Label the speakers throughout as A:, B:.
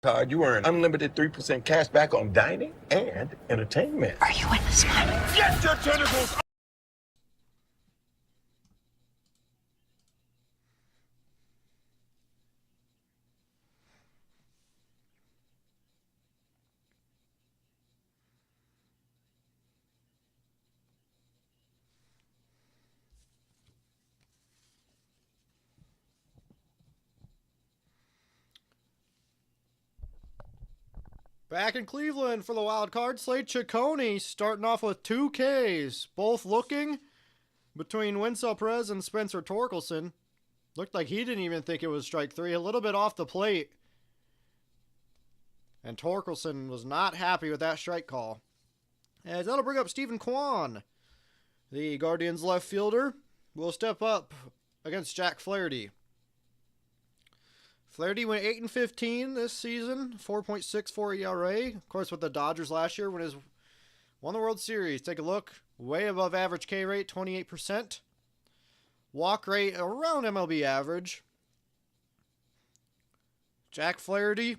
A: card, you earn unlimited 3% cash back on dining and entertainment.
B: Are you in this one?
A: Get your tentacles!
C: Back in Cleveland for the wild card, Slade Ciccone starting off with 2 Ks, both looking between Winsell Perez and Spencer Torkelson. Looked like he didn't even think it was strike 3, a little bit off the plate. And Torkelson was not happy with that strike call. As that'll bring up Stephen Kwan. The Guardians left fielder will step up against Jack Flaherty. Flaherty went 8-15 this season, 4.64 ERA. Of course, with the Dodgers last year when he won the World Series. Take a look. Way above average K rate, 28%. Walk rate around MLB average. Jack Flaherty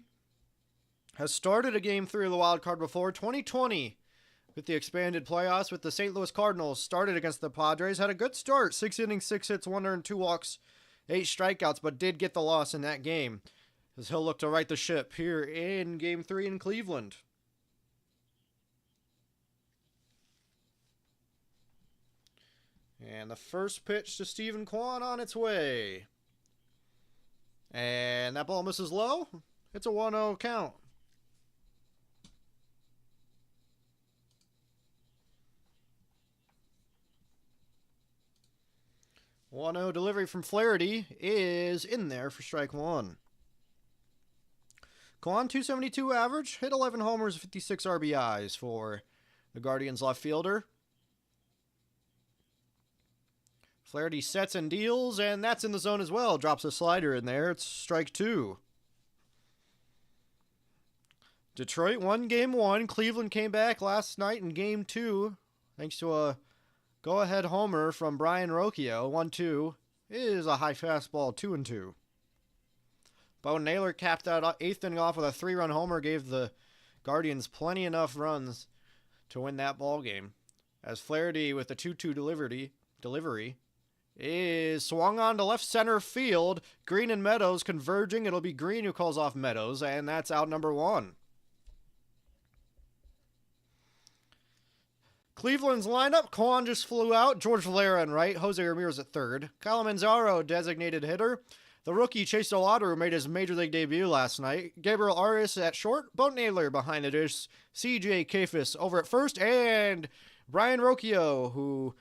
C: has started a Game 3 of the wild card before. 2020 with the expanded playoffs with the St. Louis Cardinals. Started against the Padres. Had a good start. 6 innings, 6 hits, 1 earned, 2 walks. 8 strikeouts, but did get the loss in that game, as he'll look to right the ship here in Game 3 in Cleveland. And the first pitch to Stephen Kwan on its way. And that ball misses low. It's a 1-0 count. 1-0 delivery from Flaherty is in there for strike 1. Kwan, 272 average, hit 11 homers, 56 RBIs for the Guardians left fielder. Flaherty sets and deals, and that's in the zone as well. Drops a slider in there. It's strike 2. Detroit won Game 1. Cleveland came back last night in Game 2 thanks to a go-ahead homer from Brian Rocchio. 1-2 is a high fastball, 2-2. Bo Naylor capped that 8th inning off with a 3-run homer, gave the Guardians plenty enough runs to win that ball game. As Flaherty with the 2-2 delivery is swung on to left center field. Green and Meadows converging. It'll be Green who calls off Meadows, and that's out number 1. Cleveland's lineup, Kwan just flew out. George Valera in right. Jose Ramirez at third. Kyle Manzaro, designated hitter. The rookie Chase Delauder made his major league debut last night. Gabriel Arias at short. Bo Naylor behind the dish. CJ Kafis over at first. And Brian Rocchio, who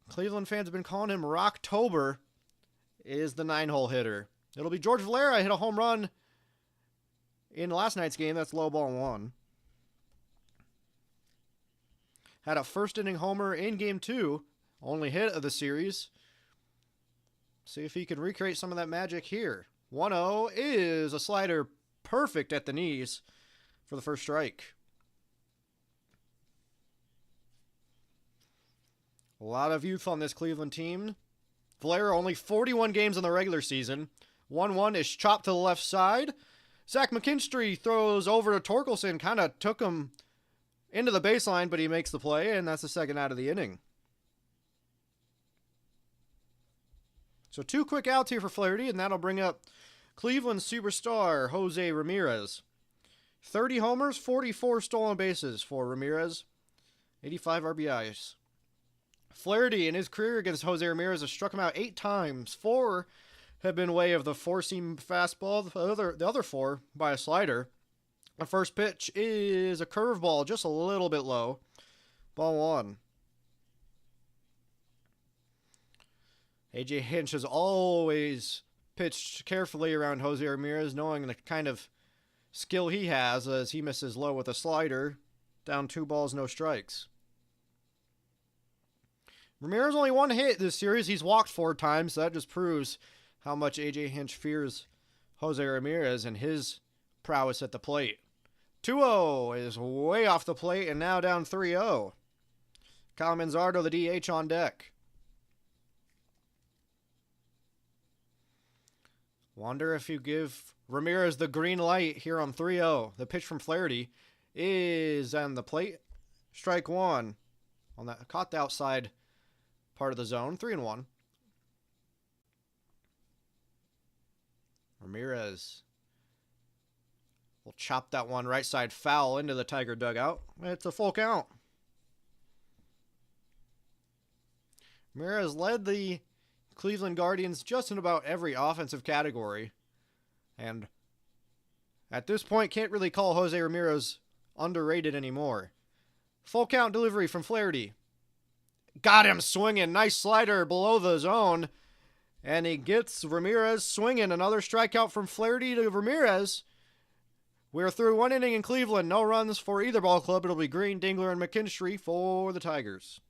C: Cleveland fans have been calling him Rocktober, is the 9-hole hitter. It'll be George Valera hit a home run in last night's game. That's low ball 1. Had a first-inning homer in Game 2. Only hit of the series. See if he can recreate some of that magic here. 1-0 is a slider perfect at the knees for the first strike. A lot of youth on this Cleveland team. Valera only 41 games in the regular season. 1-1 is chopped to the left side. Zach McKinstry throws over to Torkelson. Kind of took him into the baseline, but he makes the play, and that's the second out of the inning. So 2 quick outs here for Flaherty, and that'll bring up Cleveland superstar Jose Ramirez. 30 homers, 44 stolen bases for Ramirez. 85 RBIs. Flaherty in his career against Jose Ramirez has struck him out 8 times. 4 have been way of the 4-seam fastball, the other 4 by a slider. The first pitch is a curveball, just a little bit low. Ball 1. A.J. Hinch has always pitched carefully around Jose Ramirez, knowing the kind of skill he has as he misses low with a slider. Down 2 balls, no strikes. Ramirez only 1 hit this series. He's walked 4 times, so that just proves how much A.J. Hinch fears Jose Ramirez and his prowess at the plate. 2-0 is way off the plate and now down 3-0. Kyle Manzardo, the DH, on deck. Wonder if you give Ramirez the green light here on 3-0. The pitch from Flaherty is on the plate. Strike one. On that, caught the outside part of the zone. 3-1. Ramirez will chop that one right side foul into the Tiger dugout. It's a full count. Ramirez led the Cleveland Guardians just in about every offensive category. And at this point, can't really call Jose Ramirez underrated anymore. Full count delivery from Flaherty. Got him swinging. Nice slider below the zone. And he gets Ramirez swinging. Another strikeout from Flaherty to Ramirez. We're through one inning in Cleveland. No runs for either ball club. It'll be Green, Dingler, and McKinstry for the Tigers.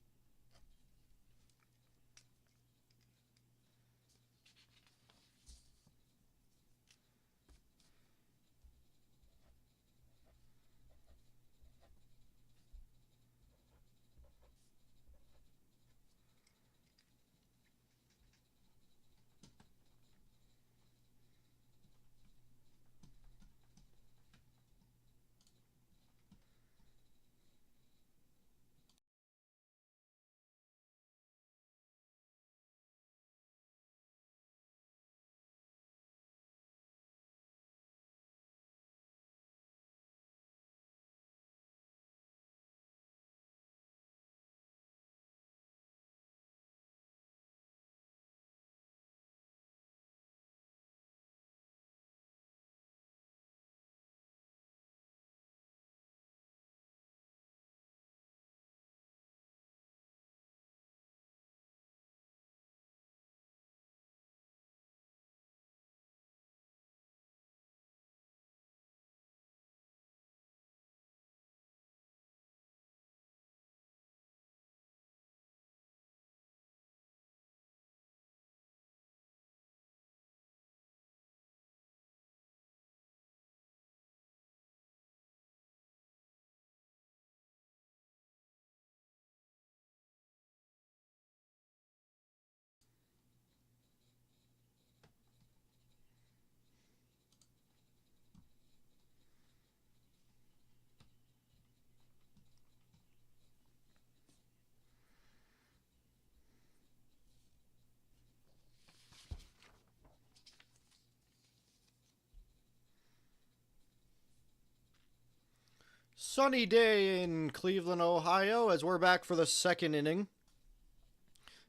C: Sunny day in Cleveland, Ohio, as we're back for the second inning.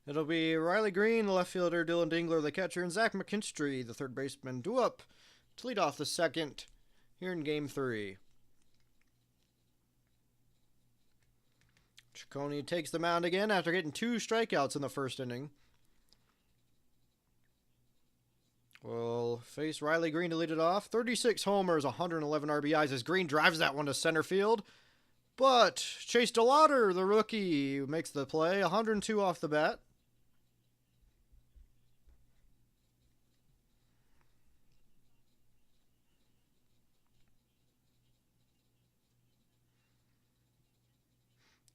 C: It'll be Riley Green, the left fielder, Dylan Dingler, the catcher, and Zach McKinstry, the third baseman, due up to lead off the second here in Game 3. Ciccone takes the mound again after getting 2 strikeouts in the first inning. We'll face Riley Green to lead it off. 36 homers, 111 RBIs as Green drives that one to center field. But Chase DeLauder, the rookie, makes the play. 102 off the bat.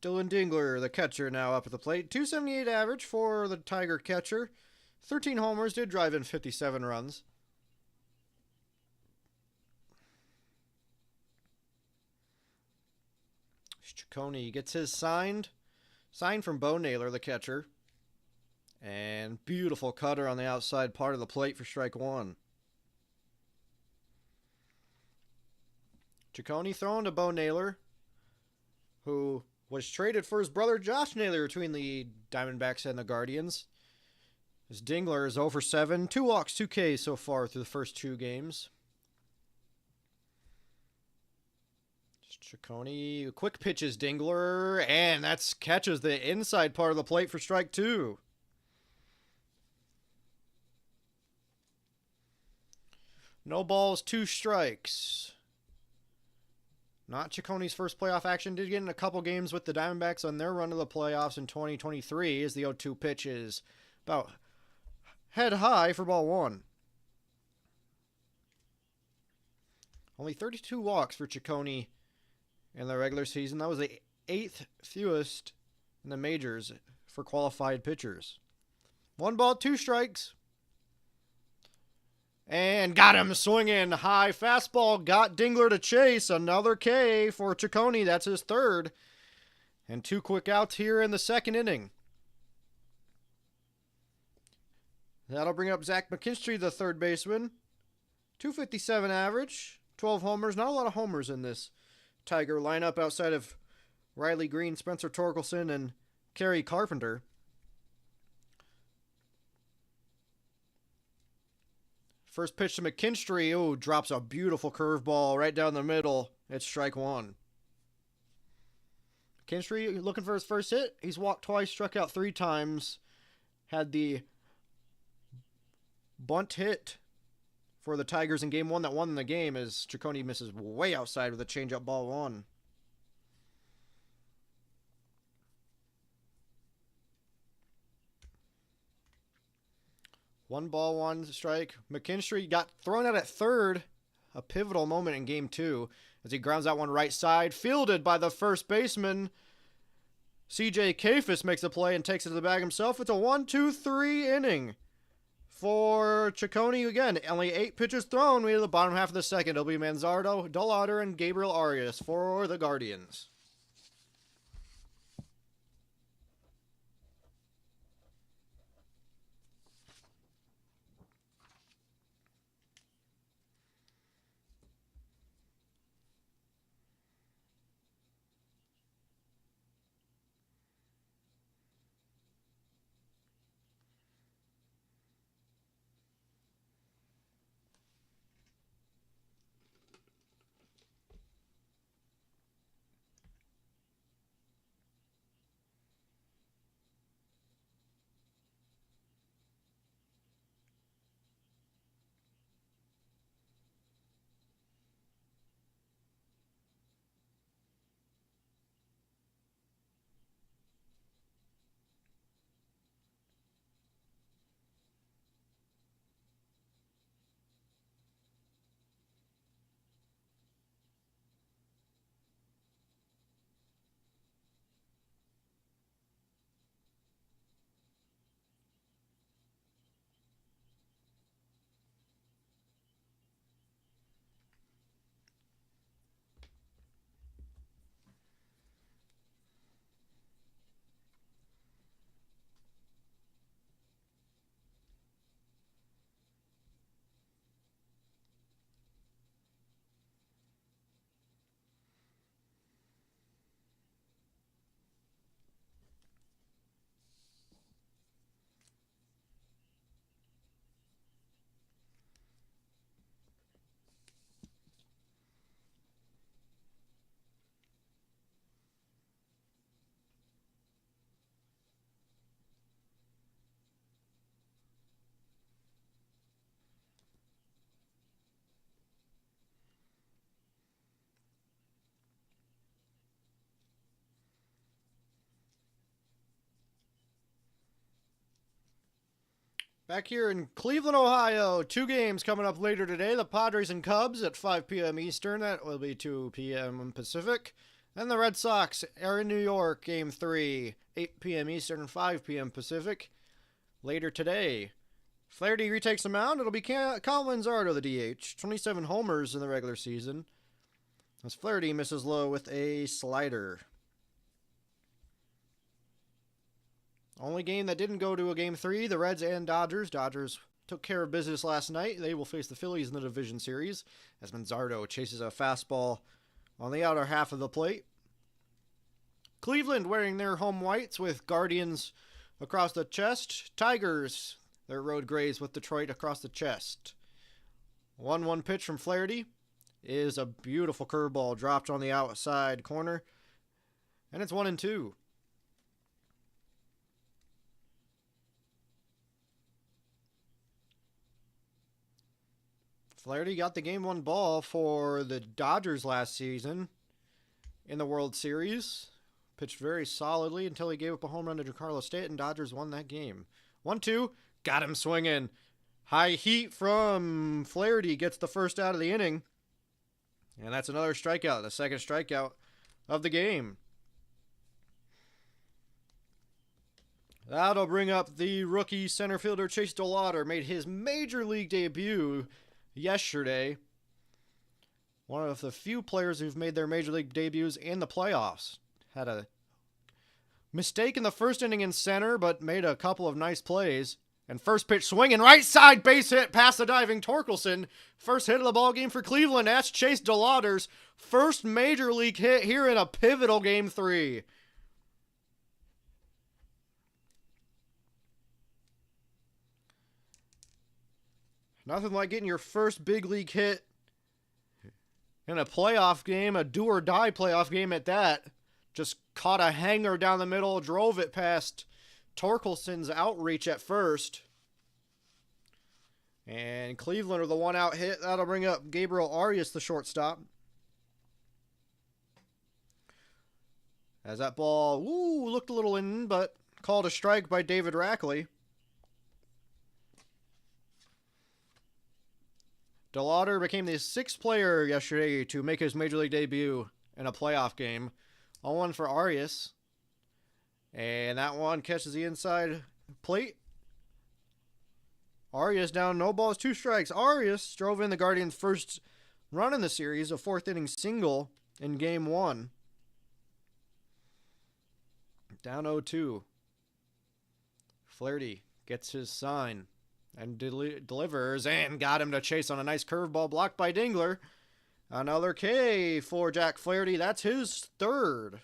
C: Dylan Dingler, the catcher, now up at the plate. 278 average for the Tiger catcher. 13 homers, did drive in 57 runs. Ciccone gets his signed from Bo Naylor, the catcher. And beautiful cutter on the outside part of the plate for strike one. Ciccone throwing to Bo Naylor, who was traded for his brother Josh Naylor between the Diamondbacks and the Guardians. As Dingler is 0-for-7, 2 walks, 2 Ks so far through the first 2 games. Ciccone, quick pitches Dingler, and that catches the inside part of the plate for strike 2. No balls, 2 strikes. Not Ciccone's first playoff action. Did get in a couple games with the Diamondbacks on their run to the playoffs in 2023 as the 0-2 pitch is about head high for ball 1. Only 32 walks for Ciccone in the regular season. That was the 8th fewest in the majors for qualified pitchers. 1 ball, 2 strikes. And got him swinging. High fastball. Got Dingler to chase. Another K for Ciccone. That's his third. And 2 quick outs here in the second inning. That'll bring up Zach McKinstry, the third baseman. 257 average. 12 homers. Not a lot of homers in this Tiger lineup outside of Riley Green, Spencer Torkelson, and Kerry Carpenter. First pitch to McKinstry. Oh, drops a beautiful curveball right down the middle. It's strike one. McKinstry looking for his first hit. He's walked twice, struck out 3 times. Had the bunt hit for the Tigers in game 1 that won the game as Ciccone misses way outside with a changeup ball 1. One ball, 1 strike. McKinstry got thrown out at third. A pivotal moment in game 2 as he grounds out one right side. Fielded by the first baseman. CJ Kafis makes a play and takes it to the bag himself. It's a 1-2-3 inning for Ciccone again. Only 8 pitches thrown. We have the bottom half of the second. It'll be Manzardo, Dullauder, and Gabriel Arias for the Guardians. Back here in Cleveland, Ohio, 2 games coming up later today. The Padres and Cubs at 5 p.m. Eastern. That will be 2 p.m. Pacific. And the Red Sox are in New York, Game 3, 8 p.m. Eastern, 5 p.m. Pacific. Later today, Flaherty retakes the mound. It'll be Colin Manzardo, the DH. 27 homers in the regular season. As Flaherty misses low with a slider. Only game that didn't go to a Game 3, the Reds and Dodgers. Dodgers took care of business last night. They will face the Phillies in the division series as Manzardo chases a fastball on the outer half of the plate. Cleveland wearing their home whites with Guardians across the chest. Tigers, their road grays with Detroit across the chest. 1-1 pitch from Flaherty is a beautiful curveball dropped on the outside corner. And it's 1-2. Flaherty got the Game 1 ball for the Dodgers last season in the World Series. Pitched very solidly until he gave up a home run to Giancarlo Stanton. Dodgers won that game. 1-2. Got him swinging. High heat from Flaherty gets the first out of the inning. And that's another strikeout. The second strikeout of the game. That'll bring up the rookie center fielder Chase DeLauder. Made his major league debut yesterday. One of the few players who've made their major league debuts in the playoffs. Had a mistake in the first inning in center, but made a couple of nice plays. And first pitch swinging, right side base hit past the diving Torkelson. First hit of the ball game for Cleveland. That's Chase DeLauder's first major league hit here in a pivotal Game 3. Nothing like getting your first big league hit in a playoff game, a do-or-die playoff game at that. Just caught a hanger down the middle, drove it past Torkelson's outreach at first. And Cleveland are the one-out hit. That'll bring up Gabriel Arias, the shortstop. As that ball, looked a little in, but called a strike by David Rackley. DeLauder became the 6th player yesterday to make his major league debut in a playoff game. 0-1 for Arias. And that one catches the inside plate. Arias down, no balls, 2 strikes. Arias drove in the Guardians' first run in the series, a 4th inning single in Game 1. Down 0-2. Flaherty gets his sign and delivers and got him to chase on a nice curveball blocked by Dingler. Another K for Jack Flaherty. That's his 3rd.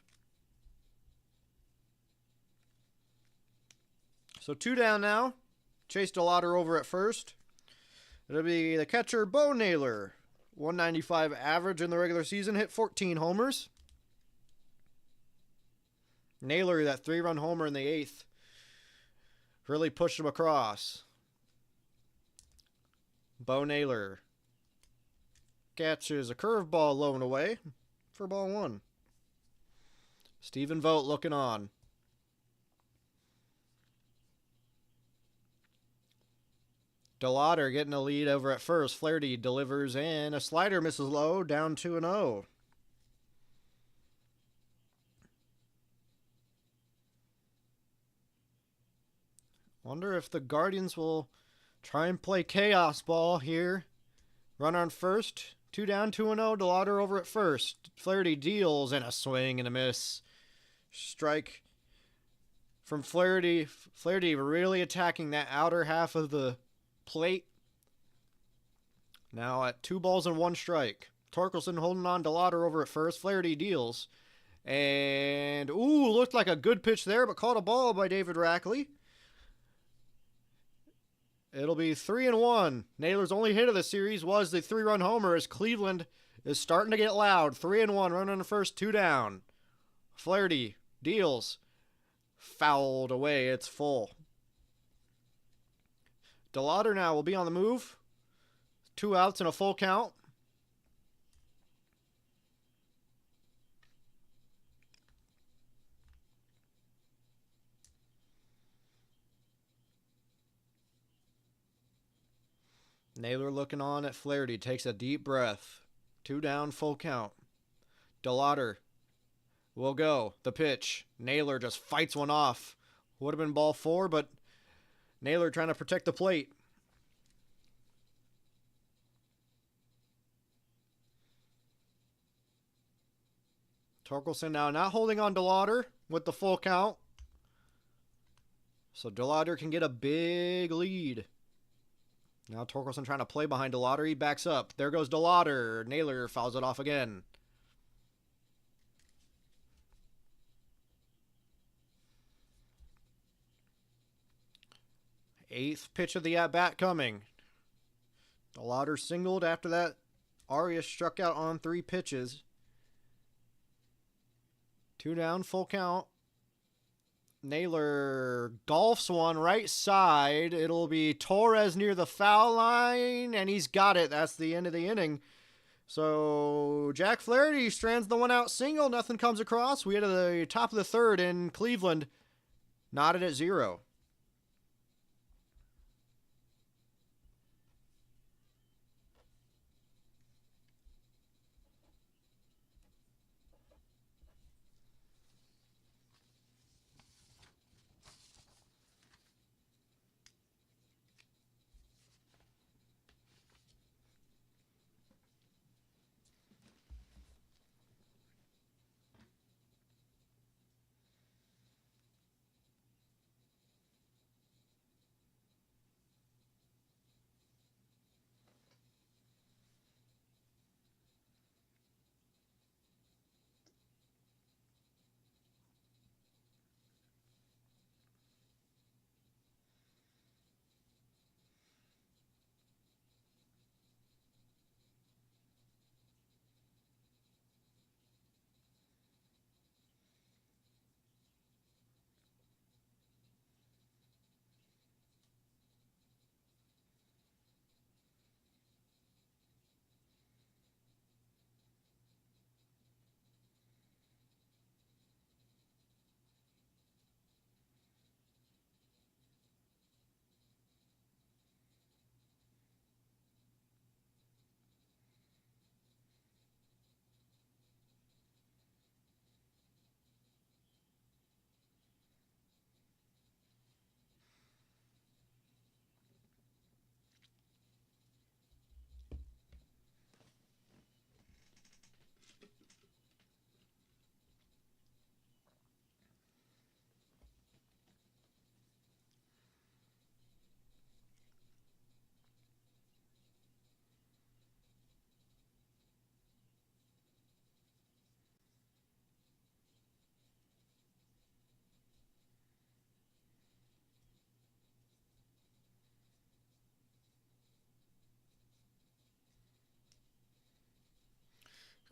C: So 2 down now. Chase DeLauder over at first. It'll be the catcher, Bo Naylor. 195 average in the regular season, hit 14 homers. Naylor, that 3-run homer in the 8th, really pushed him across. Bo Naylor catches a curveball low and away for ball 1. Stephen Vogt looking on. DeLauder getting a lead over at first. Flaherty delivers and a slider misses low, down 2-0. Wonder if the Guardians will try and play chaos ball here. Run on first. 2 down, 2-0. DeLauder over at first. Flaherty deals and a swing and a miss. Strike from Flaherty. Flaherty really attacking that outer half of the plate. Now at 2 balls and 1 strike. Torkelson holding on. DeLauder over at first. Flaherty deals. And, looked like a good pitch there, but caught a ball by David Rackley. It'll be 3-1. Naylor's only hit of the series was the 3-run homer as Cleveland is starting to get loud. 3-1, run on the first, 2 down. Flaherty deals. Fouled away, it's full. DeLauder now will be on the move. 2 outs and a full count. Naylor looking on at Flaherty. Takes a deep breath. 2 down, full count. DeLauder will go. The pitch. Naylor just fights one off. Would have been ball 4, but Naylor trying to protect the plate. Torkelson now not holding on DeLauder with the full count. So DeLauder can get a big lead. Now Torkelson trying to play behind DeLauder. He backs up. There goes DeLauder. Naylor fouls it off again. Eighth pitch of the at-bat coming. DeLauder singled after that. Arias struck out on 3 pitches. 2 down, full count. Naylor golfs one right side. It'll be Torres near the foul line, and he's got it. That's the end of the inning. So Jack Flaherty strands the 1-out single. Nothing comes across. We had the top of the 3rd in Cleveland. Knotted at 0.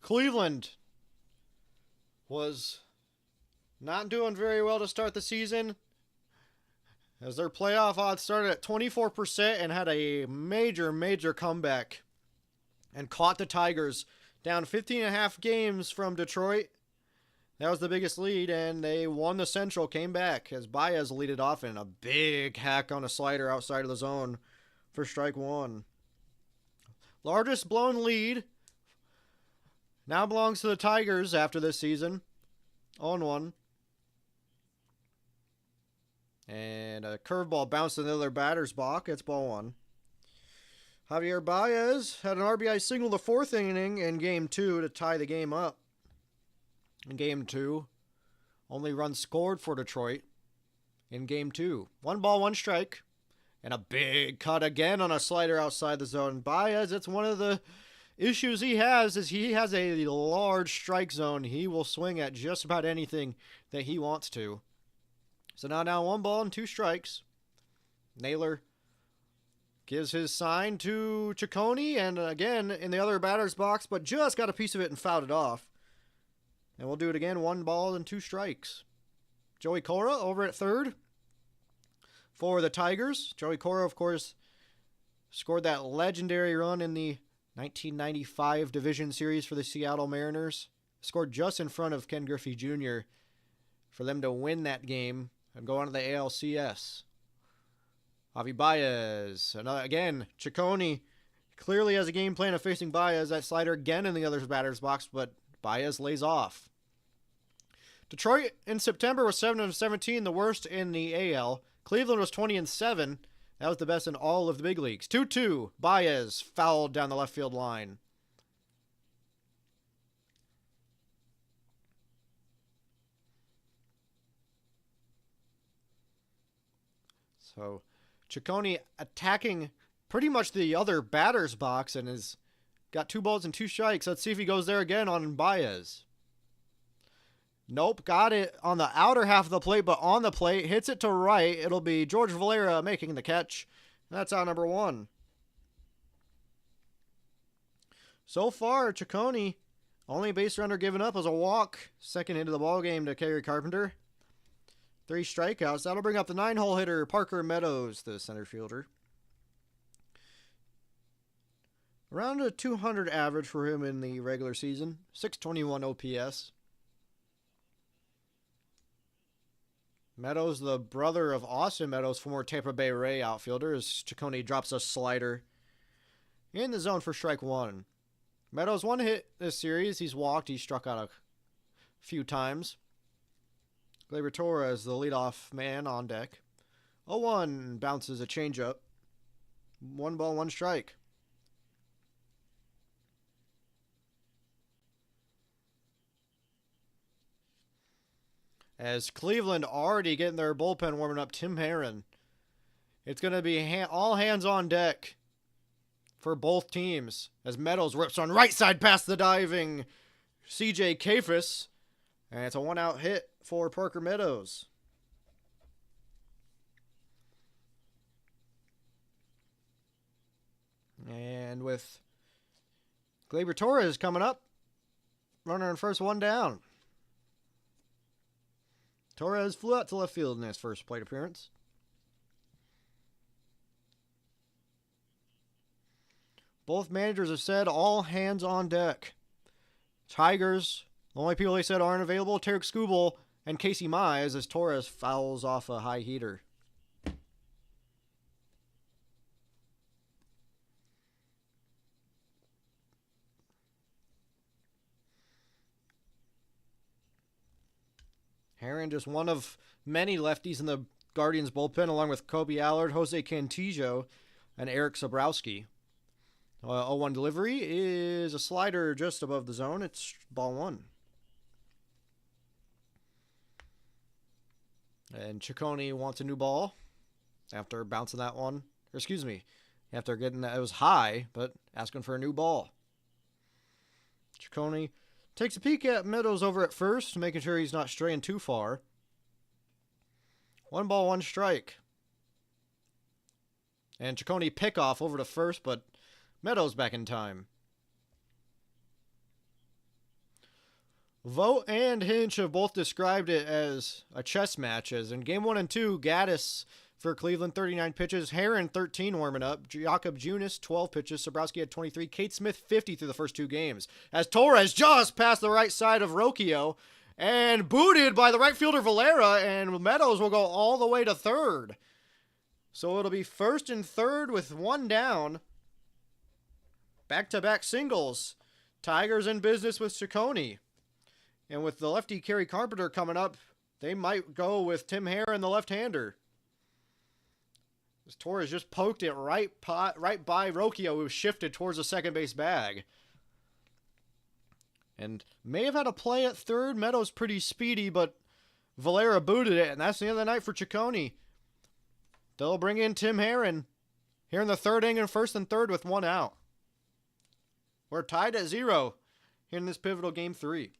C: Cleveland was not doing very well to start the season, as their playoff odds started at 24% and had a major comeback and caught the Tigers down 15.5 games from Detroit. That was the biggest lead, and they won the Central, came back as Baez lead it off in a big hack on a slider outside of the zone for strike one. Largest blown lead now belongs to the Tigers after this season. 0-1. And a curveball bounced in the other batter's box. It's ball one. Javier Baez had an RBI single the fourth inning in Game 2 to tie the game up. In Game 2, only runs scored for Detroit in Game 2. 1 ball, 1 strike. And a big cut again on a slider outside the zone. Baez, it's one of the issues he has is he has a large strike zone. He will swing at just about anything that he wants to. So now down 1 ball and 2 strikes. Naylor gives his sign to Ciccone, and again in the other batter's box, but just got a piece of it and fouled it off. And we'll do it again, 1 ball and 2 strikes. Joey Cora over at third for the Tigers. Joey Cora, of course, scored that legendary run in the 1995 Division Series for the Seattle Mariners. Scored just in front of Ken Griffey Jr. for them to win that game and go on to the ALCS. Javi Baez. Again, Ciccone clearly has a game plan of facing Baez. That slider again in the other batter's box, but Baez lays off. Detroit in September was 7-17, the worst in the AL. Cleveland was 20-7. That was the best in all of the big leagues. 2-2. Baez fouled down the left field line. So Ciccone attacking pretty much the other batter's box and has got 2 balls and 2 strikes. Let's see if he goes there again on Baez. Nope, got it on the outer half of the plate, but on the plate, hits it to right. It'll be George Valera making the catch. That's out number 1. So far, Ciccone, only base runner given up was a walk. Second into the ball game to Kerry Carpenter. 3 strikeouts. That'll bring up the 9-hole hitter, Parker Meadows, the center fielder. Around a 200 average for him in the regular season. 621 OPS. Meadows, the brother of Austin Meadows, former Tampa Bay Ray outfielder, as Ciccone drops a slider in the zone for strike 1. Meadows 1 hit this series. He's walked. He's struck out a few times. Gleyber Torres, the leadoff man on deck. 0-1 bounces a changeup. 1 ball, 1 strike. As Cleveland already getting their bullpen warming up, Tim Herron. It's going to be all hands on deck for both teams as Meadows rips on right side past the diving CJ Kafis. And it's a 1-out hit for Parker Meadows. And with Gleyber Torres coming up, runner on first, 1 down. Torres flew out to left field in his first plate appearance. Both managers have said all hands on deck. Tigers, the only people they said aren't available, Tarek Skubal and Casey Mize, as Torres fouls off a high heater. Herron, just one of many lefties in the Guardians bullpen, along with Kobe Allard, Jose Cantillo, and Eric Sobrowski. 0-1 delivery is a slider just above the zone. It's ball 1. And Ciccone wants a new ball after bouncing that one. Or excuse me, after getting that, it was high, but asking for a new ball. Ciccone takes a peek at Meadows over at first, making sure he's not straying too far. 1 ball, 1 strike. And Ciccone pickoff over to first, but Meadows back in time. Vogt and Hinch have both described it as a chess match. As in Game 1 and 2, Gaddis for Cleveland, 39 pitches. Herron, 13 warming up. Jakob Junis, 12 pitches. Sobrowski had 23. Kate Smith, 50 through the first 2 games. As Torres just passed the right side of Rocchio and booted by the right fielder Valera, and Meadows will go all the way to third. So it'll be first and third with 1 down. Back-to-back singles. Tigers in business with Ciccone. And with the lefty Kerry Carpenter coming up, they might go with Tim Herron, the left-hander. As Torres just poked it right by Rocchio, who shifted towards the second base bag. And may have had a play at third. Meadows pretty speedy, but Valera booted it, and that's the end of the night for Ciccone. They'll bring in Tim Herron here in the third inning, first and third with 1 out. We're tied at 0 here in this pivotal Game 3.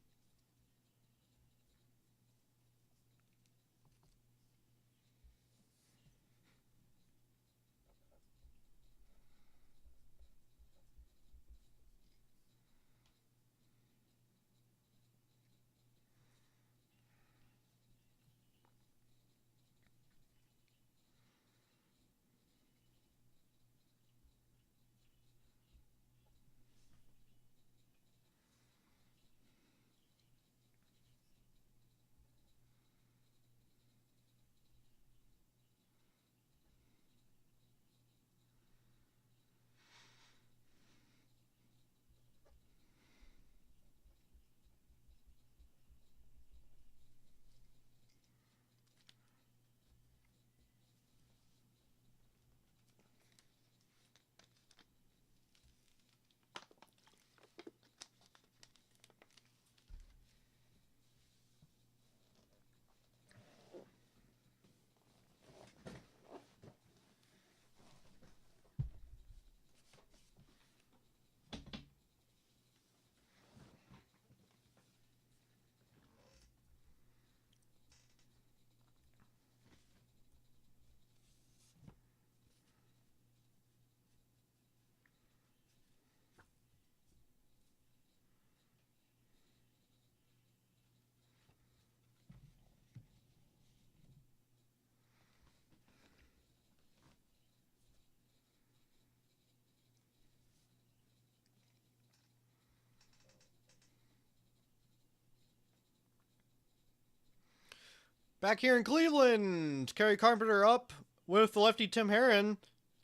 C: Back here in Cleveland, Kerry Carpenter up with the lefty Tim Herron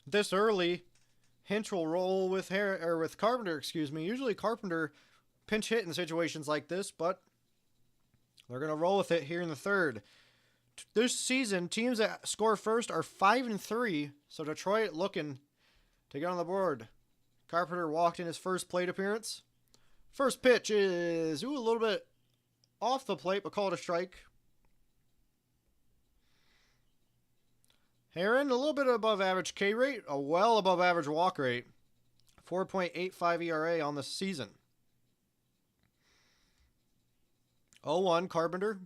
C: this early. Hinch will roll with Carpenter, Usually Carpenter pinch hit in situations like this, but they're going to roll with it here in the third. This season, teams that score first are 5-3, so Detroit looking to get on the board. Carpenter walked in his first plate appearance. First pitch is a little bit off the plate, but called a strike. Herron, a little bit above average K rate, a well above average walk rate. 4.85 ERA on the season. 0-1, Carpenter.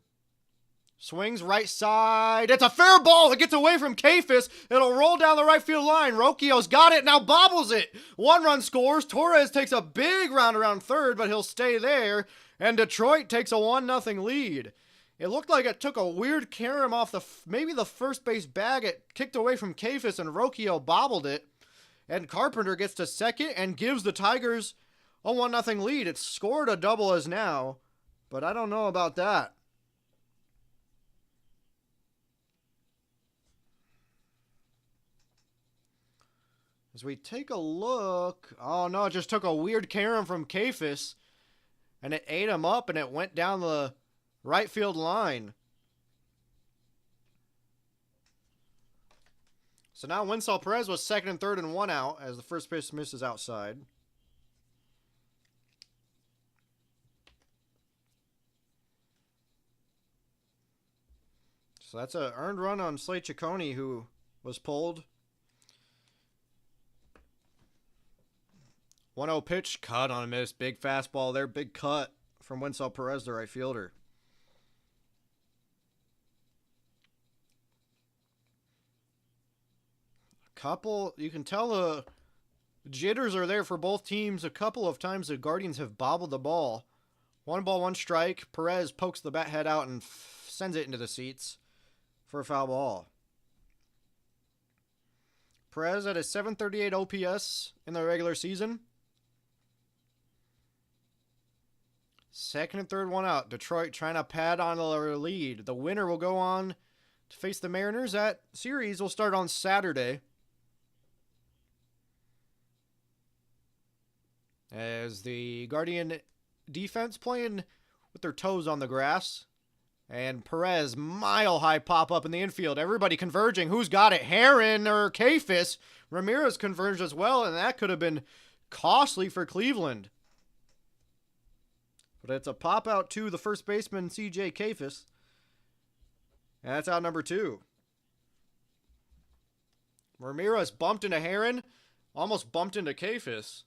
C: Swings right side. It's a fair ball. It gets away from Kafis. It'll roll down the right field line. Rocchio's got it. Now bobbles it. 1 run scores. Torres takes a big round around third, but he'll stay there. And Detroit takes a 1-0 lead. It looked like it took a weird carom off maybe the first base bag. It kicked away from Kafis and Rocchio bobbled it. And Carpenter gets to second and gives the Tigers a 1-0 lead. It's scored a double as now, but I don't know about that. As we take a look, oh no, it just took a weird carom from Kafis and it ate him up and it went down the right field line. So now Winsall Perez was second and third and 1 out as the first pitch misses outside. So that's an earned run on Slade Ciccone, who was pulled. 1-0 pitch, cut on a miss. Big fastball there, big cut from Winsall Perez, the right fielder. You can tell the jitters are there for both teams. A couple of times the Guardians have bobbled the ball. 1 ball, 1 strike. Perez pokes the bat head out and sends it into the seats for a foul ball. Perez at a 738 OPS in the regular season. Second and third, 1 out. Detroit trying to pad on their lead. The winner will go on to face the Mariners. That series will start on Saturday. As the Guardian defense playing with their toes on the grass. And Perez, mile-high pop-up in the infield. Everybody converging. Who's got it? Herron or Kafis? Ramirez converged as well, and that could have been costly for Cleveland. But it's a pop-out to the first baseman, C.J. Kafis. And that's out number 2. Ramirez bumped into Herron. Almost bumped into Kafis.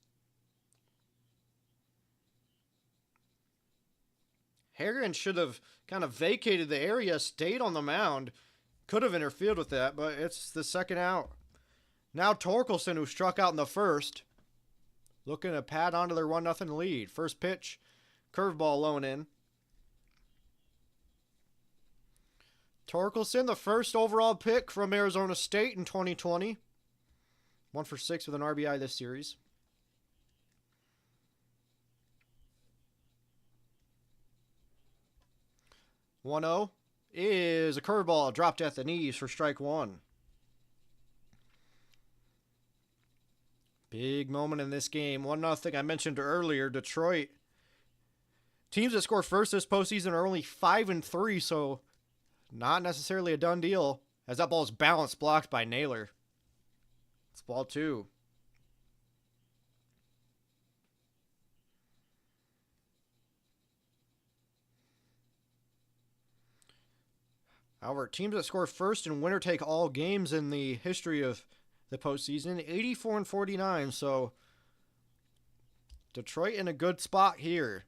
C: Herron should have kind of vacated the area, stayed on the mound. Could have interfered with that, but it's the second out. Now Torkelson, who struck out in the first, looking to pad onto their 1-0 lead. First pitch, curveball low and in. Torkelson, the first overall pick from Arizona State in 2020. 1 for 6 with an RBI this series. 1-0 is a curveball dropped at the knees for strike 1. Big moment in this game. 1-0. I mentioned earlier, Detroit. Teams that score first this postseason are only 5-3, so not necessarily a done deal. As that ball is balanced, blocked by Naylor. It's ball 2. However, teams that score first and winner take all games in the history of the postseason, 84-49. So Detroit in a good spot here.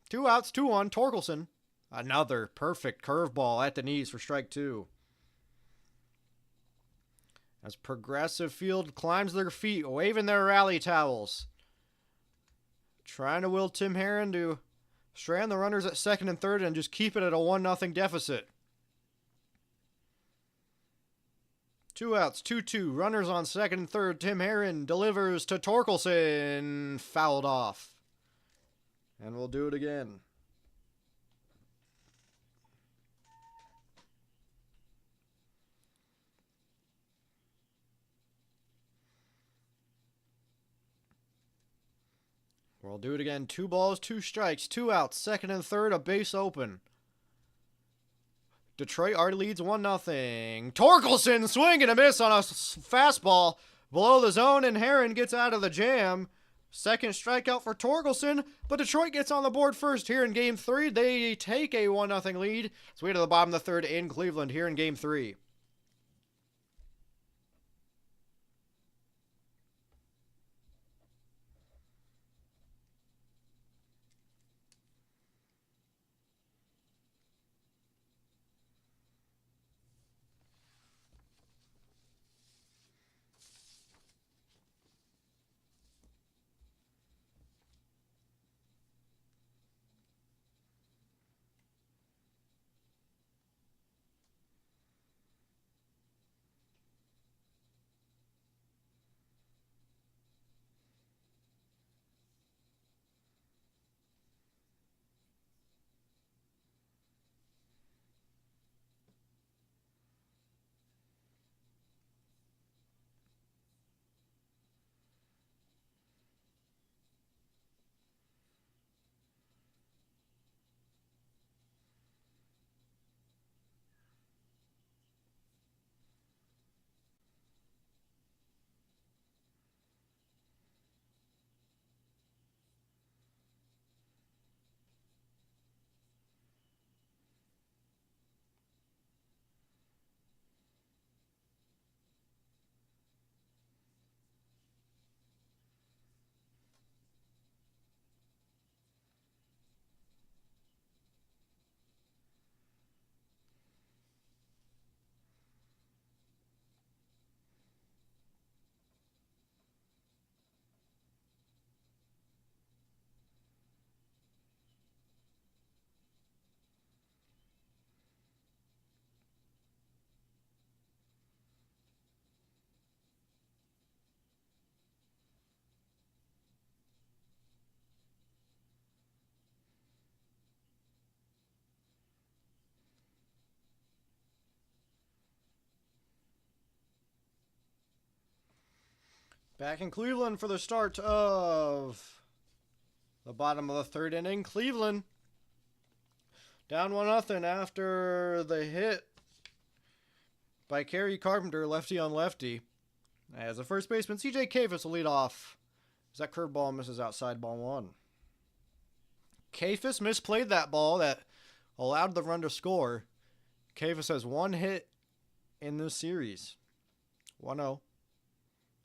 C: 2 outs, 2-1. Torkelson, another perfect curveball at the knees for strike 2. As Progressive Field climbs their feet, waving their rally towels, trying to will Tim Herron to strand the runners at second and third and just keep it at a 1-0 deficit. 2 outs, 2-2. Runners on second and third. Tim Herron delivers to Torkelson. Fouled off. And we'll do it again. We'll do it again. 2 balls, 2 strikes, 2 outs. Second and third, a base open. Detroit already leads 1-0. Torkelson swing and a miss on a fastball below the zone, and Herron gets out of the jam. Second strikeout for Torkelson, but Detroit gets on the board first here in Game 3. They take a 1-0 lead. So we get to the bottom of the third in Cleveland here in Game 3. Back in Cleveland for the start of the bottom of the third inning. Cleveland down 1-0 after the hit by Kerry Carpenter, lefty on lefty. As the first baseman, C.J. Kafis will lead off. As that curveball misses outside, ball one. Kafis misplayed that ball that allowed the run to score. Kafis has one hit in this series. 1-0.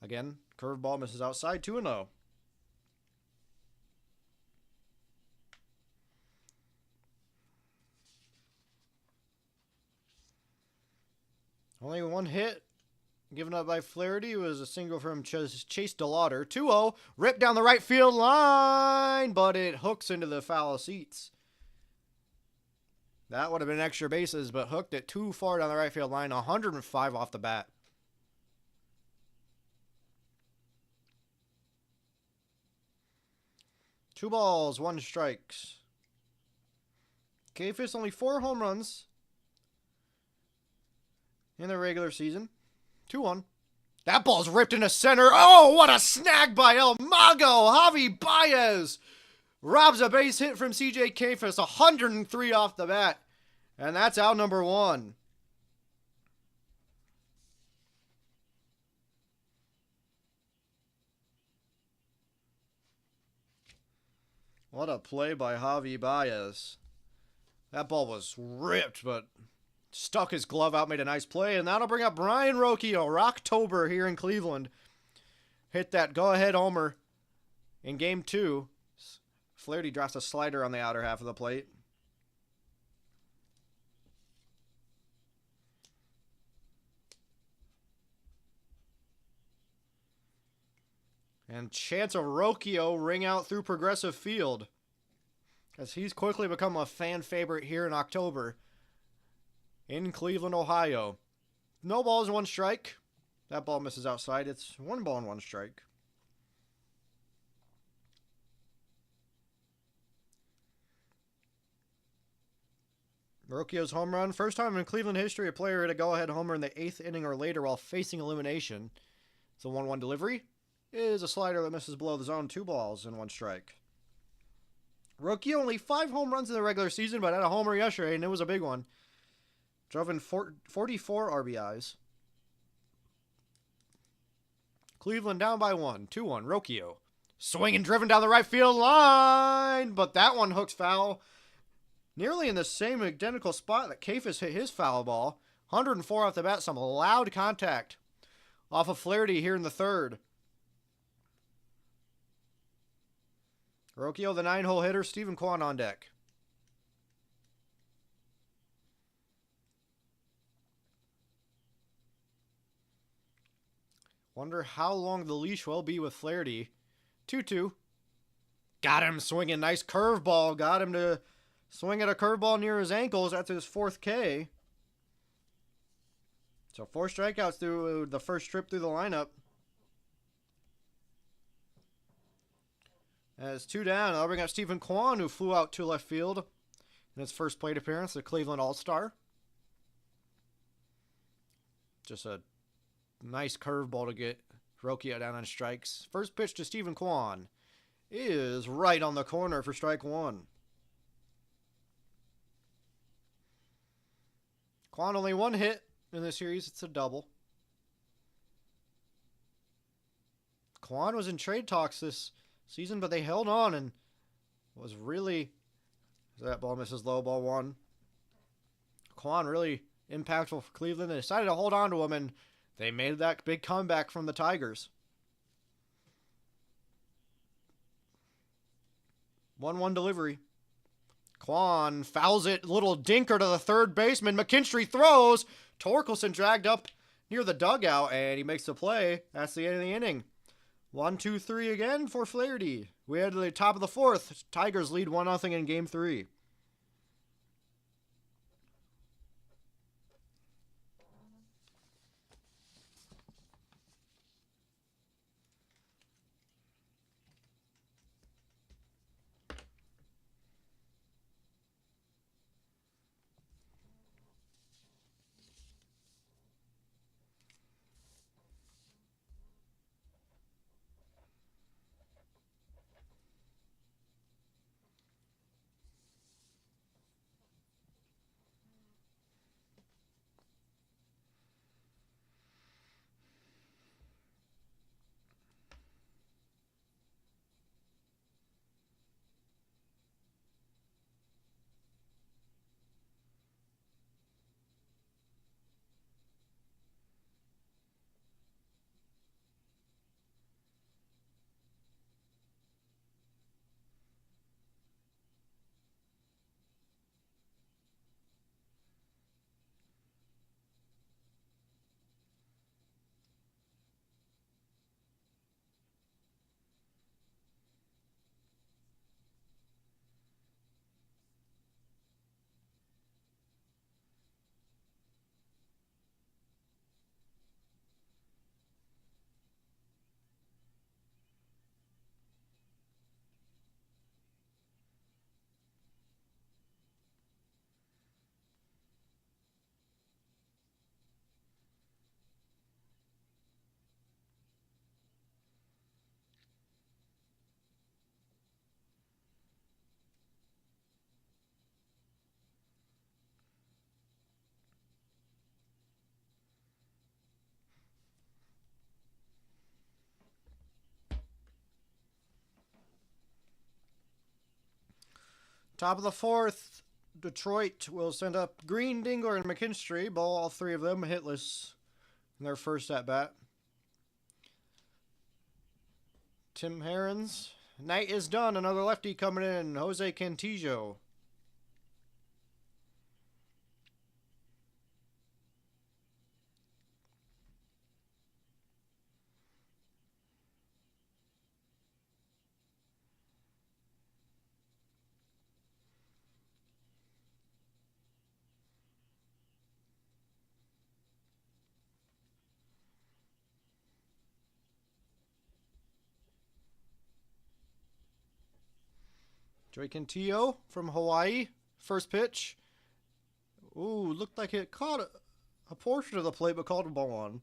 C: Again, curveball misses outside, 2-0. Only one hit given up by Flaherty was a single from Chase DeLauder. 2-0, ripped down the right field line, but it hooks into the foul seats. That would have been extra bases, but hooked it too far down the right field line. 105 off the bat. Two balls, one strikes. Kafis only 4 home runs in the regular season. 2-1. That ball's ripped into center. Oh, what a snag by El Mago. Javi Baez robs a base hit from C.J. Kafis. 103 off the bat. And that's out number 1. What a play by Javi Baez. That ball was ripped, but stuck his glove out, made a nice play, and that'll bring up Brian Rocchio, Rocktober here in Cleveland. Hit that go-ahead homer in Game 2. Flaherty drops a slider on the outer half of the plate. And chance of Rocchio ring out through Progressive Field, as he's quickly become a fan favorite here in October in Cleveland, Ohio. No balls, one strike. That ball misses outside. It's 1 ball and 1 strike. Rocchio's home run. First time in Cleveland history a player hit a go-ahead homer in the 8th inning or later while facing elimination. It's a 1-1 delivery. Is a slider that misses below the zone. 2 balls and 1 strike. Rocchio only 5 home runs in the regular season, but had a homer yesterday, and it was a big one. Drove in 44 RBIs. Cleveland down by 1. 2-1. Rocchio. Swinging, driven down the right field line, but that one hooks foul. Nearly in the same identical spot that Kafis hit his foul ball. 104 off the bat. Some loud contact off of Flaherty here in the third. Rocchio, the 9-hole hitter. Stephen Kwan on deck. Wonder how long the leash will be with Flaherty. 2-2. Got him swinging. Nice curveball. Got him to swing at a curveball near his ankles. That's his 4th K. So 4 strikeouts through the first trip through the lineup. As 2 down, I'll bring up Stephen Kwan, who flew out to left field in his first plate appearance, the Cleveland All-Star. Just a nice curveball to get Rocchio down on strikes. First pitch to Stephen Kwan is right on the corner for strike 1. Kwan only 1 hit in this series. It's a double. Kwan was in trade talks this season, but they held on and was really... That ball misses low, ball 1. Kwan really impactful for Cleveland. They decided to hold on to him, and they made that big comeback from the Tigers. 1-1 delivery. Kwan fouls it. Little dinker to the third baseman. McKinstry throws. Torkelson dragged up near the dugout, and he makes the play. That's the end of the inning. 1-2-3 again for Flaherty. We had the top of the 4th. Tigers lead 1-0 in Game 3. Top of the fourth, Detroit will send up Green, Dingler, and McKinstry. Ball, all three of them hitless in their first at bat. Tim Herons. Night is done. Another lefty coming in. Jose Cantillo. Joey Cantillo from Hawaii. First pitch. Ooh, looked like it caught a portion of the plate, but called a ball on.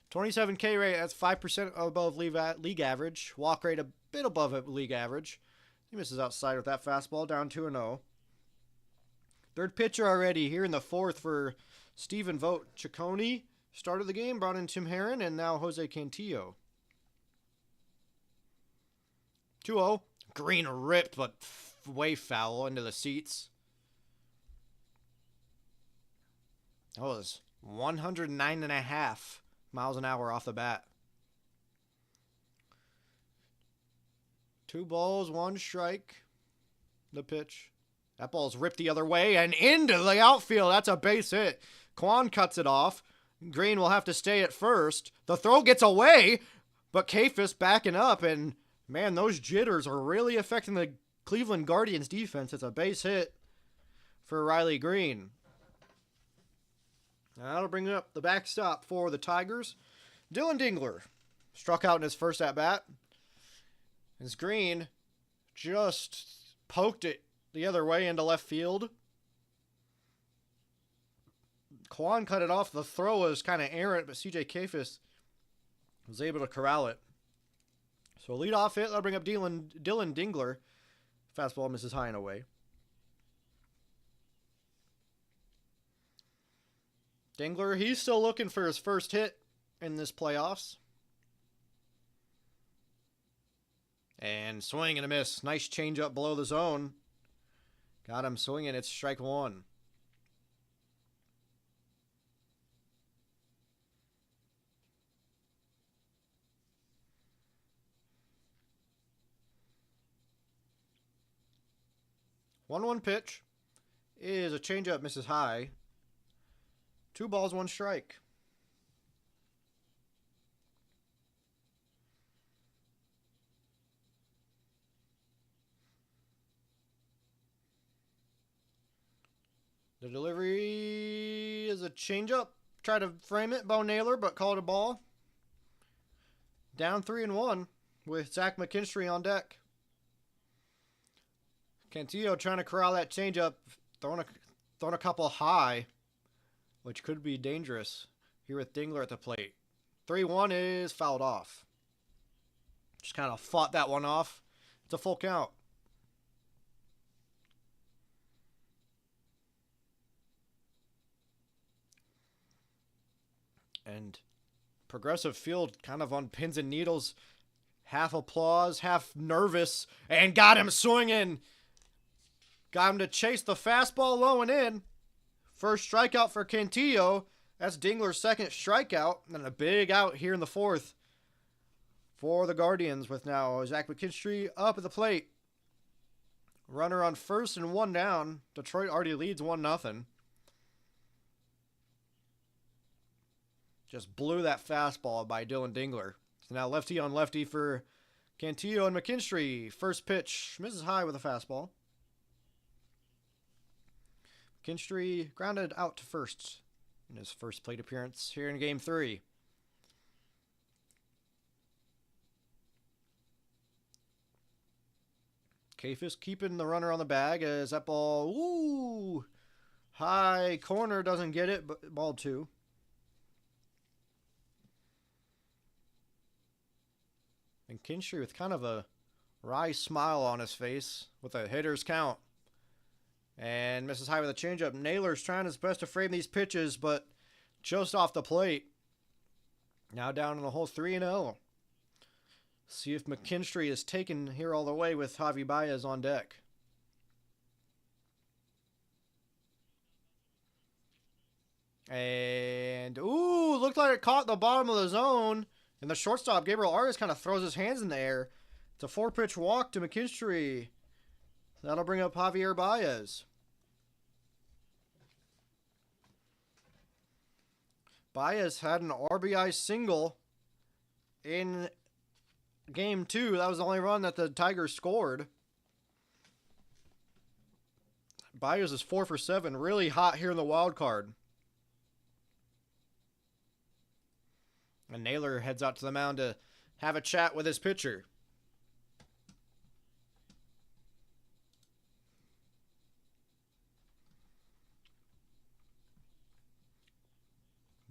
C: 27 K rate, that's 5% above league average. Walk rate a bit above league average. He misses outside with that fastball, down 2-0. Third pitcher already here in the fourth for Stephen Vogt. Ciccone started the game, brought in Tim Herron, and now Jose Cantillo. 2-0. Green ripped, but way foul into the seats. That was 109.5 miles an hour off the bat. 2 balls, 1 strike. The pitch. That ball's ripped the other way and into the outfield. That's a base hit. Kwan cuts it off. Green will have to stay at first. The throw gets away, but Kafis backing up, and man, those jitters are really affecting the Cleveland Guardians defense. It's a base hit for Riley Green. Now that'll bring up the backstop for the Tigers. Dylan Dingler struck out in his first at-bat. As Green just poked it the other way into left field. Kwan cut it off. The throw was kind of errant, but CJ Kafis was able to corral it. So lead off hit, that'll bring up Dylan Dingler. Fastball misses high and away. Dingler, he's still looking for his first hit in this playoffs. And swing and a miss. Nice changeup below the zone. Got him swinging. It's strike one. One pitch is a changeup, misses high. 2 balls, 1 strike. The delivery is a changeup. Try to frame it, Bo Naylor, but called a ball. Down 3-1 with Zach McKinstry on deck. Cantillo trying to corral that changeup, throwing a couple high, which could be dangerous here with Dingler at the plate. 3-1 is fouled off. Just kind of fought that one off. It's a full count. And Progressive Field kind of on pins and needles. Half applause, half nervous, and got him swinging. Got him to chase the fastball low and in. First strikeout for Cantillo. That's Dingler's second strikeout. And a big out here in the fourth for the Guardians with now Zach McKinstry up at the plate. Runner on first and 1 down. Detroit already leads 1-0. Just blew that fastball by Dylan Dingler. So now lefty on lefty for Cantillo and McKinstry. First pitch misses high with a fastball. McKinstry grounded out to first in his first plate appearance here in Game 3. Kafis keeping the runner on the bag as that ball, ooh, high corner, doesn't get it, but ball 2. And McKinstry with kind of a wry smile on his face with a hitter's count. And misses high with a changeup. Naylor's trying his best to frame these pitches, but just off the plate. Now down in the hole 3-0. See if McKinstry is taken here all the way with Javi Baez on deck. And, ooh, looked like it caught the bottom of the zone. And the shortstop, Gabriel Arias, kind of throws his hands in the air. It's a 4-pitch walk to McKinstry. That'll bring up Javier Baez. Baez had an RBI single in Game 2. That was the only run that the Tigers scored. Baez is 4 for 7. Really hot here in the wild card. And Naylor heads out to the mound to have a chat with his pitcher.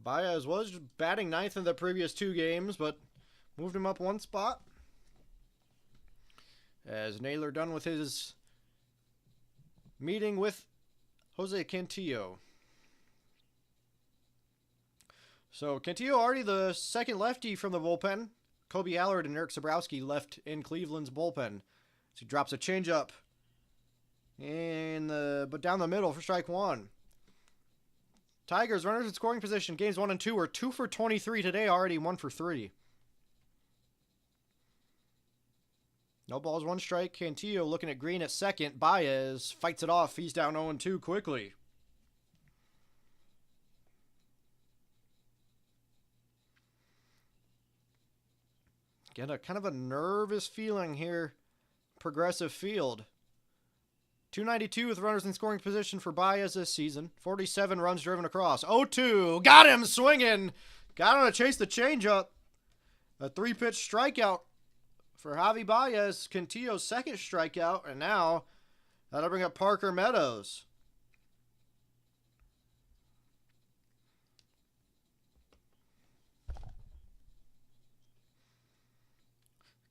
C: Baez was batting ninth in the previous 2 games, but moved him up 1 spot. As Naylor done with his meeting with Jose Cantillo. So Cantillo already the second lefty from the bullpen. Kobe Allard and Eric Sabrowski left in Cleveland's bullpen. So he drops a changeup but down the middle for strike 1. Tigers runners in scoring position. Games 1 and 2 are 2 for 23 today, already 1 for 3. No balls, 1 strike. Cantillo looking at Green at second. Baez fights it off. He's down 0-2 quickly. Get a kind of a nervous feeling here. Progressive Field. 292 with runners in scoring position for Baez this season. 47 runs driven across. 0-2. Got him swinging. Got him to chase the changeup. A 3-pitch strikeout for Javi Baez. Cantillo's second strikeout. And now that'll bring up Parker Meadows.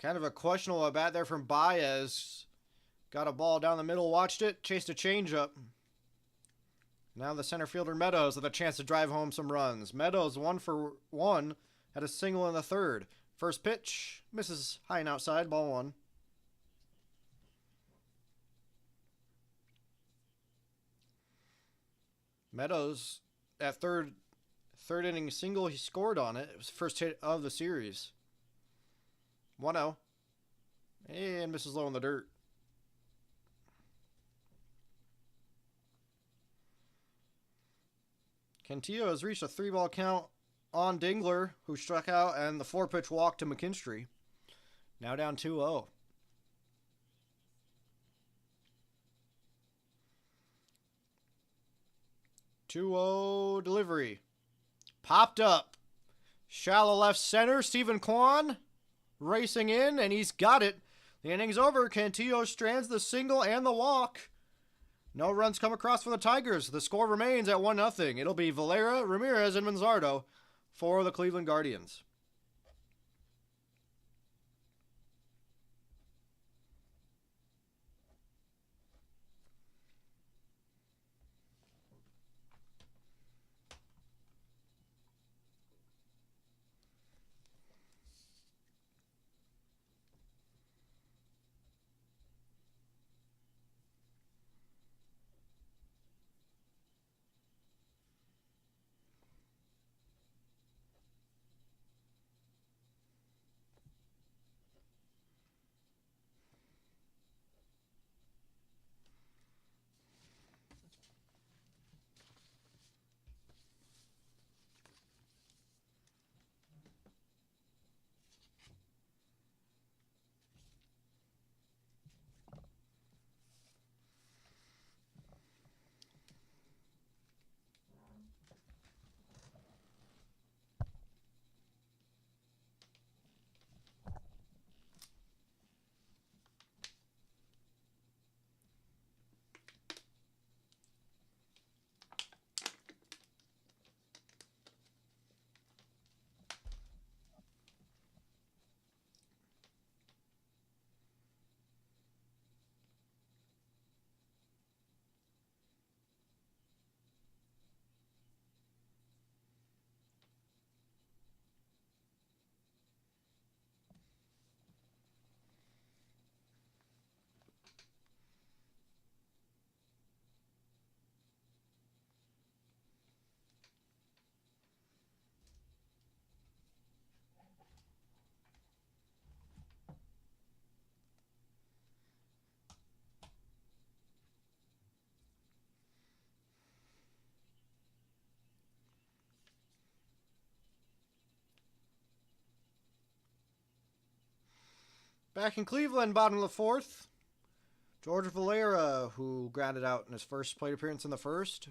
C: Kind of a questionable at bat there from Baez. Got a ball down the middle, watched it, chased a changeup. Now the center fielder Meadows with a chance to drive home some runs. Meadows 1 for 1, had a single in the 3rd. First pitch, misses high and outside, ball 1. Meadows at third inning single, he scored on it. It was the first hit of the series. 1-0. And misses low in the dirt. Cantillo has reached a 3-ball count on Dingler, who struck out, and the 4-pitch walk to McKinstry. Now down 2-0. 2-0 delivery. Popped up. Shallow left center. Stephen Kwan racing in, and he's got it. The inning's over. Cantillo strands the single and the walk. No runs come across for the Tigers. The score remains at 1-0. It'll be Valera, Ramirez, and Manzardo for the Cleveland Guardians. Back in Cleveland, bottom of the fourth. George Valera, who grounded out in his first plate appearance in the first.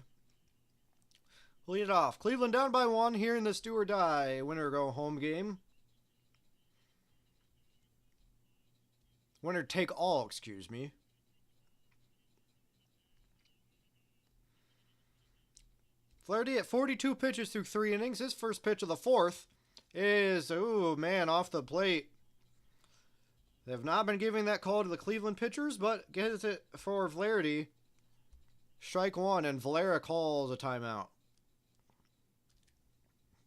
C: Lead it off. Cleveland down by 1 here in this do or die winner go home game. Winner take all, excuse me. Flaherty at 42 pitches through 3 innings. His first pitch of the fourth is, ooh, man, off the plate. They have not been giving that call to the Cleveland pitchers, but gets it for Flaherty. Strike 1, and Valera calls a timeout.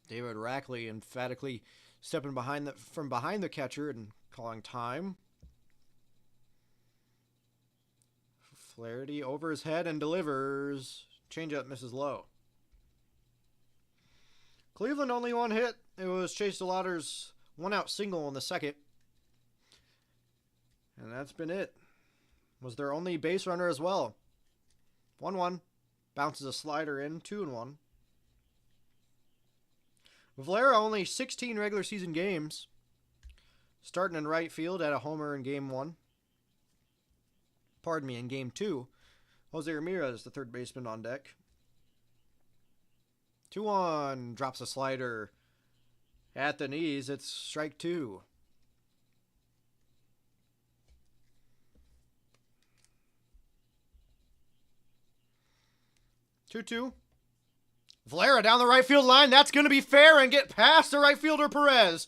C: David Rackley emphatically stepping from behind the catcher and calling time. Flaherty over his head and delivers. Changeup misses low. Cleveland only 1 hit. It was Chase DeLauter's 1-out single in the second. And that's been it. Was their only base runner as well. 1-1. Bounces a slider in. 2-1. Valera only 16 regular season games. Starting in right field at a homer in game 1. Pardon me, in game 2. Jose Ramirez, the third baseman, on deck. 2-1. Drops a slider at the knees. It's strike 2. Two. Valera down the right field line. That's going to be fair and get past the right fielder Perez.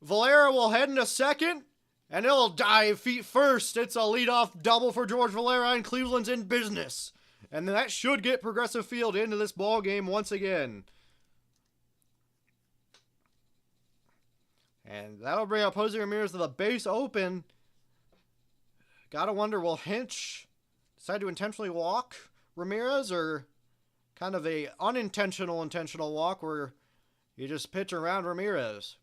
C: Valera will head into second, and he'll dive feet first. It's a leadoff double for George Valera, and Cleveland's in business. And that should get Progressive Field into this ball game once again. And that'll bring up Jose Ramirez to the base open. Gotta wonder, will Hinch decide to intentionally walk Ramirez, or kind of a unintentional intentional walk where you just pitch around Ramirez?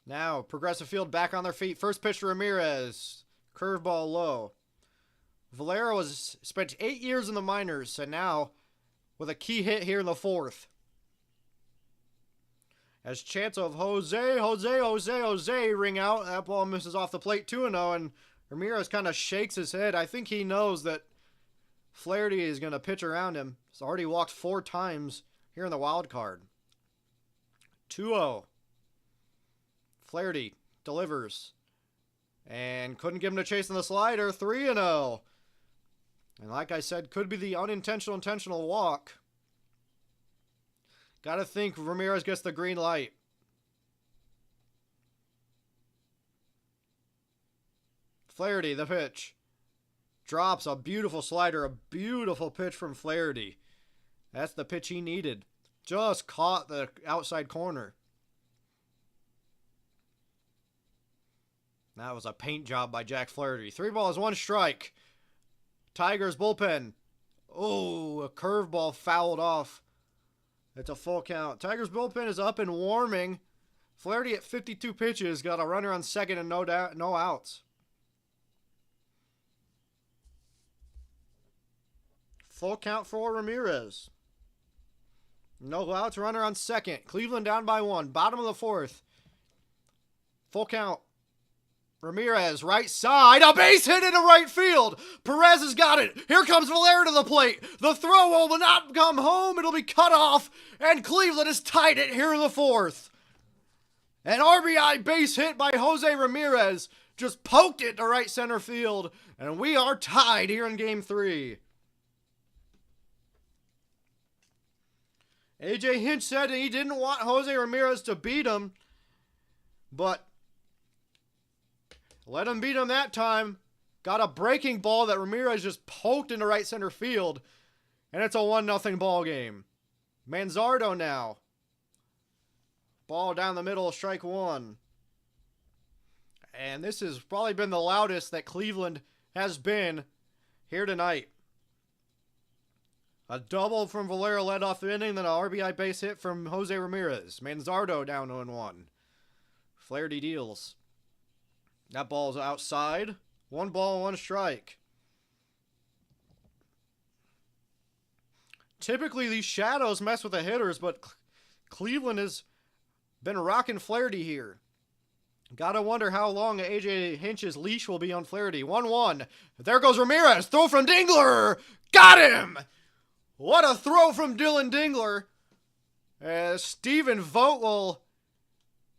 C: Now, Progressive Field back on their feet. First pitch to Ramirez. Curveball low. Valera spent 8 years in the minors, and now with a key hit here in the fourth. As chants of Jose ring out, that ball misses off the plate 2-0, and Ramirez kind of shakes his head. I think he knows that Flaherty is going to pitch around him. He's already walked 4 times here in the wild card. 2-0. Flaherty delivers. And couldn't give him a chase on the slider. 3-0. And like I said, could be the intentional walk. Gotta think Ramirez gets the green light. Flaherty, the pitch. Drops a beautiful slider. A beautiful pitch from Flaherty. That's the pitch he needed. Just caught the outside corner. That was a paint job by Jack Flaherty. 3 balls, 1 strike. Tigers bullpen. Oh, a curveball fouled off. It's a full count. Tigers bullpen is up and warming. Flaherty at 52 pitches got a runner on second and no outs. Full count for Ramirez. No outs, runner on second. Cleveland down by 1. Bottom of the fourth. Full count. Ramirez, right side, a base hit into right field. Perez has got it. Here comes Valera to the plate. The throw will not come home. It'll be cut off, and Cleveland has tied it here in the fourth. An RBI base hit by Jose Ramirez just poked it to right center field, and we are tied here in Game 3. A.J. Hinch said he didn't want Jose Ramirez to beat him, but let him beat him that time. Got a breaking ball that Ramirez just poked into right center field. And it's a 1-0 ball game. Manzardo now. Ball down the middle, strike 1. And this has probably been the loudest that Cleveland has been here tonight. A double from Valera led off the inning, then an RBI base hit from Jose Ramirez. Manzardo down 0-1. Flaherty deals. That ball's outside. 1 ball, 1 strike. typically these shadows mess with the hitters, but Cleveland has been rocking Flaherty here. Gotta wonder how long AJ Hinch's leash will be on Flaherty. 1-1. There goes Ramirez. Throw from Dingler. Got him! What a throw from Dylan Dingler. As Stephen Vogt will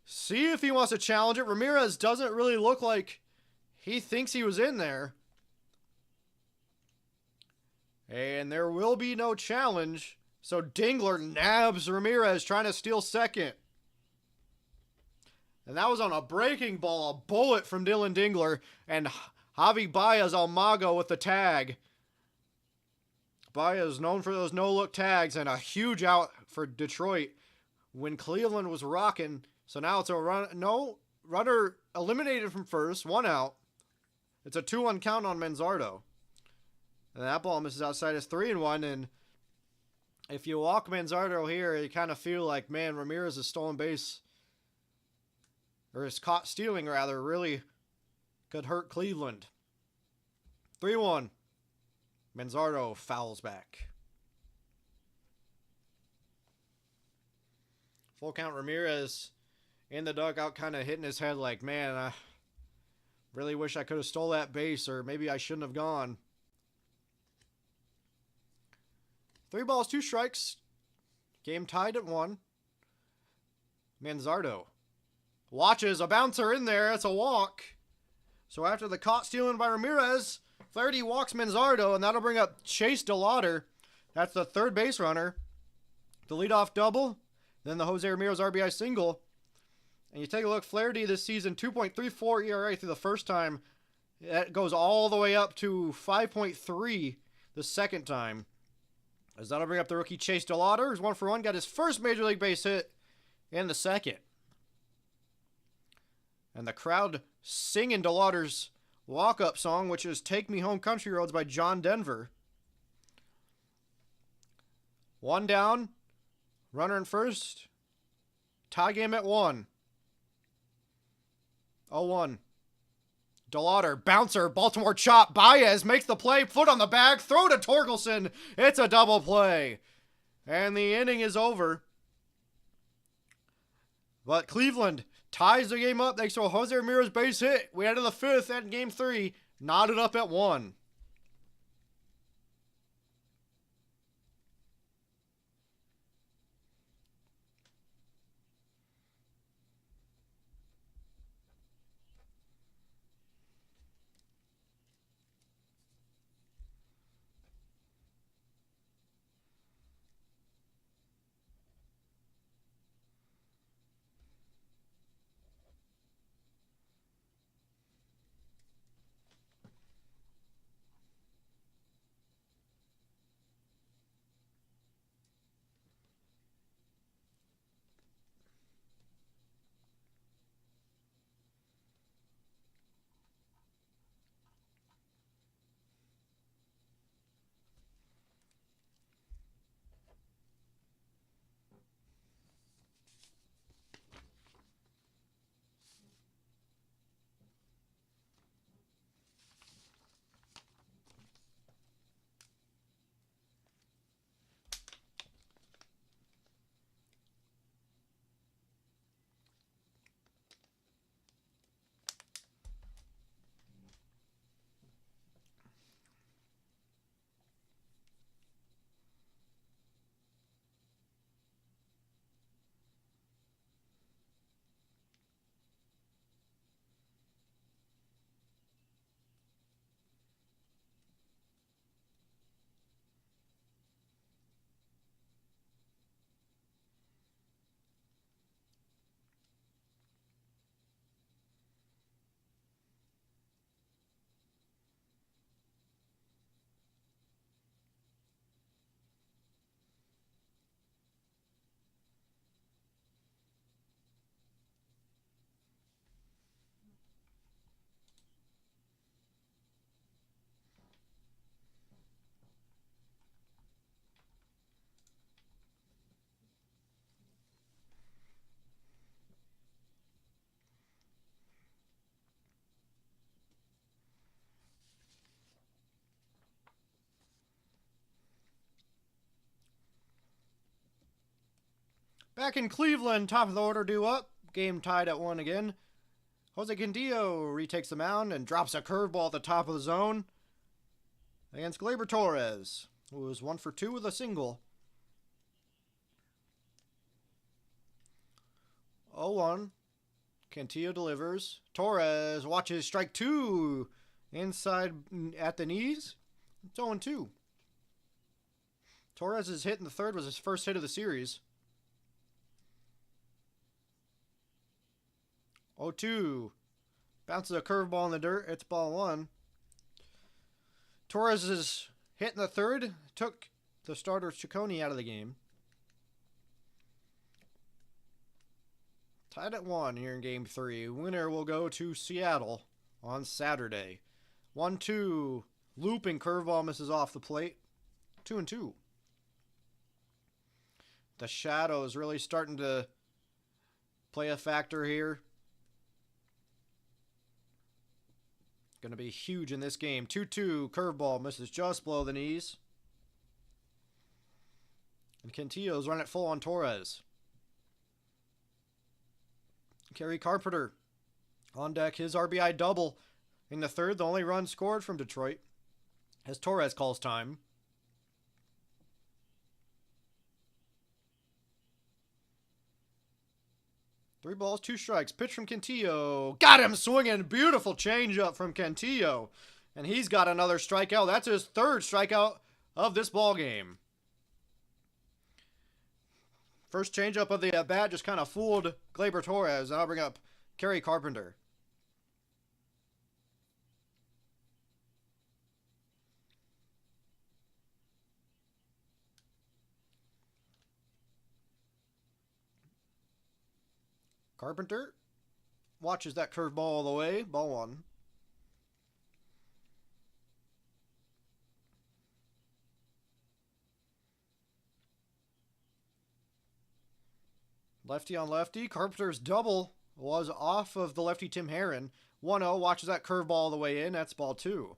C: see if he wants to challenge it. Ramirez doesn't really look like he thinks he was in there. And there will be no challenge. So Dingler nabs Ramirez, trying to steal second. And that was on a breaking ball, a bullet from Dylan Dingler. And Javi Baez Almago with the tag. Baez known for those no-look tags, and a huge out for Detroit when Cleveland was rocking. So now it's a runner eliminated from first, 1 out. It's a 2-1 count on Manzardo. And that ball misses outside. It's 3-1. And if you walk Manzardo here, you kind of feel like, man, Ramirez is stolen base, or is caught stealing rather, really could hurt Cleveland. 3-1. Manzardo fouls back. Full count. Ramirez in the dugout, kind of hitting his head like, man, I really wish I could have stole that base, or maybe I shouldn't have gone. 3 balls, 2 strikes. Game tied at 1. Manzardo watches a bouncer in there. It's a walk. So after the caught stealing by Ramirez, Flaherty walks Manzardo, and that'll bring up Chase DeLauder. That's the third base runner. The leadoff double, then the Jose Ramirez RBI single. And you take a look, Flaherty this season, 2.34 ERA through the first time. That goes all the way up to 5.3 the second time. As that'll bring up the rookie Chase DeLauder, who's 1 for 1, got his first major league base hit in the second. And the crowd singing DeLauder's walk-up song, which is Take Me Home Country Roads by John Denver. 1 down, runner in first. Tie game at 1. 0-1. DeLauder, bouncer, Baltimore chop. Baez makes the play, foot on the bag, throw to Torkelson. It's a double play. And the inning is over. But Cleveland ties the game up thanks to a Jose Ramirez base hit. We head to the 5th and game 3, knotted up at 1. Back in Cleveland, top of the order due up. Game tied at 1 again. Jose Cantillo retakes the mound and drops a curveball at the top of the zone against Gleyber Torres, who was 1 for 2 with a single. 0-1. Cantillo delivers. Torres watches strike 2 inside at the knees. It's 0-2. Torres' hit in the third was his first hit of the series. 0-2. Bounces a curveball in the dirt. It's ball 1. Torres' hit in the third took the starter Ciccone out of the game. Tied at 1 here in Game 3. Winner will go to Seattle on Saturday. 1-2. Looping curveball misses off the plate. 2-2. The shadow is really starting to play a factor here. Going to be huge in this game. 2-2. Curveball misses just below the knees. And Cantillo's run it full on Torres. Kerry Carpenter on deck. His RBI double in the third. The only run scored from Detroit as Torres calls time. Three balls, 2 strikes. Pitch from Cantillo. Got him swinging. Beautiful changeup from Cantillo. And he's got another strikeout. That's his third strikeout of this ball game. First changeup of the at-bat just kind of fooled Gleyber Torres. And I'll bring up Kerry Carpenter. Carpenter watches that curveball all the way. Ball 1. Lefty on lefty. Carpenter's double was off of the lefty Tim Herron. 1-0. Watches that curveball all the way in. That's ball 2.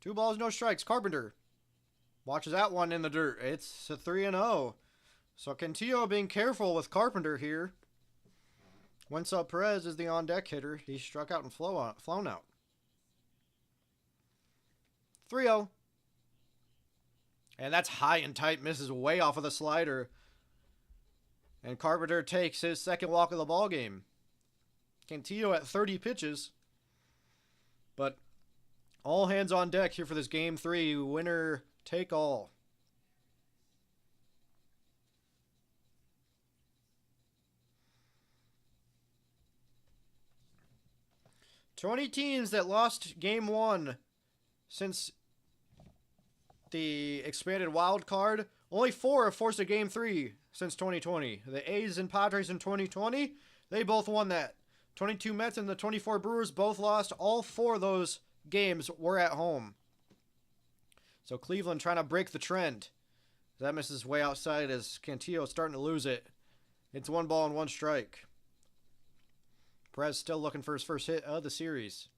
C: Two balls, no strikes. Carpenter watches that one in the dirt. It's a 3-0. So Cantillo being careful with Carpenter here. Winslow Perez is the on-deck hitter. He struck out and flown out. 3-0. And that's high and tight. Misses way off of the slider. And Carpenter takes his second walk of the ball game. Cantillo at 30 pitches. But all hands on deck here for this Game 3. Winner take all. Twenty teams that lost Game 1 since the expanded wild card. Only 4 have forced a Game 3 since 2020. The A's and Padres in 2020, they both won that. 22 Mets and the 24 Brewers both lost. All 4 of those games were at home. So Cleveland trying to break the trend. That misses way outside as Cantillo is starting to lose it. It's 1 ball and 1 strike. Perez still looking for his first hit of the series.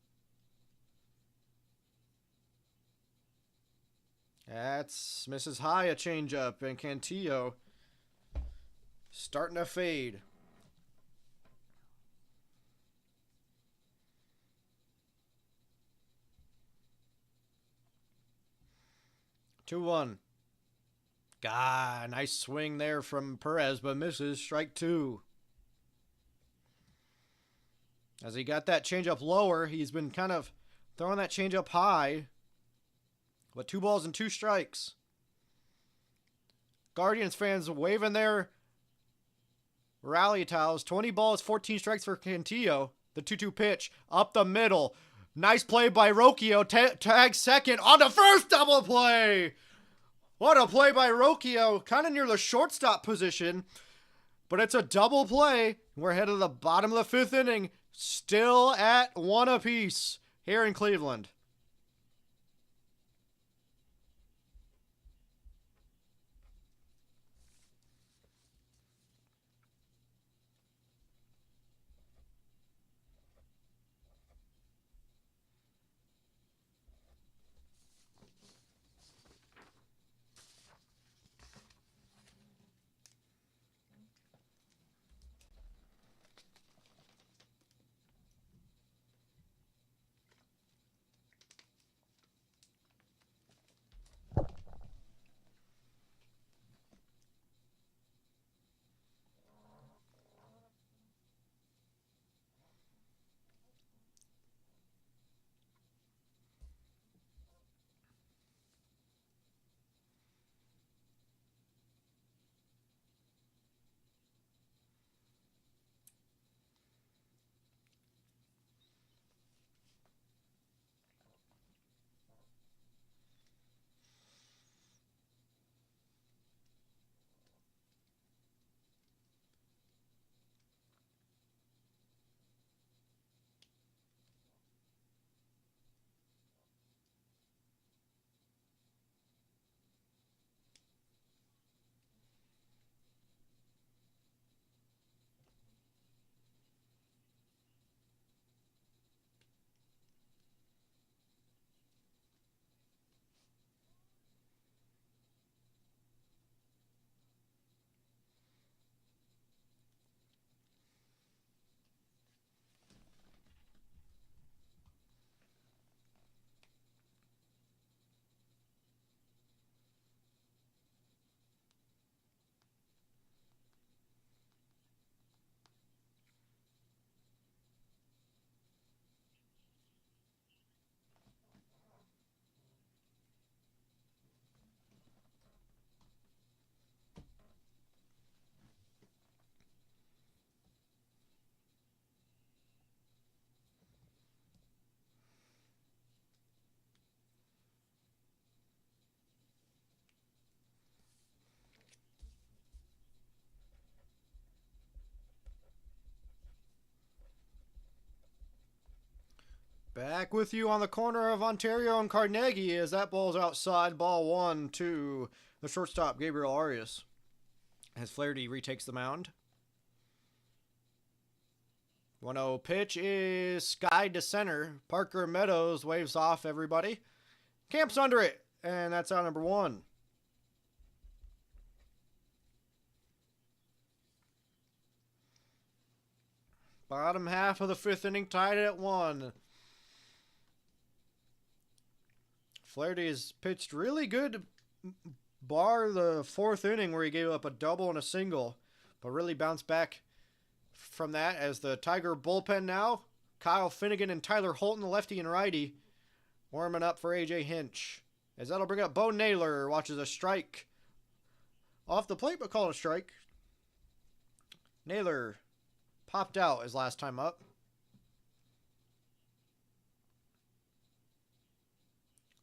C: That's misses high, a changeup, and Cantillo starting to fade. Two one. God, nice swing there from Perez, but misses. Strike 2. As he got that changeup lower, he's been kind of throwing that changeup high. But 2 balls and 2 strikes. Guardians fans waving their rally towels. 20 balls, 14 strikes for Cantillo. The 2-2 pitch up the middle. Nice play by Rocchio. Tag second on the first double play. What a play by Rocchio. Kind of near the shortstop position. But it's a double play. We're headed to the bottom of the 5th inning. Still at 1 apiece here in Cleveland. Back with you on the corner of Ontario and Carnegie as that ball's outside. Ball 1 to the shortstop, Gabriel Arias. As Flaherty retakes the mound. 1-0 pitch is skied to center. Parker Meadows waves off everybody. Camps under it, and that's out number 1. Bottom half of the 5th inning tied at 1. Flaherty has pitched really good, bar the 4th inning where he gave up a double and a single, but really bounced back from that as the Tiger bullpen now. Kyle Finnegan and Tyler Holton, the lefty and righty, warming up for A.J. Hinch. As that'll bring up Bo Naylor, watches a strike off the plate, but called a strike. Naylor popped out his last time up.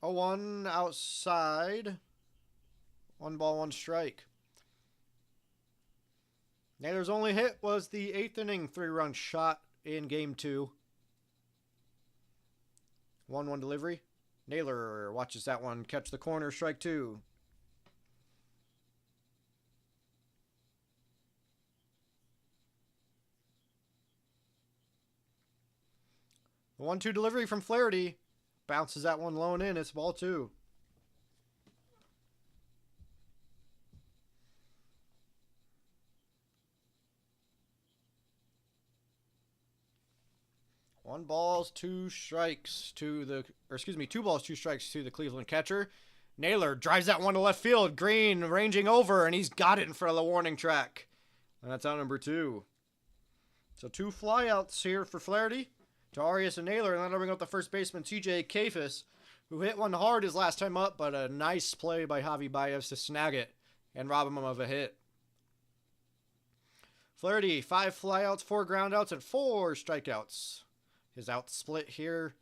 C: 0-1 outside. 1 ball, 1 strike. Naylor's only hit was the 8th inning 3-run shot in game 2. 1-1 delivery. Naylor watches that one catch the corner, strike 2. The 1-2 delivery from Flaherty. Bounces that one low and in. It's ball 2. Two balls, 2 strikes to the Cleveland catcher. Naylor drives that one to left field. Green ranging over, and he's got it in front of the warning track. And that's out number 2. So 2 flyouts here for Flaherty to Arias and Naylor, and that'll bring up the first baseman, TJ Kafis, who hit one hard his last time up, but a nice play by Javi Baez to snag it and rob him of a hit. Flaherty, 5 flyouts, 4 groundouts, and 4 strikeouts. His out split here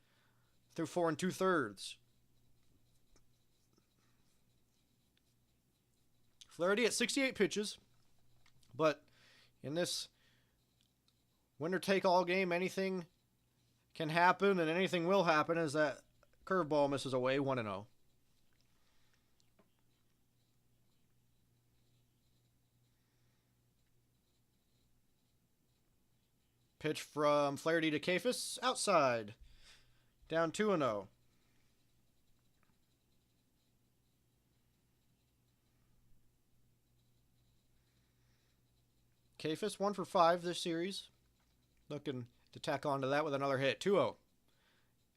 C: through 4 2/3. Flaherty at 68 pitches, but in this winner-take-all game, anything can happen, and anything will happen as that curveball misses away, 1-0. Pitch from Flaherty to Kafis, outside. Down 2-0. Kafis 1 for 5 this series. Looking to tack on to that with another hit. 2-0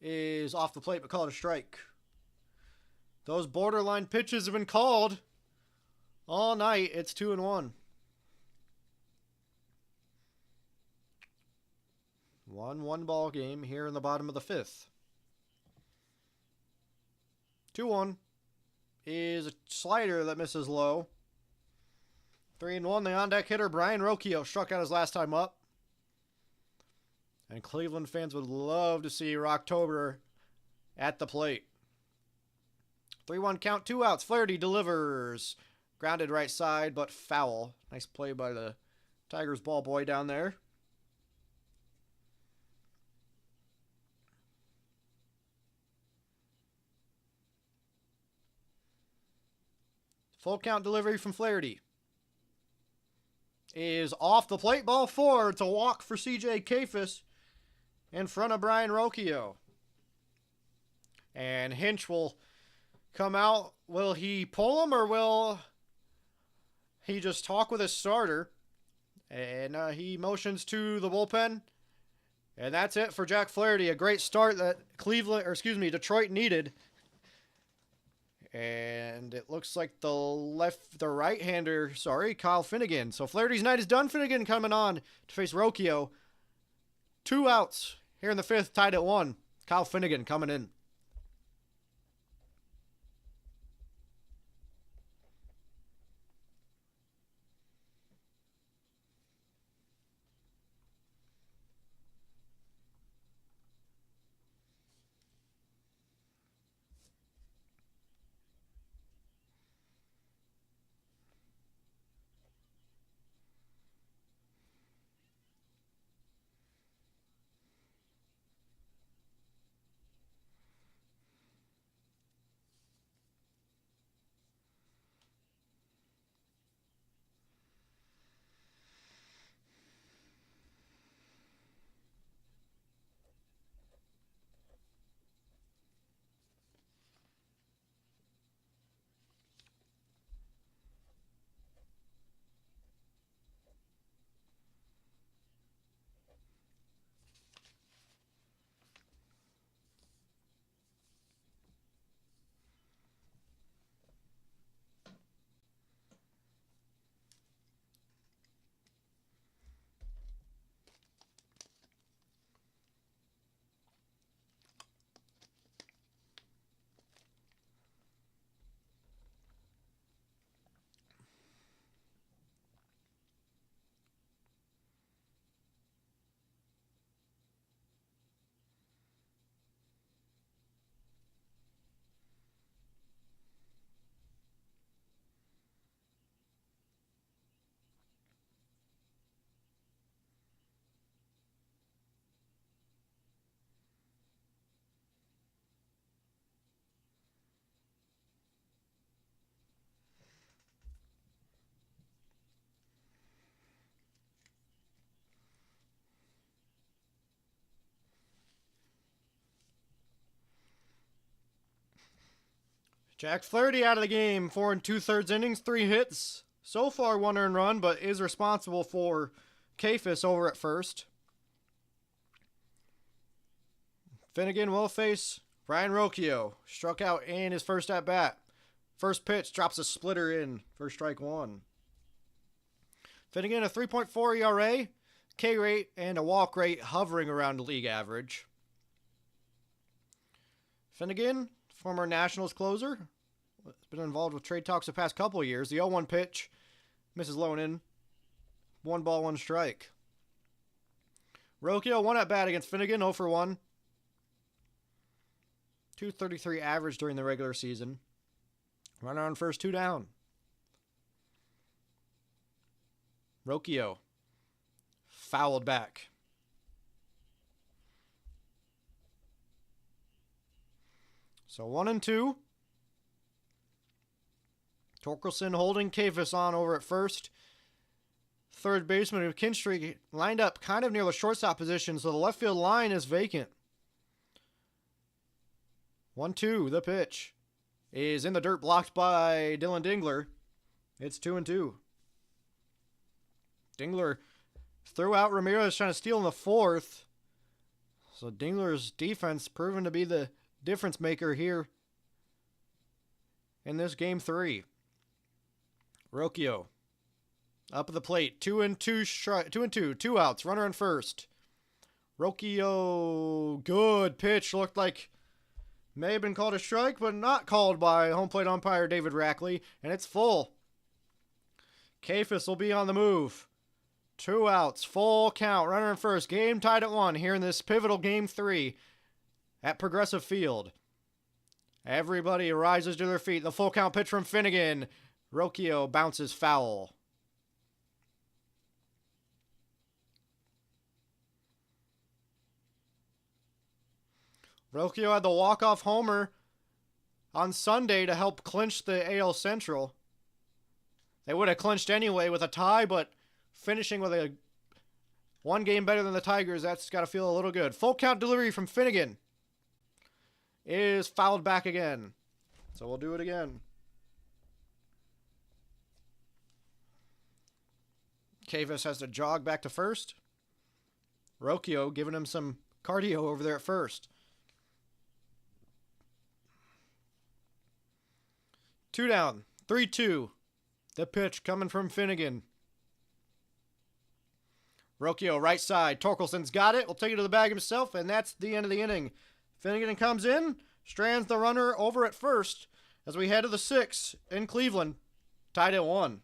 C: is off the plate, but called a strike. Those borderline pitches have been called all night. It's 2-1. 1-1 ball game here in the bottom of the 5th. 2-1 is a slider that misses low. 3-1, the on-deck hitter Brian Rocchio struck out his last time up. And Cleveland fans would love to see Rocktober at the plate. 3-1 count, 2 outs. Flaherty delivers. Grounded right side, but foul. Nice play by the Tigers ball boy down there. Full count delivery from Flaherty is off the plate. Ball 4. It's a walk for CJ Kafis in front of Brian Rocchio. And Hinch will come out. Will he pull him or will he just talk with his starter? And he motions to the bullpen. And that's it for Jack Flaherty. A great start that Detroit needed. And it looks like the right-hander, Kyle Finnegan. So Flaherty's night is done. Finnegan coming on to face Rocchio. 2 outs here in the 5th, tied at 1. Kyle Finnegan coming in. Jack Flaherty out of the game. 4 2/3 innings, 3 hits. So far, 1 earned run, but is responsible for Kafis over at first. Finnegan will face Ryan Rocchio. Struck out in his first at bat. First pitch drops a splitter in for strike 1. Finnegan a 3.4 ERA, K rate, and a walk rate hovering around league average. Finnegan, former Nationals closer, has been involved with trade talks the past couple of years. The 0-1 pitch misses low and in. 1 ball, 1 strike. Rocchio 1 at bat against Finnegan, 0 for 1. 233 average during the regular season. Runner on first, 2 down. Rocchio fouled back. So 1-2. Torkelson holding Kafis on over at first. Third baseman McKinstry lined up kind of near the shortstop position, so the left field line is vacant. 1-2, the pitch is in the dirt, blocked by Dylan Dingler. It's 2-2. Dingler threw out Ramirez trying to steal in the 4th. So Dingler's defense proven to be the difference maker here in this game 3. Rocchio up at the plate. 2-2, 2 outs. Runner on first. Rocchio, good pitch. Looked like may have been called a strike, but not called by home plate umpire David Rackley, and it's full. Kafis will be on the move. 2 outs, full count, runner in first. Game tied at 1 here in this pivotal Game 3 at Progressive Field. Everybody rises to their feet. The full count pitch from Finnegan. Rocchio bounces foul. Rocchio had the walk-off homer on Sunday to help clinch the AL Central. They would have clinched anyway with a tie, but finishing with a 1 game better than the Tigers, that's got to feel a little good. Full count delivery from Finnegan is fouled back again. So we'll do it again. Kafis has to jog back to first. Rocchio giving him some cardio over there at first. 2 down, 3-2. The pitch coming from Finnegan. Rocchio right side. Torkelson's got it. Will take it to the bag himself, and that's the end of the inning. Finnegan comes in, strands the runner over at first as we head to the 6th in Cleveland. Tied at 1.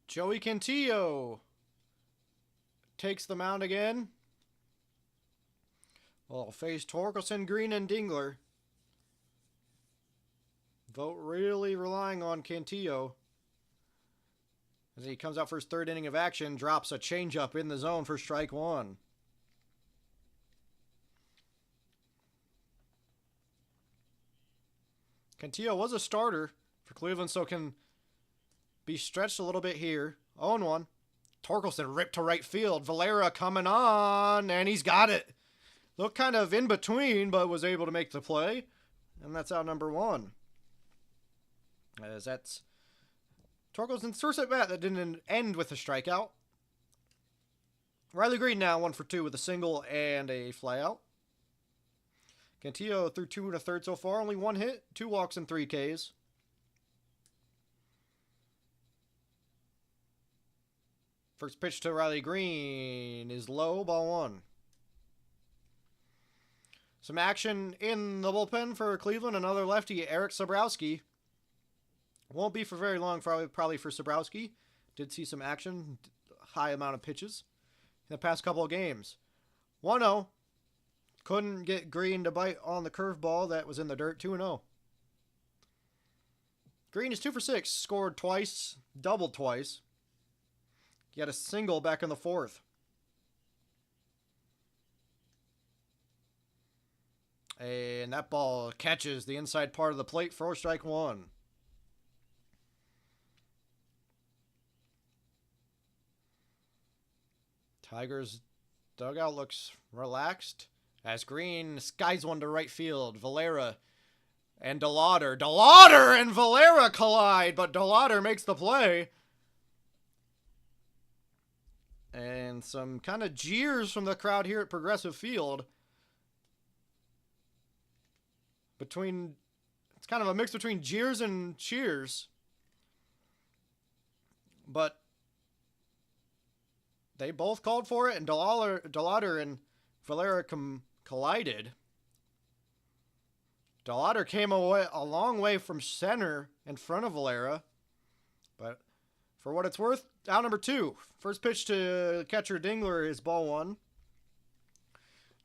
C: Joey Cantillo takes the mound again. Will face Torkelson, Green, and Dingler. Vogt really relying on Cantillo. As he comes out for his third inning of action, drops a changeup in the zone for strike one. Cantillo was a starter for Cleveland, so can be stretched a little bit here. 0-1. Torkelson ripped to right field. Valera coming on, and he's got it. Looked kind of in between, but was able to make the play. And that's out number one. As that's Torkelson's first at bat that didn't end with a strikeout. Riley Green now 1 for 2 with a single and a flyout. Cantillo threw 2 1/3 so far, only 1 hit, 2 walks, and 3 Ks. First pitch to Riley Green is low, ball 1. Some action in the bullpen for Cleveland. Another lefty, Eric Sabrowski. Won't be for very long, probably for Sabrowski. Did see some action, high amount of pitches in the past couple of games. 1-0. Couldn't get Green to bite on the curveball that was in the dirt. 2-0. Green is 2 for 6. Scored twice, doubled twice. He had a single back in the 4th. And that ball catches the inside part of the plate for strike one. Tigers dugout looks relaxed as Green skies one to right field. Valera and DeLauder. DeLauder and Valera collide, but DeLauder makes the play. And some kind of jeers from the crowd here at Progressive Field. It's kind of a mix between jeers and cheers. But they both called for it, and DeLauder and Valera collided. DeLauder came a long way from center in front of Valera. But for what it's worth, out number 2. First pitch to catcher Dingler is ball 1.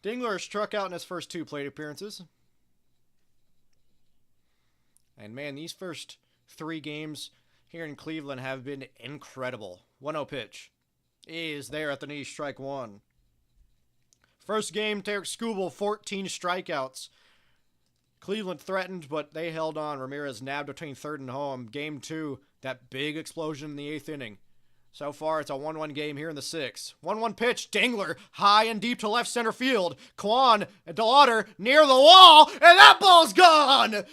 C: Dingler struck out in his first 2 plate appearances. And man, these first 3 games here in Cleveland have been incredible. 1-0 pitch is there at the knee, strike 1. First game, Tarek Skubal, 14 strikeouts. Cleveland threatened, but they held on. Ramirez nabbed between third and home. Game 2, that big explosion in the 8th inning. So far, it's a 1-1 game here in the 6th. 1-1 pitch, Dingler, high and deep to left center field. Kwan and DeLauder near the wall, and that ball's gone!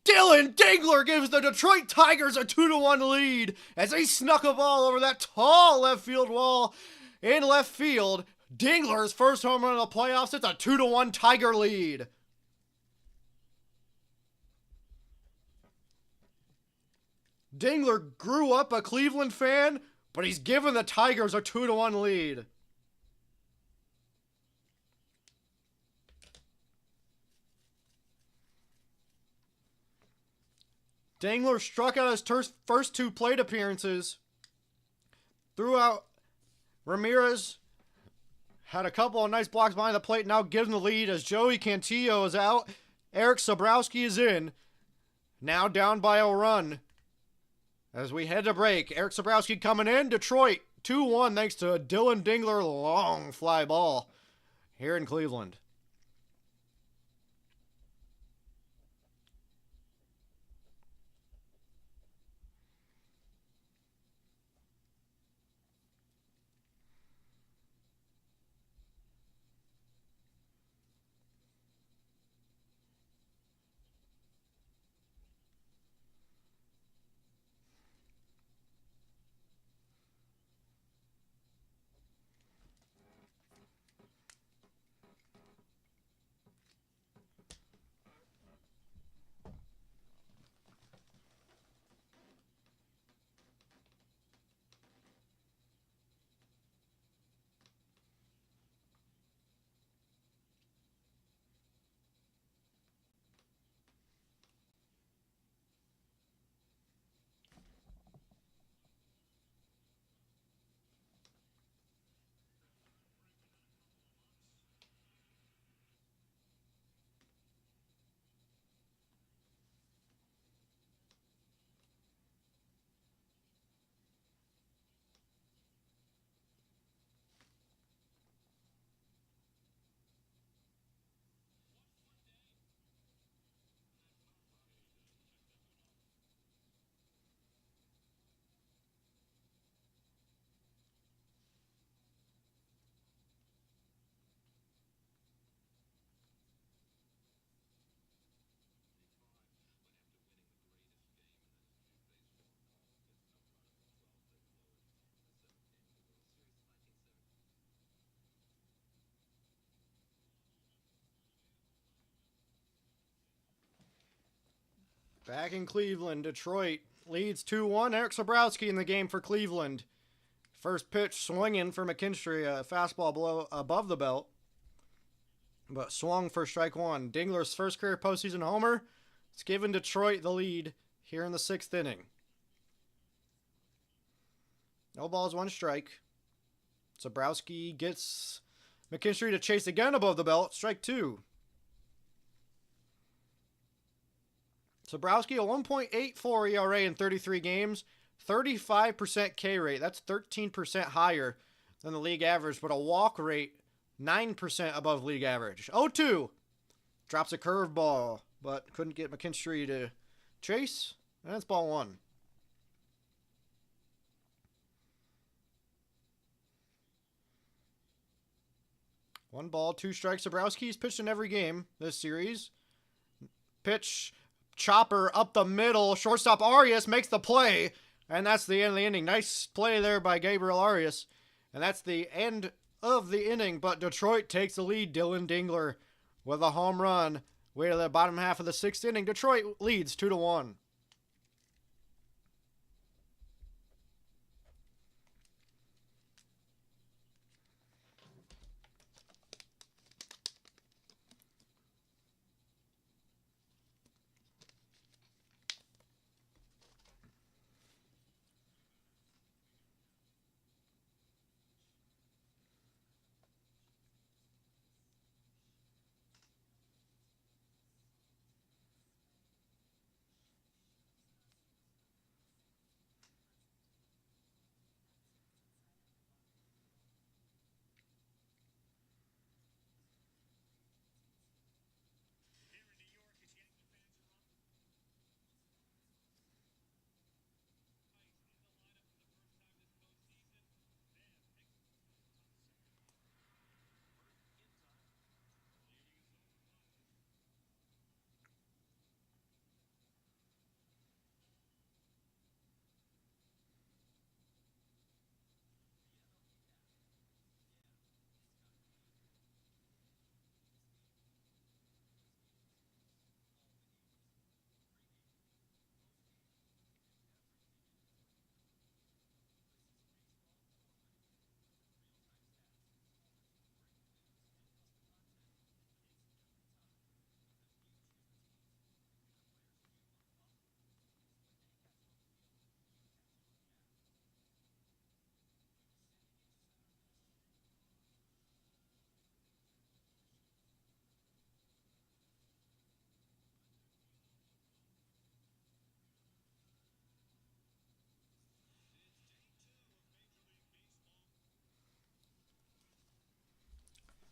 C: Dylan Dingler gives the Detroit Tigers a 2-1 lead as he snuck a ball over that tall left field wall in left field. Dingler's first home run of the playoffs. It's a 2-1 Tiger lead. Dingler grew up a Cleveland fan, but he's given the Tigers a 2-1 lead. Dingler struck out his first 2 plate appearances. Threw out Ramirez. Had a couple of nice blocks behind the plate. Now gives him the lead as Joey Cantillo is out. Eric Sabrowski is in. Now down by a run. As we head to break, Eric Sabrowski coming in. Detroit 2-1 thanks to a Dylan Dingler long fly ball here in Cleveland. Back in Cleveland, Detroit leads 2-1. Eric Sobrowski in the game for Cleveland. First pitch swinging for McKinstry, a fastball above the belt, but swung for strike one. Dingler's first career postseason homer. It's given Detroit the lead here in the 6th inning. No balls, 1 strike. Sobrowski gets McKinstry to chase again above the belt. Strike 2. Sobrowski, a 1.84 ERA in 33 games, 35% K rate. That's 13% higher than the league average, but a walk rate 9% above league average. 0-2. Drops a curveball, but couldn't get McKinstry to chase. And that's ball 1. One ball, 2 strikes. Sobrowski's pitched in every game this series. Pitch, chopper up the middle. Shortstop Arias makes the play. And that's the end of the inning. Nice play there by Gabriel Arias. And that's the end of the inning. But Detroit takes the lead. Dylan Dingler with a home run. Way to the bottom half of the 6th inning. Detroit leads 2-1.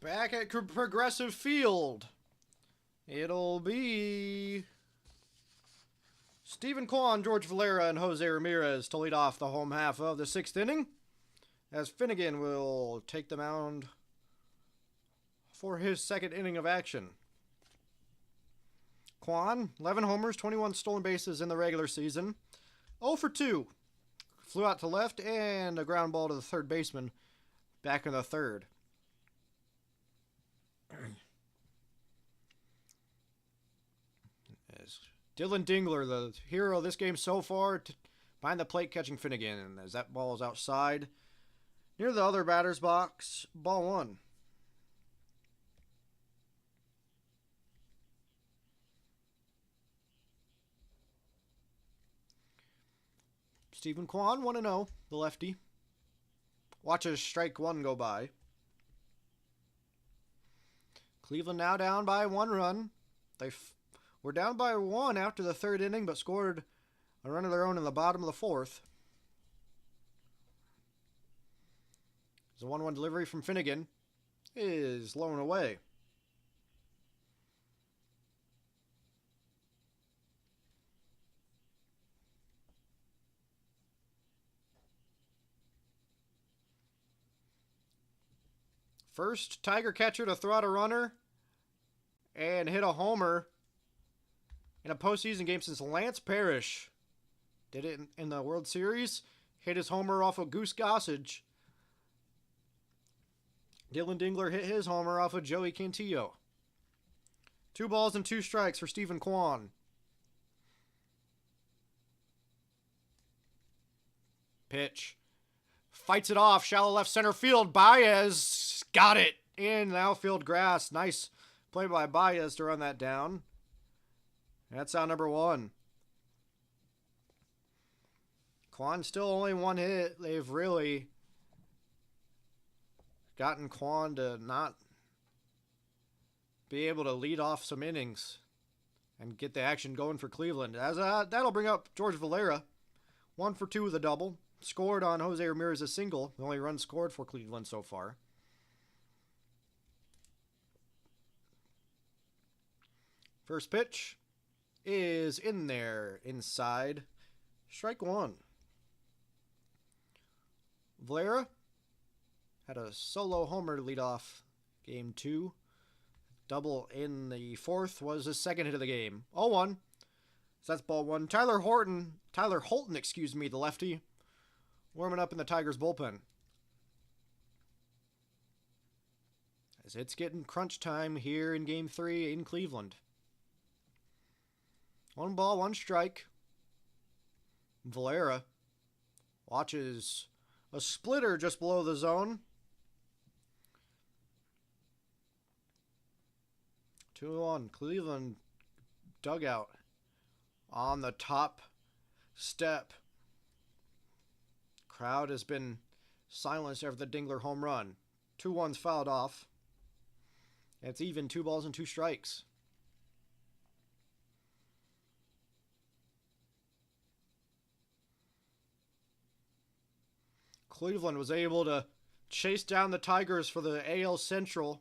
C: Back at Progressive Field, it'll be Stephen Kwan, George Valera, and Jose Ramirez to lead off the home half of the 6th inning, as Finnegan will take the mound for his 2nd inning of action. Kwan, 11 homers, 21 stolen bases in the regular season. 0 for 2. Flew out to left and a ground ball to the third baseman back in the 3rd. As Dylan Dingler, the hero of this game so far, behind the plate catching Finnegan, and as that ball is outside near the other batter's box, ball 1. Stephen Kwan, 1-0, the lefty. Watches strike 1 go by. Cleveland now down by 1 run. They were down by 1 after the 3rd inning, but scored a run of their own in the bottom of the 4th. The 1-1 delivery from Finnegan is low and away. First Tiger catcher to throw out a runner and hit a homer in a postseason game since Lance Parrish did it in the World Series. Hit his homer off of Goose Gossage. Dylan Dingler hit his homer off of Joey Cantillo. 2 balls and 2 strikes for Stephen Kwan. Pitch. Fights it off. Shallow left center field. Baez got it in the outfield grass. Nice play by Baez to run that down. That's out number 1. Kwan still only 1 hit. They've really gotten Kwan to not be able to lead off some innings and get the action going for Cleveland. As that'll bring up George Valera. 1 for 2 with a double. Scored on Jose Ramirez's single. The only run scored for Cleveland so far. First pitch is in there, inside. Strike 1. Valera had a solo homer to lead off game 2. Double in the 4th was his second hit of the game. 0-1. So that's ball 1. Tyler Holton, the lefty, warming up in the Tigers bullpen. As it's getting crunch time here in game 3 in Cleveland. 1 ball, 1 strike. Valera watches a splitter just below the zone. 2-1. Cleveland dugout on the top step. Crowd has been silenced after the Dingler home run. 2-1's fouled off. It's even, 2 balls and 2 strikes. Cleveland was able to chase down the Tigers for the AL Central.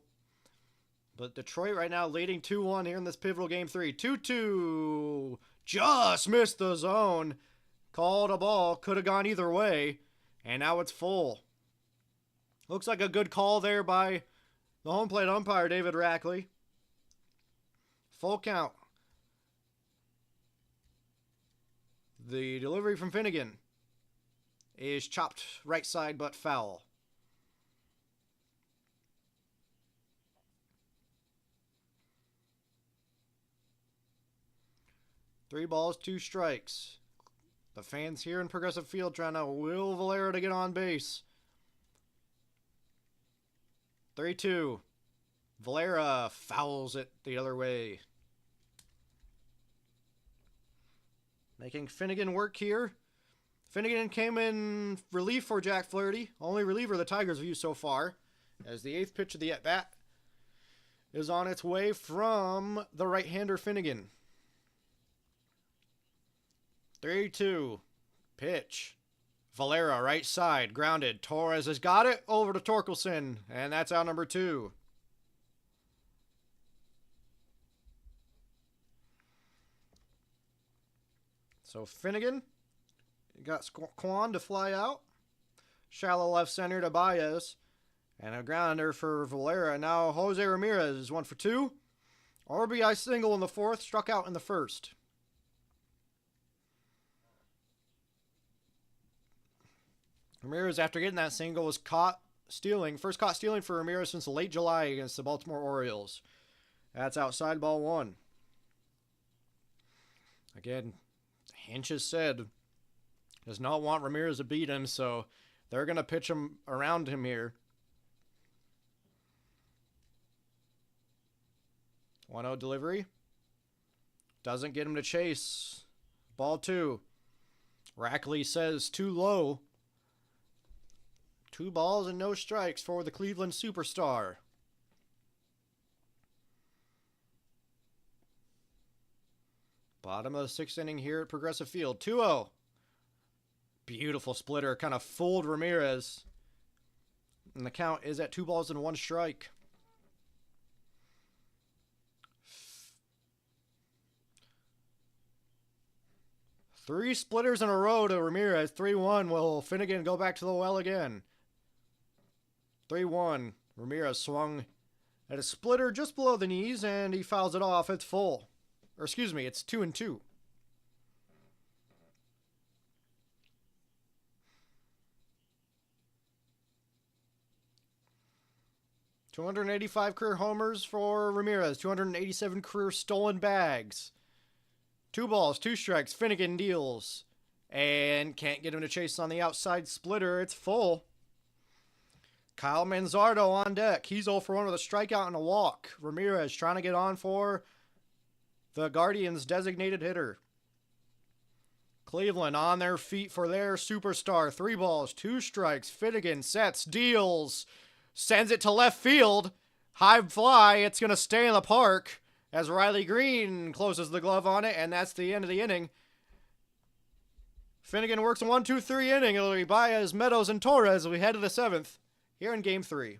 C: But Detroit right now leading 2-1 here in this pivotal game 3. 2-2. Just missed the zone. Called a ball. Could have gone either way. And now it's full. Looks like a good call there by the home plate umpire, David Rackley. Full count. The delivery from Finnegan is chopped right side but foul. Three balls, 2 strikes. The fans here in Progressive Field trying to will Valera to get on base. 3-2. Valera fouls it the other way. Making Finnegan work here. Finnegan came in relief for Jack Flaherty. Only reliever the Tigers have used so far. As the 8th pitch of the at-bat is on its way from the right-hander Finnegan. 3-2. Pitch. Valera, right side, grounded. Torres has got it over to Torkelson, and that's out number 2. So Finnegan got Kwan to fly out. Shallow left center to Baez. And a grounder for Valera. Now Jose Ramirez is 1 for 2. RBI single in the 4th, struck out in the 1st. Ramirez, after getting that single, was caught stealing. First caught stealing for Ramirez since late July against the Baltimore Orioles. That's outside ball 1. Again, Hinch has said does not want Ramirez to beat him, so they're going to pitch him around him here. 1-0 delivery. Doesn't get him to chase. Ball 2. Rackley says too low. 2 balls and no strikes for the Cleveland superstar. Bottom of the 6th inning here at Progressive Field. 2-0. Beautiful splitter. Kind of fooled Ramirez. And the count is at 2 balls and 1 strike. Three splitters in a row to Ramirez. 3-1. Will Finnegan go back to the well again? 3-1. Ramirez swung at a splitter just below the knees, and he fouls it off. It's full. Or excuse me, it's 2-2. .285 career homers for Ramirez. 287 career stolen bags. 2 balls, 2 strikes. Finnegan deals And can't get him to chase on the outside splitter. It's full. Kyle Manzardo on deck. He's 0 for 1 with a strikeout and a walk. Ramirez trying to get on for the Guardians' designated hitter. Cleveland on their feet for their superstar. 3 balls, 2 strikes. Finnegan sets, deals, sends it to left field. High fly. It's going to stay in the park as Riley Green closes the glove on it, and that's the end of the inning. Finnegan works a 1-2-3 inning. It'll be Baez, Meadows, and Torres as we head to the 7th here in Game 3.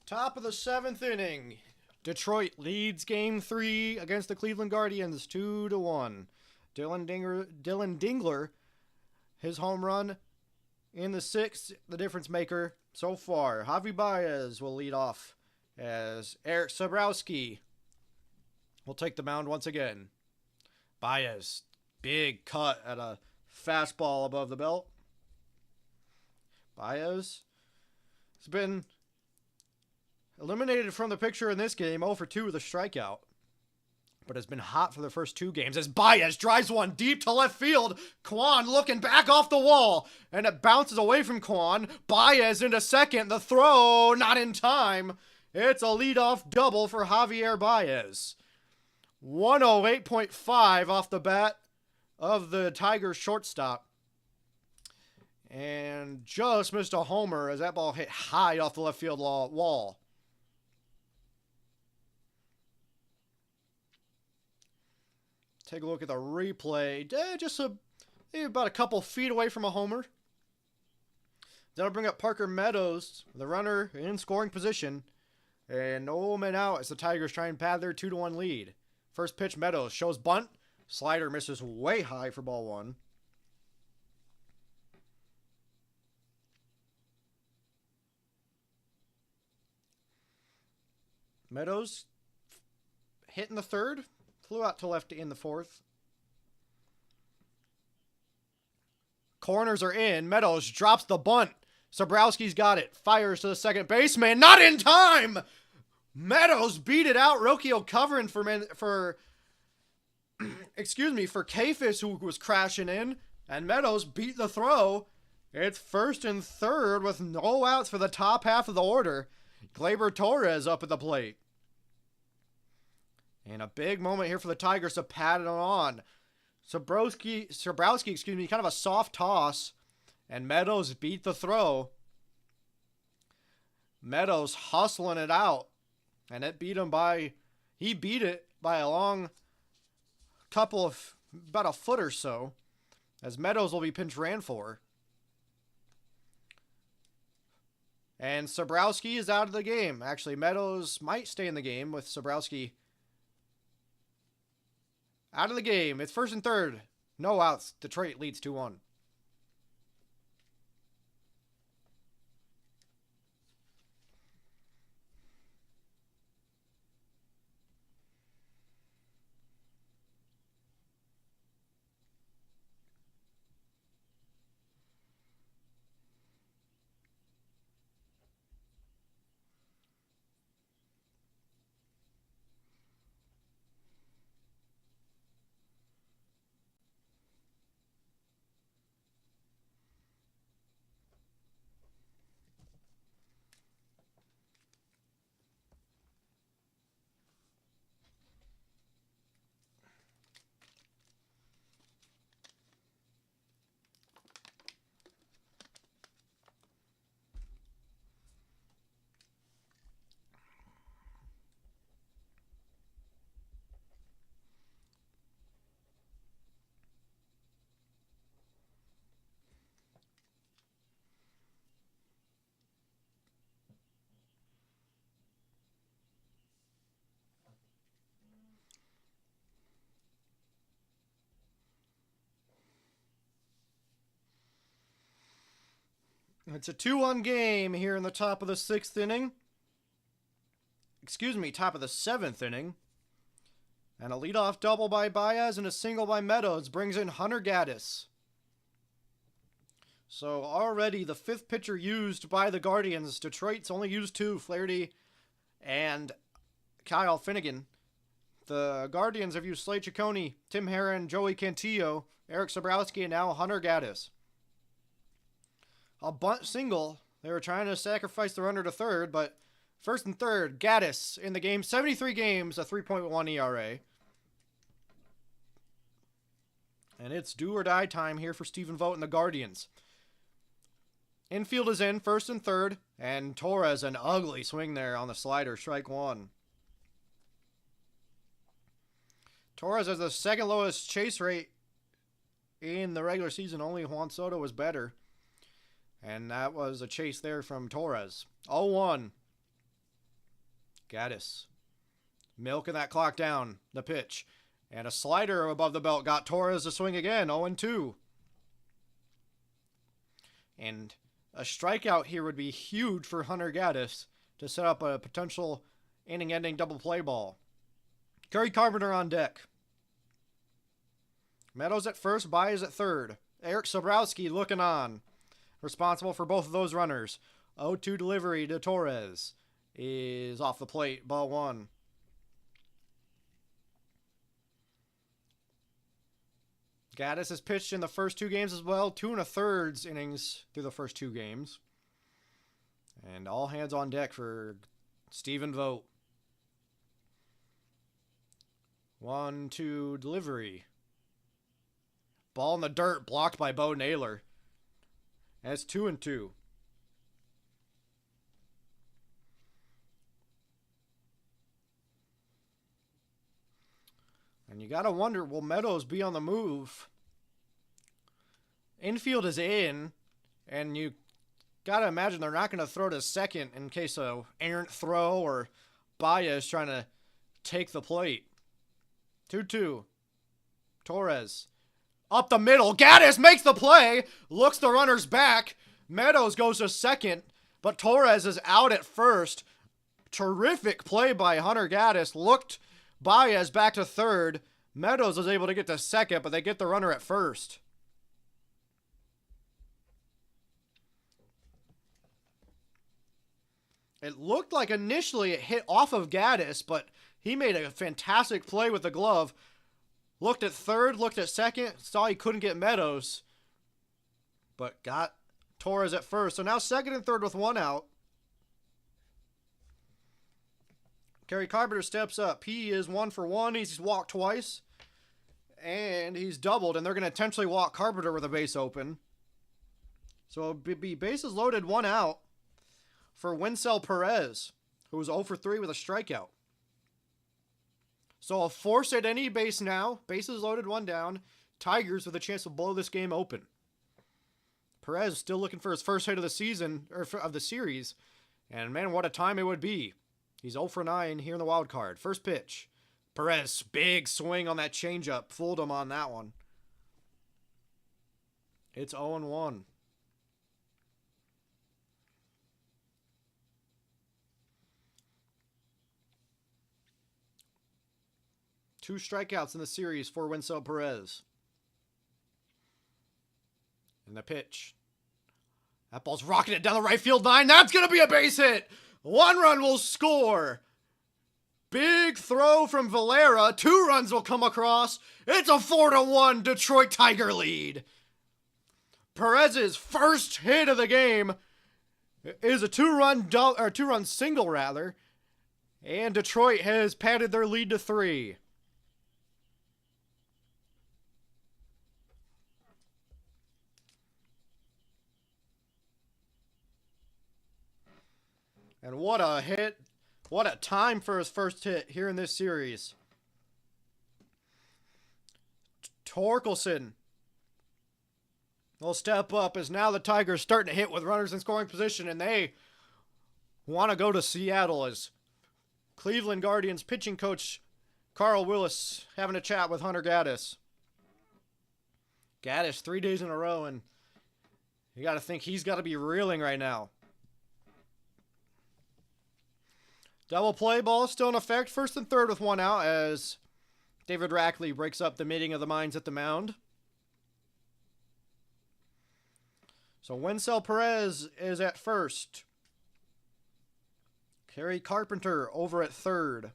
C: Top of the 7th inning. Detroit leads Game 3 against the Cleveland Guardians 2-1. Dylan Dingler, his home run in the 6th, the difference maker so far. Javi Baez will lead off as Eric Sabrowski will take the mound once again. Baez, big cut at a fastball above the belt. Baez has been eliminated from the picture in this game, 0 for 2 with a strikeout, but has been hot for the first 2 games as Baez drives one deep to left field. Kwan looking back off the wall, and it bounces away from Kwan. Baez into second. The throw not in time. It's a leadoff double for Javier Baez. 108.5 off the bat of the Tigers shortstop. And just missed a homer as that ball hit high off the left field wall. Take a look at the replay. Just maybe about a couple feet away from a homer. That'll bring up Parker Meadows, the runner in scoring position. And no man out as the Tigers try and pad their 2-1 lead. First pitch, Meadows shows bunt. Slider misses way high for ball 1. Meadows hitting the 3rd. Flew out to left in the 4th. Corners are in. Meadows drops the bunt. Sabrowski's got it. Fires to the second baseman. Not in time! Meadows beat it out. Rocchio covering for Kafis, who was crashing in. And Meadows beat the throw. It's 1st and 3rd with no outs for the top half of the order. Gleyber Torres up at the plate. And a big moment here for the Tigers to pat it on. Sabrowski, kind of a soft toss. And Meadows beat the throw. Meadows hustling it out. And he beat it by a long couple of about a foot or so, as Meadows will be pinch ran for. And Sobrowski is out of the game. Actually, Meadows might stay in the game with Sobrowski out of the game. It's first and third. No outs. Detroit leads 2-1. It's a 2-1 game here in the top of the 6th inning. Excuse me, top of the 7th inning. And a leadoff double by Baez and a single by Meadows brings in Hunter Gaddis. So already the 5th pitcher used by the Guardians. Detroit's only used 2, Flaherty and Kyle Finnegan. The Guardians have used Slade Ciccone, Tim Herron, Joey Cantillo, Eric Sobrowski, and now Hunter Gaddis. A bunt single. They were trying to sacrifice the runner to third, but first and third, Gaddis in the game. 73 games, a 3.1 ERA. And it's do or die time here for Stephen Vogt and the Guardians. Infield is in, first and third, and Torres, an ugly swing there on the slider, strike one. Torres has the second lowest chase rate in the regular season. Only Juan Soto was better. And that was a chase there from Torres. 0-1. Gaddis. Milking that clock down. The pitch. And a slider above the belt got Torres to swing again. 0-2. And a strikeout here would be huge for Hunter Gaddis to set up a potential inning-ending double play ball. Curry Carpenter on deck. Meadows at first, Baez at third. Eric Sobrowski looking on. Responsible for both of those runners. 0-2 delivery to Torres is off the plate. Ball one. Gaddis has pitched in the first 2 games as well. 2 1/3 innings through the first 2 games. And all hands on deck for Stephen Vogt. 1-2 delivery. Ball in the dirt, blocked by Bo Naylor. And it's 2-2. And you got to wonder, will Meadows be on the move? Infield is in, and you got to imagine they're not going to throw to second in case of errant throw or Baez trying to take the plate. 2-2. Torres. Up the middle. Gaddis makes the play. Looks the runner's back. Meadows goes to second, but Torres is out at first. Terrific play by Hunter Gaddis. Looked Baez back to third. Meadows was able to get to second, but they get the runner at first. It looked like initially it hit off of Gaddis, but he made a fantastic play with the glove. Looked at third, looked at second, saw he couldn't get Meadows, but got Torres at first. So now second and third with 1 out. Kerry Carpenter steps up. He is 1 for 1. He's walked twice, and he's doubled, and they're going to intentionally walk Carpenter with a base open. So it'll be bases loaded, 1 out for Winsell Perez, who was 0 for 3 with a strikeout. So a force at any base now. Bases loaded, one down. Tigers with a chance to blow this game open. Perez still looking for his first hit of the season, or of the series. And man, what a time it would be. He's 0 for 9 here in the wild card. First pitch. Perez, big swing on that changeup. Fooled him on that one. It's 0-1. Two strikeouts in the series for Wenceel Perez. And the pitch. That ball's rocketing it down the right field line. That's going to be a base hit. 1 run will score. Big throw from Valera. 2 runs will come across. It's a 4-1 Detroit Tiger lead. Perez's first hit of the game is a 2-run single rather. And Detroit has padded their lead to 3. And what a hit. What a time for his first hit here in this series. Torkelson will step up as now the Tigers starting to hit with runners in scoring position, and they want to go to Seattle as Cleveland Guardians pitching coach Carl Willis having a chat with Hunter Gaddis. Gaddis 3 days in a row, and you got to think he's got to be reeling right now. Double play ball still in effect. First and third with 1 out as David Rackley breaks up the meeting of the minds at the mound. So Wenceel Perez is at first. Kerry Carpenter over at third.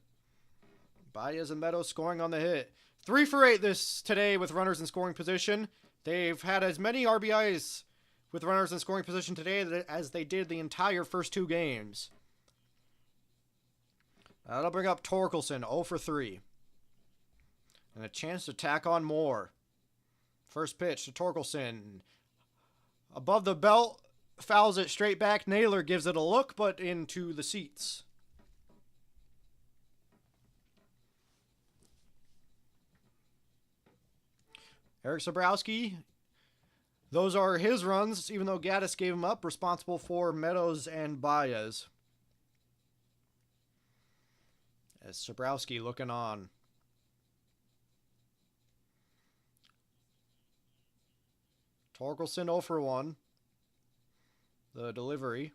C: Baez and Meadows scoring on the hit. 3 for 8 today with runners in scoring position. They've had as many RBIs with runners in scoring position today as they did the entire first 2 games. That'll bring up Torkelson, 0 for 3. And a chance to tack on more. First pitch to Torkelson. Above the belt, fouls it straight back. Naylor gives it a look, but into the seats. Eric Sobrowski, those are his runs, even though Gaddis gave him up, responsible for Meadows and Baez. As Sobrowski looking on. Torkelson 0 for 1. The delivery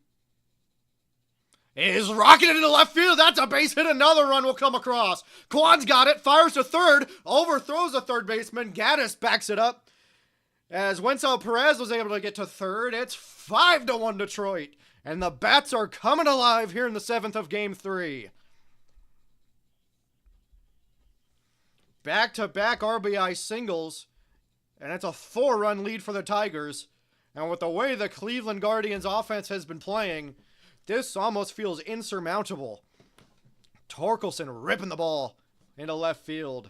C: is rocketed into left field. That's a base hit. Another run will come across. Kwan's got it. Fires to third. Overthrows the third baseman. Gaddis backs it up. As Wenceel Perez was able to get to third. It's 5-1 Detroit. And the bats are coming alive here in the 7th of Game 3. Back-to-back RBI singles, and it's a 4-run lead for the Tigers. And with the way the Cleveland Guardians offense has been playing, this almost feels insurmountable. Torkelson ripping the ball into left field.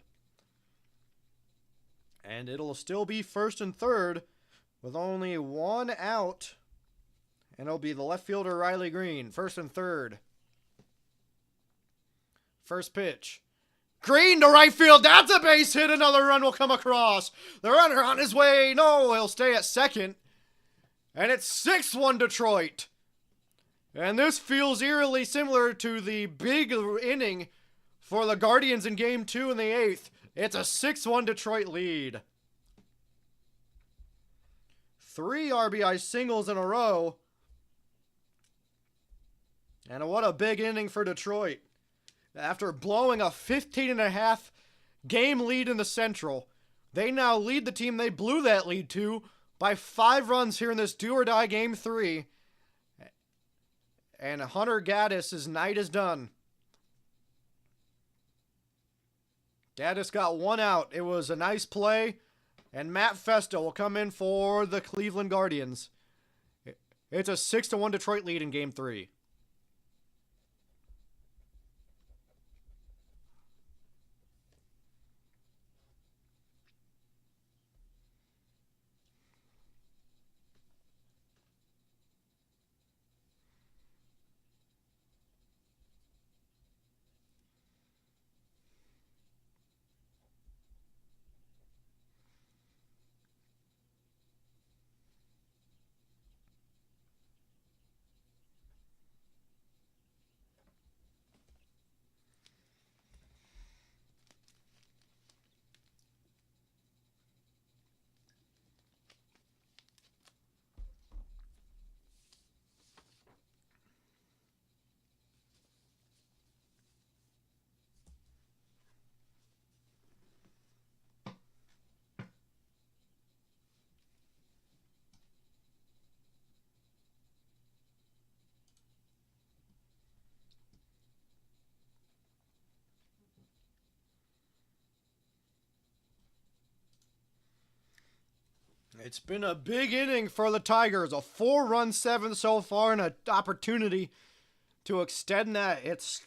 C: And it'll still be first and third with only 1 out. And it'll be the left fielder Riley Green, first and third. First pitch. Green to right field. That's a base hit. Another run will come across. The runner on his way. No, he'll stay at second. And it's 6-1 Detroit. And this feels eerily similar to the big inning for the Guardians in Game 2 in the 8th. It's a 6-1 Detroit lead. 3 RBI singles in a row. And what a big inning for Detroit. After blowing a 15.5 game lead in the Central, they now lead the team they blew that lead to by 5 runs here in this do-or-die Game 3. And Hunter Gaddis' night is done. Gaddis got 1 out. It was a nice play. And Matt Festa will come in for the Cleveland Guardians. It's a 6-1 Detroit lead in Game 3. It's been a big inning for the Tigers. A 4-run seventh so far and an opportunity to extend that. It's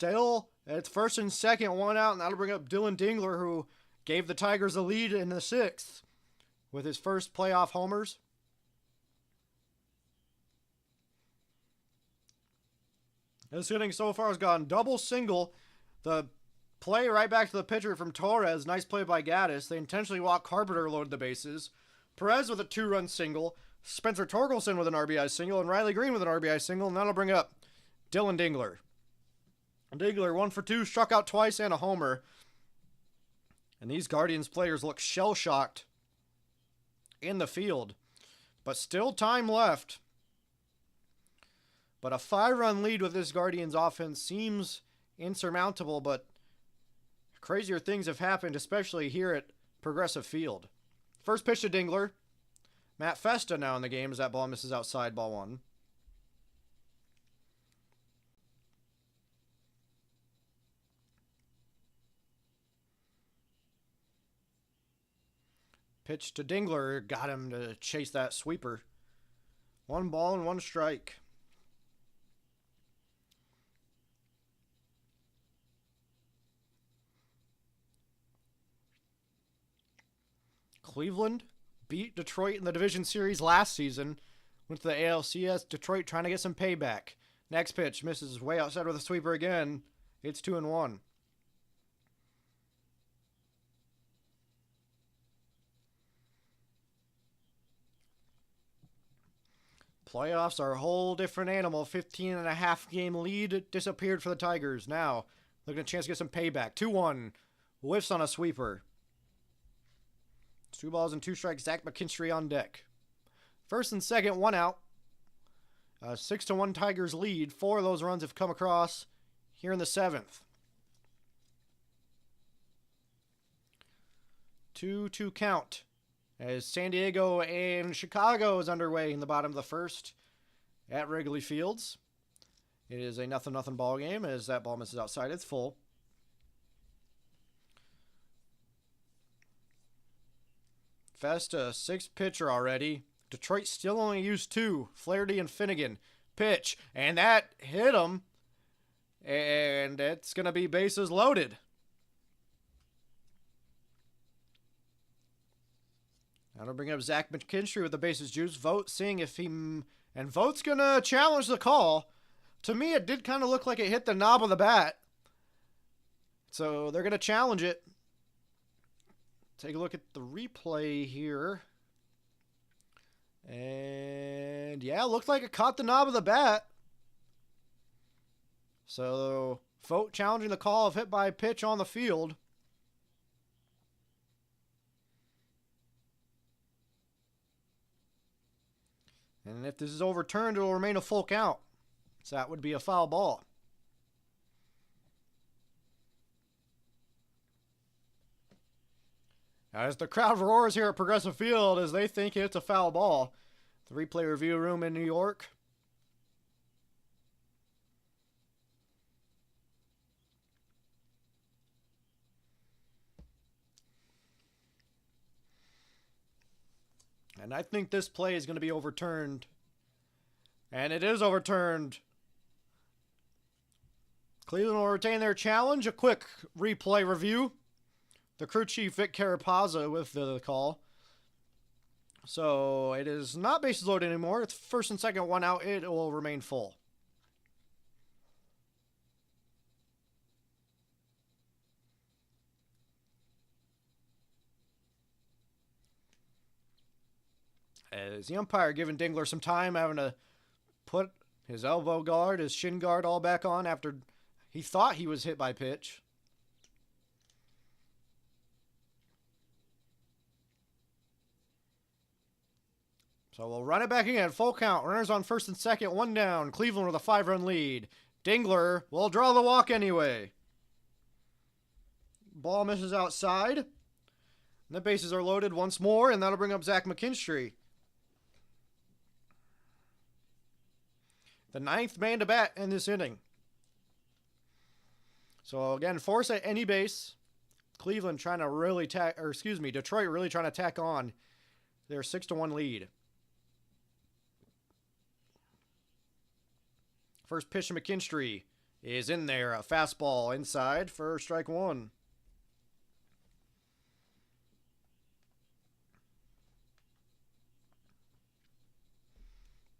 C: first and second, one out, and that'll bring up Dylan Dingler, who gave the Tigers a lead in the sixth with his first playoff homers. This inning so far has gone double single. The play right back to the pitcher from Torres. Nice play by Gaddis. They intentionally walked Carpenter, loaded the bases. Perez with a 2-run single. Spencer Torkelson with an RBI single. And Riley Green with an RBI single. And that'll bring up Dylan Dingler. Dingler 1 for 2, struck out twice and a homer. And these Guardians players look shell-shocked in the field. But still time left. But a 5-run lead with this Guardians offense seems insurmountable, but crazier things have happened, especially here at Progressive Field. First pitch to Dingler. Matt Festa now in the game as that ball misses outside, ball 1. Pitch to Dingler, got him to chase that sweeper. 1 ball and 1 strike. Cleveland beat Detroit in the division series last season. Went to the ALCS. Detroit trying to get some payback. Next pitch misses way outside with a sweeper again. It's 2-1. Playoffs are a whole different animal. 15.5 game lead disappeared for the Tigers. Now looking at a chance to get some payback. 2-1. Whiffs on a sweeper. 2 balls and 2 strikes. Zach McKinstry on deck. First and second, 1 out. 6-1 Tigers lead. 4 of those runs have come across here in the 7th. 2-2 count as San Diego and Chicago is underway in the bottom of the first at Wrigley Fields. It is a 0-0 ball game as that ball misses outside. It's full. Festa, 6th pitcher already. Detroit still only used 2. Flaherty and Finnegan. Pitch. And that hit him. And it's going to be bases loaded. That'll bring up Zach McKinstry with the bases juice. Vogt seeing if he... And Vogt's going to challenge the call. To me, it did kind of look like it hit the knob of the bat. So they're going to challenge it. Take a look at the replay here. And yeah, it looked like it caught the knob of the bat. So, Vogt challenging the call of hit by pitch on the field. And if this is overturned, it will remain a full count. So that would be a foul ball. As the crowd roars here at Progressive Field as they think it's a foul ball. The replay review room in New York. And I think this play is going to be overturned. And it is overturned. Cleveland will retain their challenge. A quick replay review. The crew chief, Vic Carapazza, with the call. So it is not bases loaded anymore. It's first and second, 1 out. It will remain full. As the umpire giving Dingler some time, having to put his elbow guard, his shin guard all back on after he thought he was hit by pitch. So we'll run it back again. Full count. Runners on first and second. 1 down. Cleveland with a 5-run lead. Dingler will draw the walk anyway. Ball misses outside. And the bases are loaded once more, and that'll bring up Zach McKinstry. The 9th man to bat in this inning. So again, force at any base. Detroit really trying to tack on They're 6-1 lead. First pitch to McKinstry is in there. A fastball inside for strike one.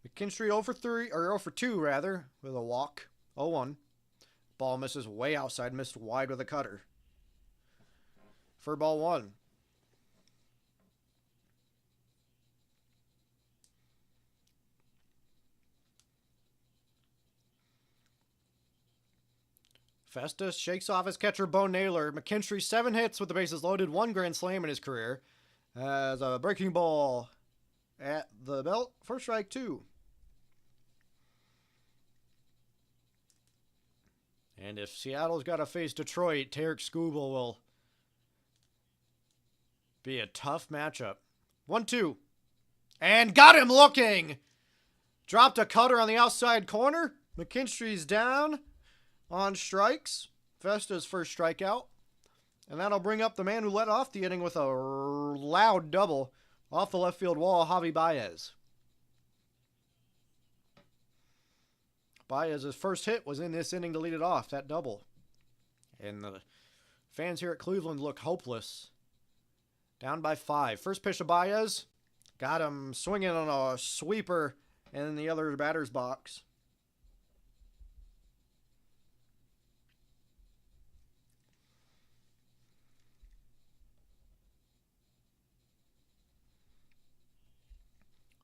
C: McKinstry 0 for 3, or 0 for 2 rather, with a walk. 0-1. Ball misses way outside, missed wide with a cutter. For ball one. Festus shakes off his catcher, Bo Naylor. McKinstry 7 hits with the bases loaded, 1 grand slam in his career. As a breaking ball at the belt for strike 2. And if Seattle's got to face Detroit, Tarek Skubal will be a tough matchup. 1-2. And got him looking! Dropped a cutter on the outside corner. McKinstry's down on strikes. Festus first strikeout. And that'll bring up the man who led off the inning with a loud double off the left field wall, Javi Baez. Baez's first hit was in this inning to lead it off, that double. And the fans here at Cleveland look hopeless. Down by 5. First pitch to Baez. Got him swinging on a sweeper in the other batter's box.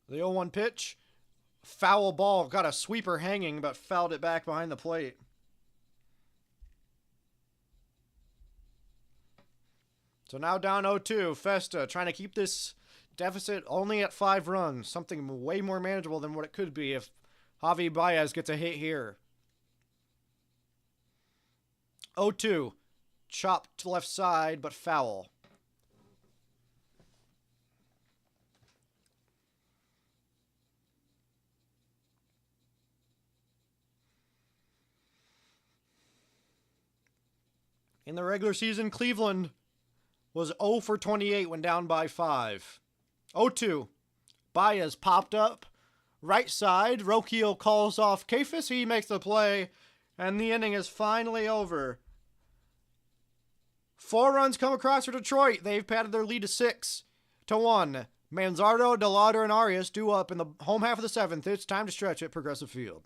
C: The 0-1 pitch. Foul ball. Got a sweeper hanging, but fouled it back behind the plate. So now down 0-2. Festa trying to keep this deficit only at 5 runs. Something way more manageable than what it could be if Javi Baez gets a hit here. 0-2. Chopped to left side, but foul. In the regular season, Cleveland was 0 for 28 when down by 5. 0-2. Baez popped up. Right side. Rocchio calls off Kafis. He makes the play. And the inning is finally over. 4 runs come across for Detroit. They've padded their lead to 6-1. Manzardo, DeLauder, and Arias due up in the home half of the 7th. It's time to stretch at Progressive Field.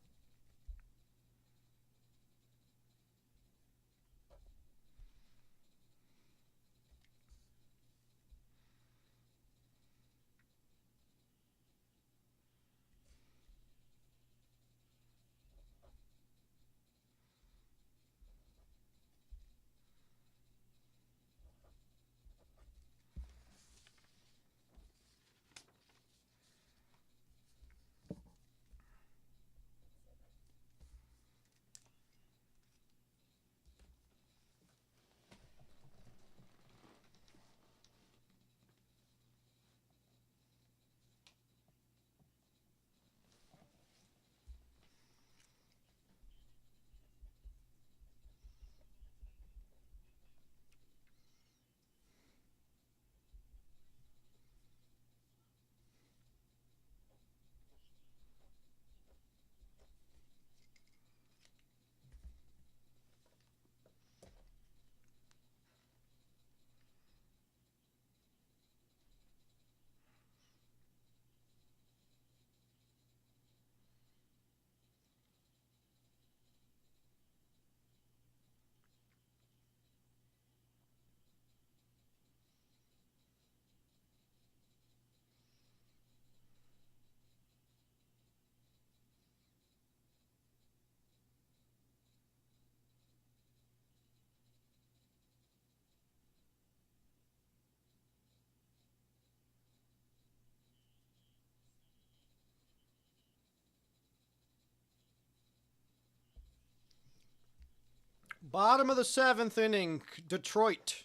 C: Bottom of the 7th inning, Detroit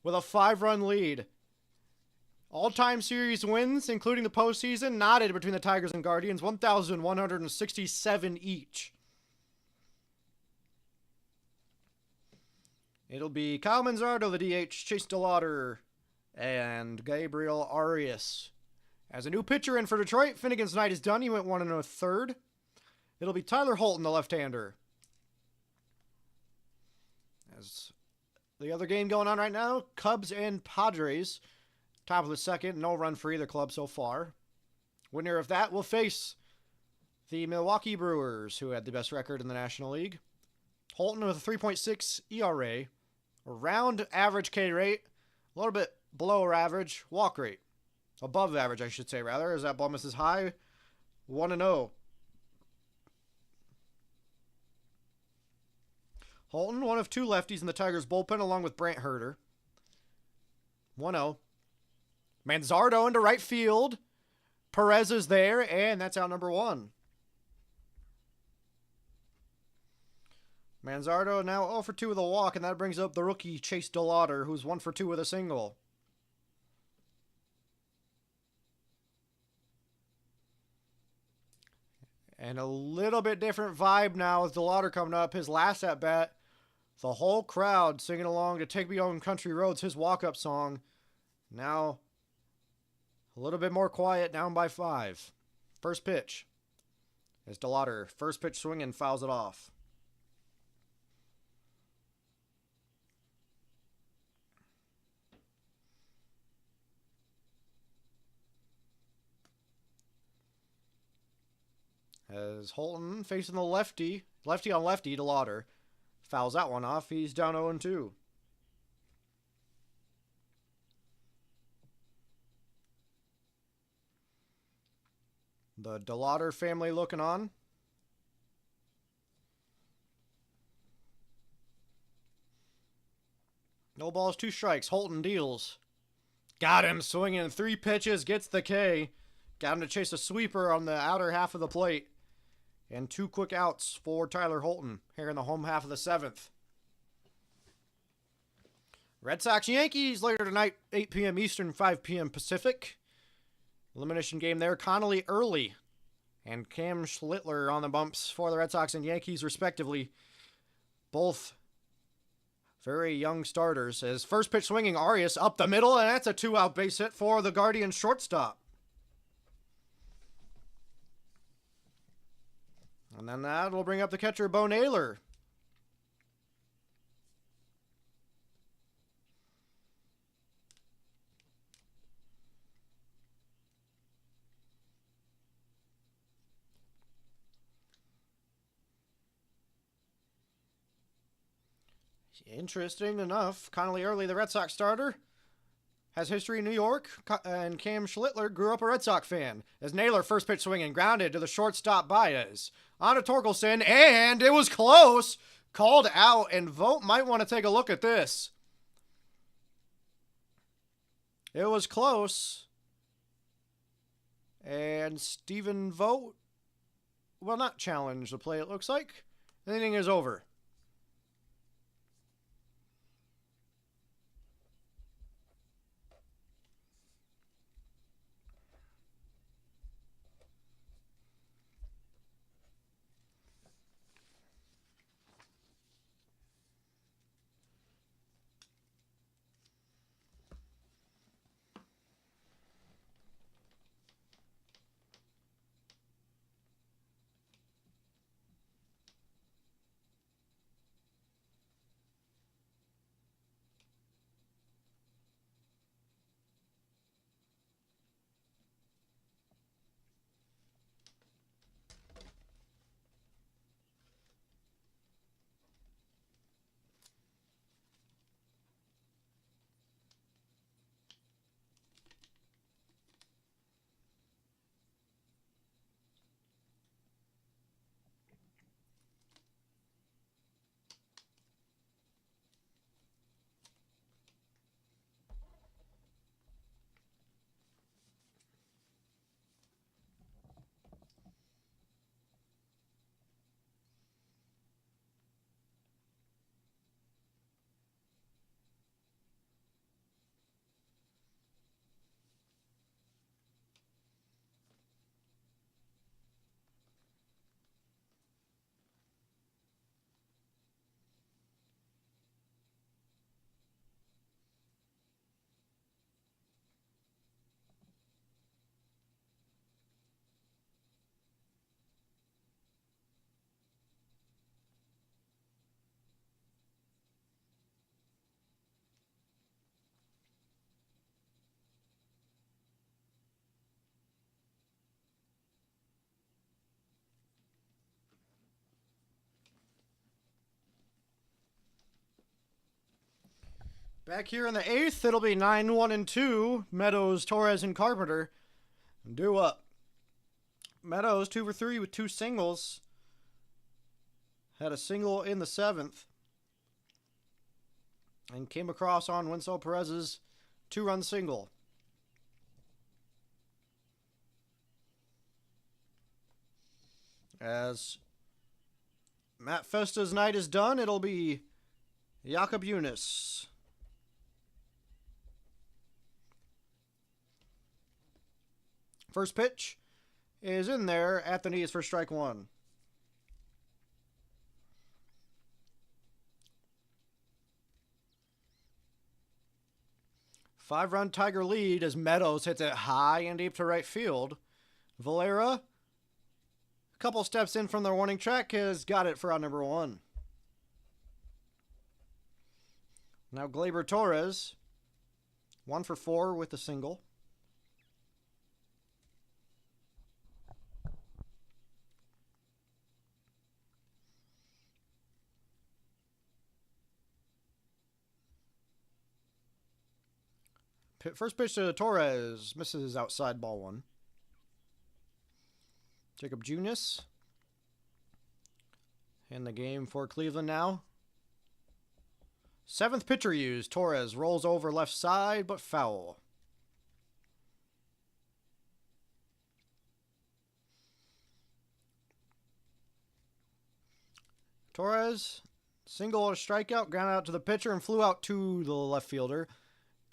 C: with a 5-run lead. All-time series wins, including the postseason, knotted between the Tigers and Guardians, 1,167 each. It'll be Kyle Manzardo, the DH, Chase DeLauder, and Gabriel Arias As a new pitcher in for Detroit, Finnegan's night is done. He went 1 1/3. It'll be Tyler Holton, the left-hander. As the other game going on right now, Cubs and Padres. Top of the second, no run for either club so far. Winner of that will face the Milwaukee Brewers, who had the best record in the National League. Holton with a 3.6 ERA, around average K rate, a little bit below average walk rate. Above average, I should say, rather, as that ball misses high. 1-0. Holton, one of 2 lefties in the Tigers bullpen, along with Brant Herter. 1-0. Manzardo into right field. Perez is there, and that's out number 1. Manzardo now 0 for 2 with a walk, and that brings up the rookie Chase DeLauder, who's 1 for 2 with a single. And a little bit different vibe now with DeLauder coming up. His last at-bat, the whole crowd singing along to Take Me Home Country Roads, his walk-up song. Now a little bit more quiet, down by 5. First pitch. As DeLauder, first pitch swinging, fouls it off. As Holton facing the lefty on lefty, DeLauder fouls that one off. He's down 0-2. The DeLauder family looking on. No balls, 2 strikes. Holton deals. Got him swinging 3 pitches, gets the K. Got him to chase a sweeper on the outer half of the plate. And 2 quick outs for Tyler Holton here in the home half of the 7th. Red Sox Yankees later tonight, 8 p.m. Eastern, 5 p.m. Pacific. Elimination game there. Connolly early and Cam Schlittler on the bumps for the Red Sox and Yankees respectively. Both very young starters. As first pitch swinging, Arias up the middle, and that's a 2-out base hit for the Guardian shortstop. And then that will bring up the catcher, Bo Naylor. Interesting enough, Connolly Early, the Red Sox starter, has history in New York, and Cam Schlittler grew up a Red Sox fan. As Naylor first pitch swinging, grounded to the shortstop Baez. On to Torkelson, and it was close. Called out, and Vogt might want to take a look at this. It was close. And Stephen Vogt will not challenge the play, it looks like. The inning is over. Back here in the 8th, it'll be 9-1 and 2. Meadows, Torres, and Carpenter due up. Meadows 2 for 3 with 2 singles. Had a single in the 7th. And came across on Winslow Perez's 2-run single. As Matt Festa's night is done, it'll be Jakob Younis. First pitch is in there at the knees for strike one. Five-run Tiger lead as Meadows hits it high and deep to right field. Valera, a couple steps in from the warning track, has got it for out number 1. Now Gleyber Torres, 1 for 4 with a single. First pitch to Torres, misses outside, ball 1. Jacob Junis in the game for Cleveland now. 7th pitcher used. Torres rolls over left side, but foul. Torres, single, a strikeout, grounded out to the pitcher and flew out to the left fielder.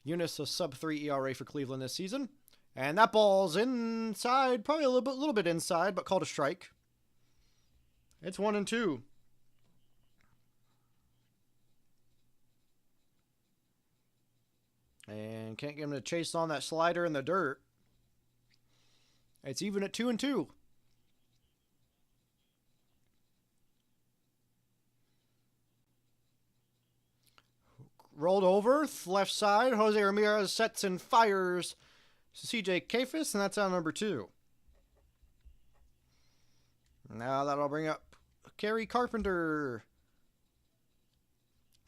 C: Younis, a sub-3 ERA for Cleveland this season. And that ball's inside, probably a little bit inside, but called a strike. It's 1-2. And can't get him to chase on that slider in the dirt. It's even at 2-2. Rolled over, left side. Jose Ramirez sets and fires to CJ Kafis, and that's out number 2. Now that'll bring up Kerry Carpenter.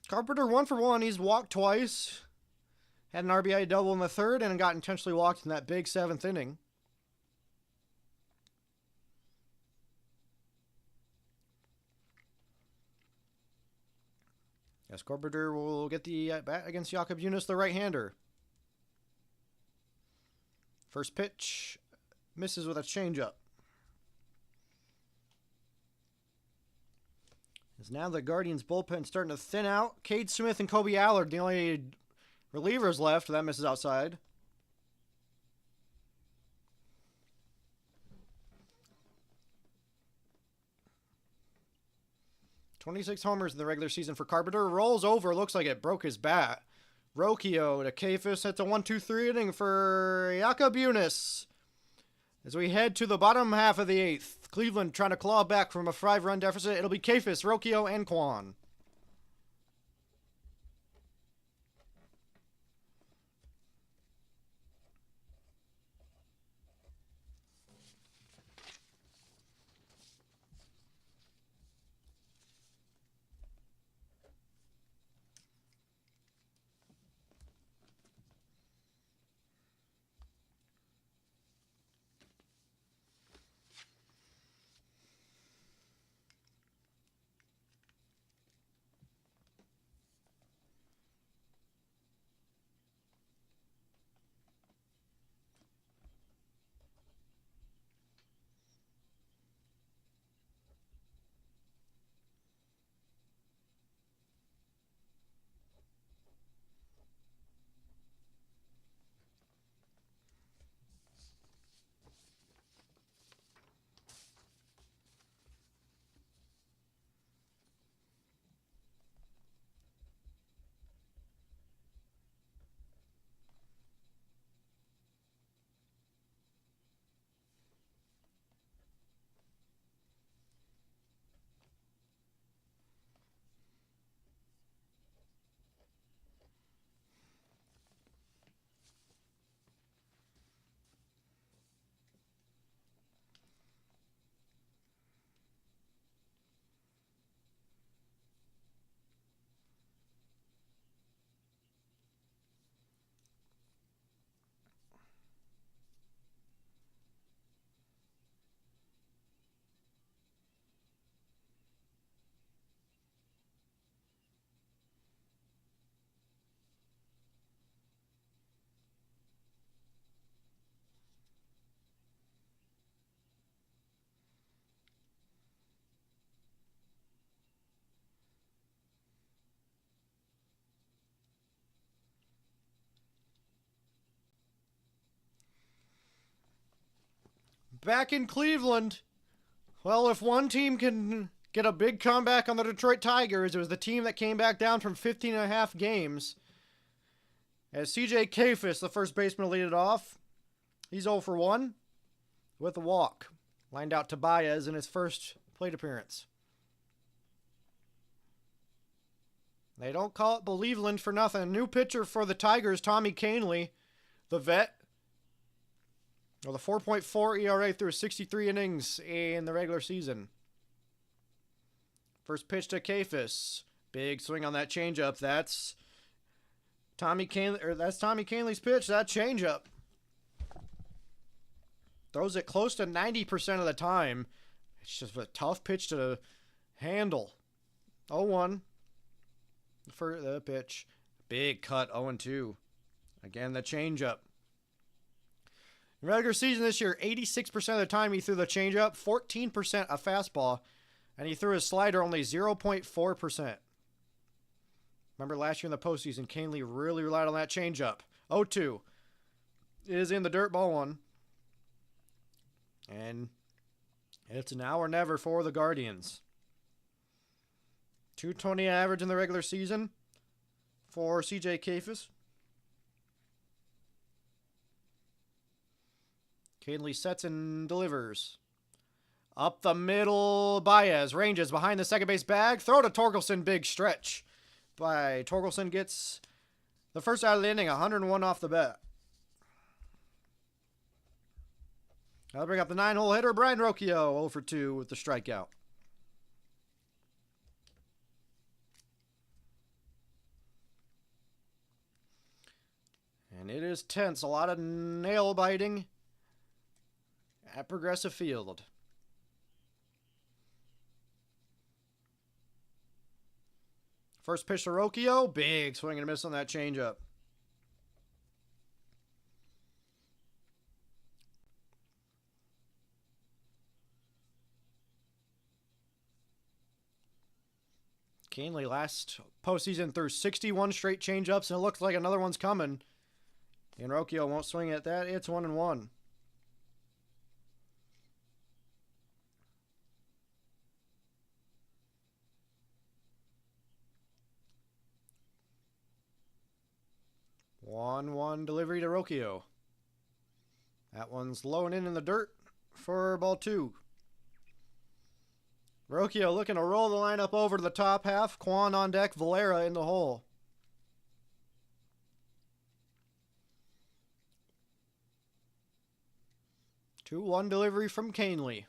C: Carpenter 1 for 1. He's walked twice. Had an RBI double in the 3rd and got intentionally walked in that big 7th inning. Yes, Carpenter will get the bat against Jakob Younis, the right-hander. First pitch, misses with a changeup. As now the Guardians bullpen starting to thin out. Cade Smith and Kobe Allard, the only relievers left. That misses outside. .26 homers in the regular season for Carpenter. Rolls over. Looks like it broke his bat. Rocchio to Kafis. Hits a 1-2-3 inning for Jakob Younis. As we head to the bottom half of the 8th. Cleveland trying to claw back from a 5-run deficit. It'll be Kafis, Rocchio, and Kwan. back in Cleveland. Well, if one team can get a big comeback on the Detroit Tigers, it was the team that came back down from 15.5 games. As C.J. Kafis, the first baseman, lead it off. He's 0 for 1 with a walk. Lined out to Baez in his first plate appearance. They don't call it Believeland for nothing. New pitcher for the Tigers, Tommy Kahnle, the vet. With a 4.4 ERA through 63 innings in the regular season. First pitch to Kafis. Big swing on that changeup. That's Tommy Kahnle's pitch, that changeup. Throws it close to 90% of the time. It's just a tough pitch to handle. 0-1 for the pitch. Big cut, 0-2. Again, the changeup. In regular season this year, 86% of the time he threw the changeup, 14% a fastball, and he threw his slider only 0.4%. Remember last year in the postseason, Kahnle really relied on that changeup. 0-2 is in the dirt, ball one. And it's now or never for the Guardians. 220 average in the regular season for C.J. Kafis. Kahnle sets and delivers. Up the middle, Baez ranges behind the second base bag. Throw to Torkelson, big stretch by Torkelson, gets the first out of the inning, 101 off the bat. I'll bring up the 9-hole hitter, Brian Rocchio, 0 for 2 with the strikeout. And it is tense, a lot of nail biting at Progressive Field. First pitch to Rocchio, big swing and a miss on that changeup. Kahnle last postseason threw 61 straight changeups, and it looks like another one's coming. And Rocchio won't swing at that. It's 1-1. One delivery to Rocchio. That one's low and in the dirt for ball 2. Rocchio looking to roll the lineup over to the top half. Kwan on deck, Valera in the hole. Two-one delivery from Kahnle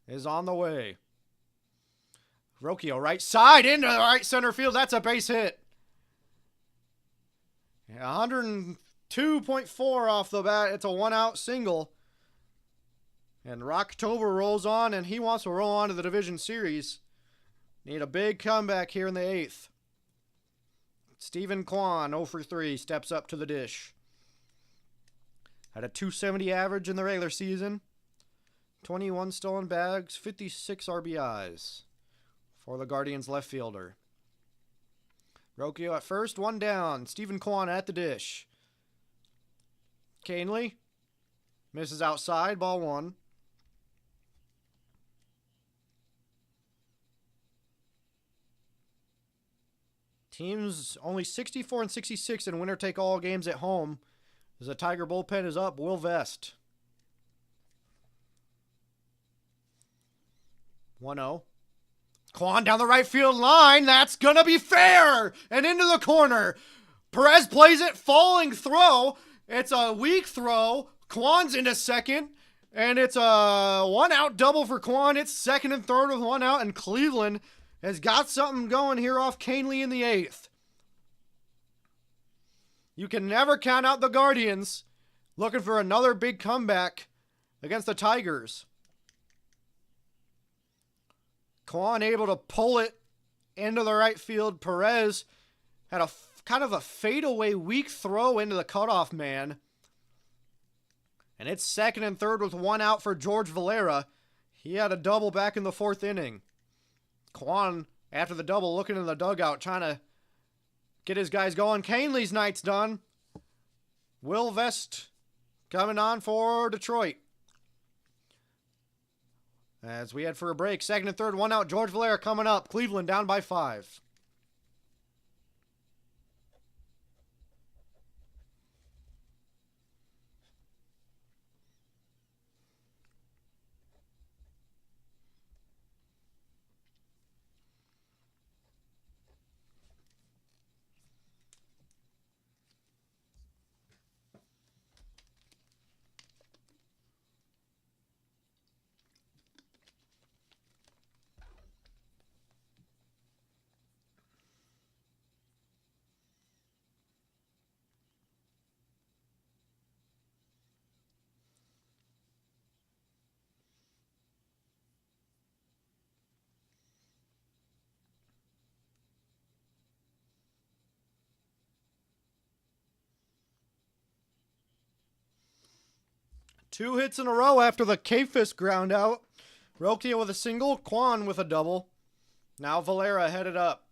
C: is on the way. Rocchio right side into the right center field. That's a base hit. 102.4 off the bat. It's a one-out single. And Rocktober rolls on, and he wants to roll on to the division series. Need a big comeback here in the 8th. Stephen Kwan, 0 for 3, steps up to the dish. Had a 270 average in the regular season. 21 stolen bags, 56 RBIs for the Guardians left fielder. Rocchio at first, one down. Stephen Kwan at the dish. Kahnle misses outside, ball 1. Teams only 64 and 66 in winner-take-all games at home. As the Tiger bullpen is up, Will Vest. 1-0. Kwan down the right field line. That's going to be fair. And into the corner. Perez plays it. Falling throw. It's a weak throw. Kwan's into second. And it's a one-out double for Kwan. It's second and third with one out. And Cleveland has got something going here off Kahnle in the 8th. You can never count out the Guardians looking for another big comeback against the Tigers. Kwan able to pull it into the right field. Perez had a kind of a fadeaway weak throw into the cutoff man. And it's second and third with one out for George Valera. He had a double back in the 4th inning. Kwan, after the double, looking in the dugout, trying to get his guys going. Kahnle's night's done. Will Vest coming on for Detroit. As we head for a break, second and third, one out. George Valera coming up. Cleveland down by 5. Two hits in a row after the K-Fist ground out. Rokia with a single, Kwan with a double. Now Valera headed up.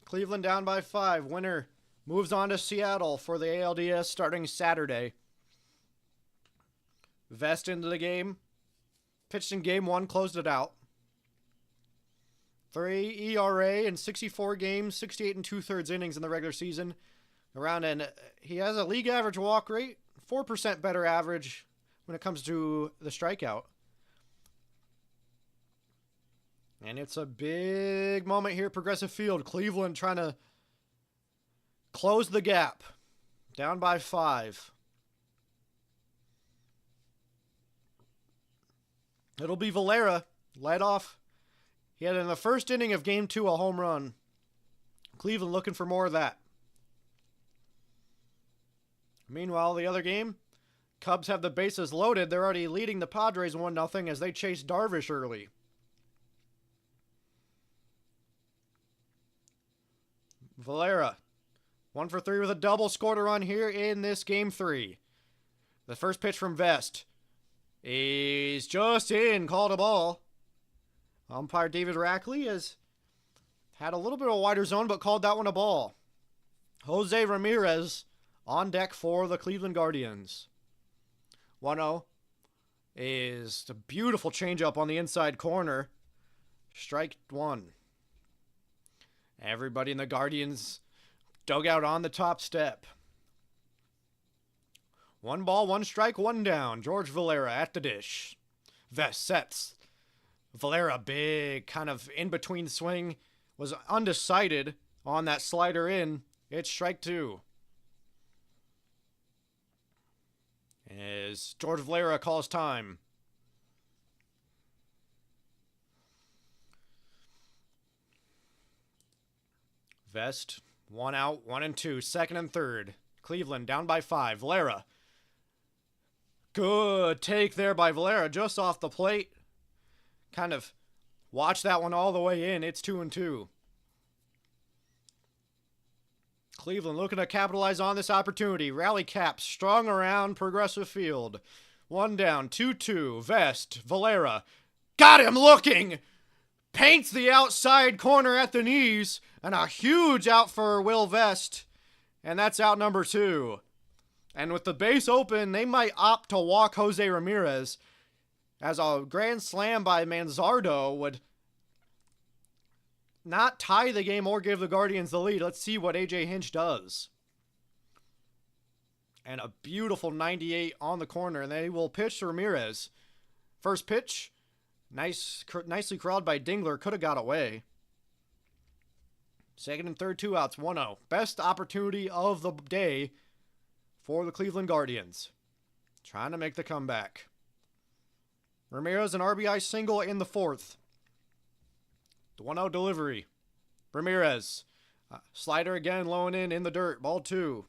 C: Cleveland down by 5. Winner moves on to Seattle for the ALDS starting Saturday. Vest into the game. Pitched in game 1, closed it out. 3 ERA in 64 games, 68 and 2/3 innings in the regular season. He has a league average walk rate, 4% better average when it comes to the strikeout. And it's a big moment here at Progressive Field. Cleveland trying to close the gap. Down by 5. It'll be Valera. Led off. He had in the first inning of game 2 a home run. Cleveland looking for more of that. Meanwhile, the other game, Cubs have the bases loaded. They're already leading the Padres 1-0 as they chase Darvish early. Valera, 1 for 3 with a double, scored a run here in this game 3. The first pitch from Vest is just in, called a ball. Umpire David Rackley has had a little bit of a wider zone, but called that one a ball. Jose Ramirez on deck for the Cleveland Guardians. 1-0 is a beautiful changeup on the inside corner. Strike 1. Everybody in the Guardians dugout on the top step. 1 ball, 1 strike, 1 down. George Valera at the dish. Vest sets. Valera, big kind of in-between swing, was undecided on that slider in. It's strike 2. As George Valera calls time. Vest, 1 out, 1 and 2, second and third. Cleveland down by 5. Valera. Good take there by Valera, just off the plate. Kind of watch that one all the way in. It's 2-2. Cleveland looking to capitalize on this opportunity. Rally caps strung around Progressive Field. 1 down, 2-2. Vest, Valera. Got him looking! Paints the outside corner at the knees. And a huge out for Will Vest. And that's out number 2. And with the base open, they might opt to walk Jose Ramirez, as a grand slam by Manzardo would not tie the game or give the Guardians the lead. Let's see what A.J. Hinch does. And a beautiful 98 on the corner, and they will pitch to Ramirez. First pitch, nicely corralled by Dingler, could have got away. Second and third, 2 outs, 1-0. Best opportunity of the day for the Cleveland Guardians. Trying to make the comeback. Ramirez, an RBI single in the 4th. The 1-0 delivery. Ramirez. Slider again, low and in the dirt. Ball 2.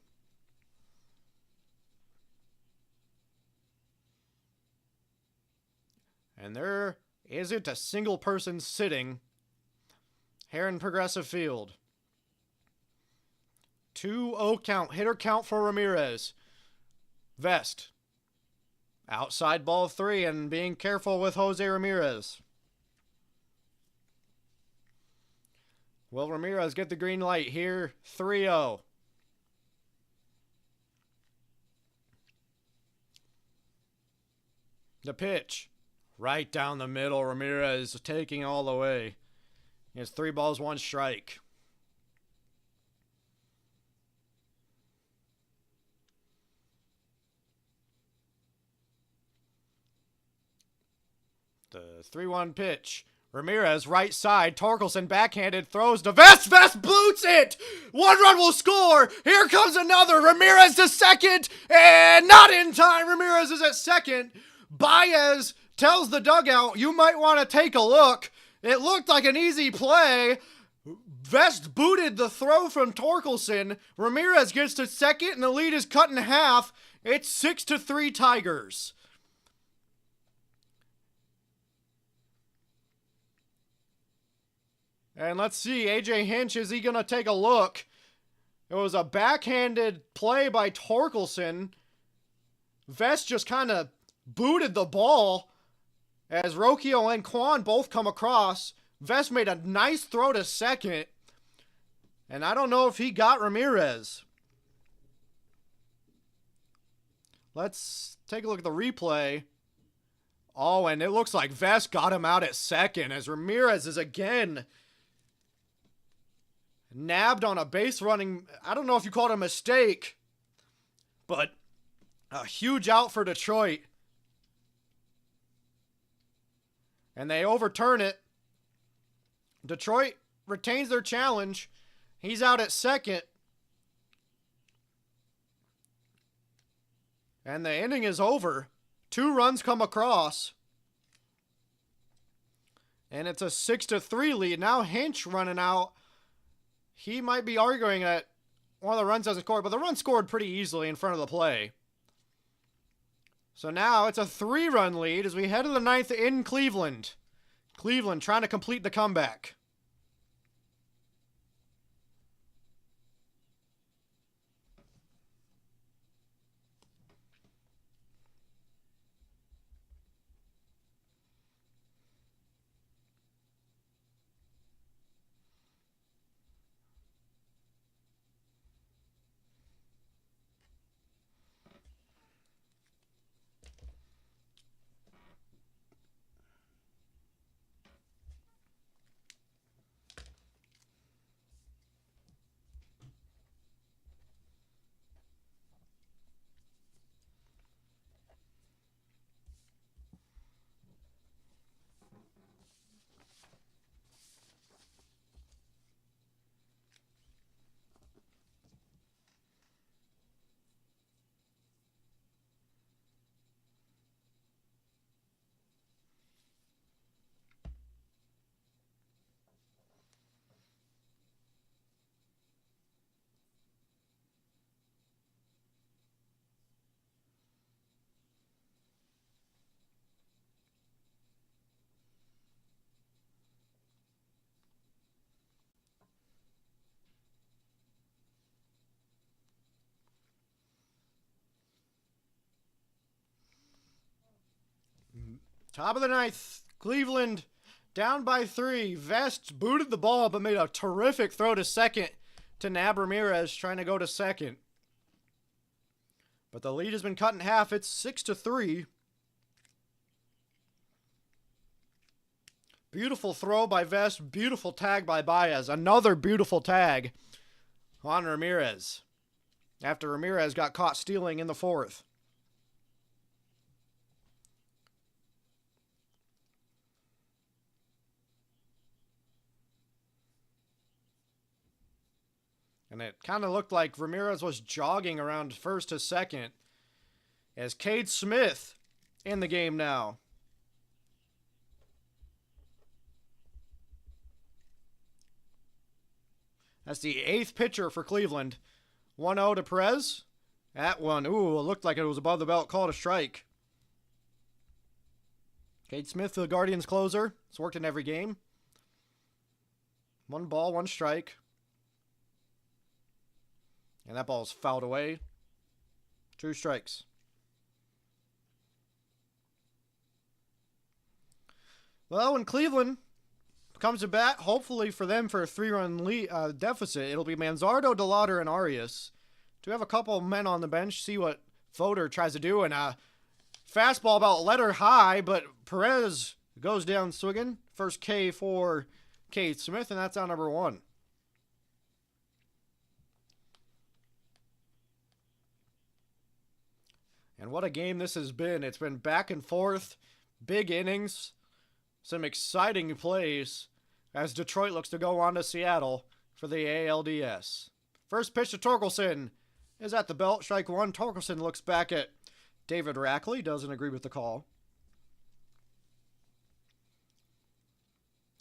C: And there isn't a single person sitting here in Progressive Field. 2-0 count. Hitter count for Ramirez. Vest. Outside ball 3 and being careful with Jose Ramirez. Will Ramirez get the green light here? 3-0. The pitch. Right down the middle. Ramirez taking all the way. He has 3 balls, 1 strike. The 3-1 pitch. Ramirez, right side. Torkelson, backhanded, throws to Vest. Vest boots it! 1 run will score! Here comes another. Ramirez to second, and not in time. Ramirez is at second. Baez tells the dugout, you might want to take a look. It looked like an easy play. Vest booted the throw from Torkelson. Ramirez gets to second, and the lead is cut in half. It's 6-3 Tigers. And let's see, AJ Hinch, is he going to take a look? It was a backhanded play by Torkelson. Vest just kind of booted the ball as Rocchio and Kwan both come across. Vest made a nice throw to second. And I don't know if he got Ramirez. Let's take a look at the replay. Oh, and it looks like Vest got him out at second as Ramirez is again nabbed on a base running, I don't know if you call it a mistake, but a huge out for Detroit. And they overturn it. Detroit retains their challenge. He's out at second. And the inning is over. 2 runs come across. And it's a 6-3 lead. Now Hinch running out. He might be arguing that one of the runs doesn't score, but the run scored pretty easily in front of the play. So now it's a 3-run lead as we head to the 9th in Cleveland. Cleveland trying to complete the comeback. Top of the 9th, Cleveland down by 3. Vest booted the ball but made a terrific throw to second to nab Ramirez trying to go to second. But the lead has been cut in half. It's 6-3. Beautiful throw by Vest. Beautiful tag by Baez. Another beautiful tag on Ramirez after Ramirez got caught stealing in the 4th. And it kind of looked like Ramirez was jogging around first to second as Cade Smith in the game now. That's the 8th pitcher for Cleveland. 1-0 to Perez. That one, ooh, it looked like it was above the belt. Called a strike. Cade Smith, the Guardians closer. It's worked in every game. 1 ball, 1 strike. And that ball's fouled away. 2 strikes. Well, when Cleveland comes to bat, hopefully for them for a 3-run lead, deficit, it'll be Manzardo, DeLauder, and Arias. Do have a couple of men on the bench. See what Fodor tries to do. And Fastball about letter high, but Perez goes down swinging. First K for Cade Smith, and that's out number 1. And what a game this has been. It's been back and forth, big innings, some exciting plays as Detroit looks to go on to Seattle for the ALDS. First pitch to Torkelson is at the belt. Strike 1. Torkelson looks back at David Rackley. Doesn't agree with the call.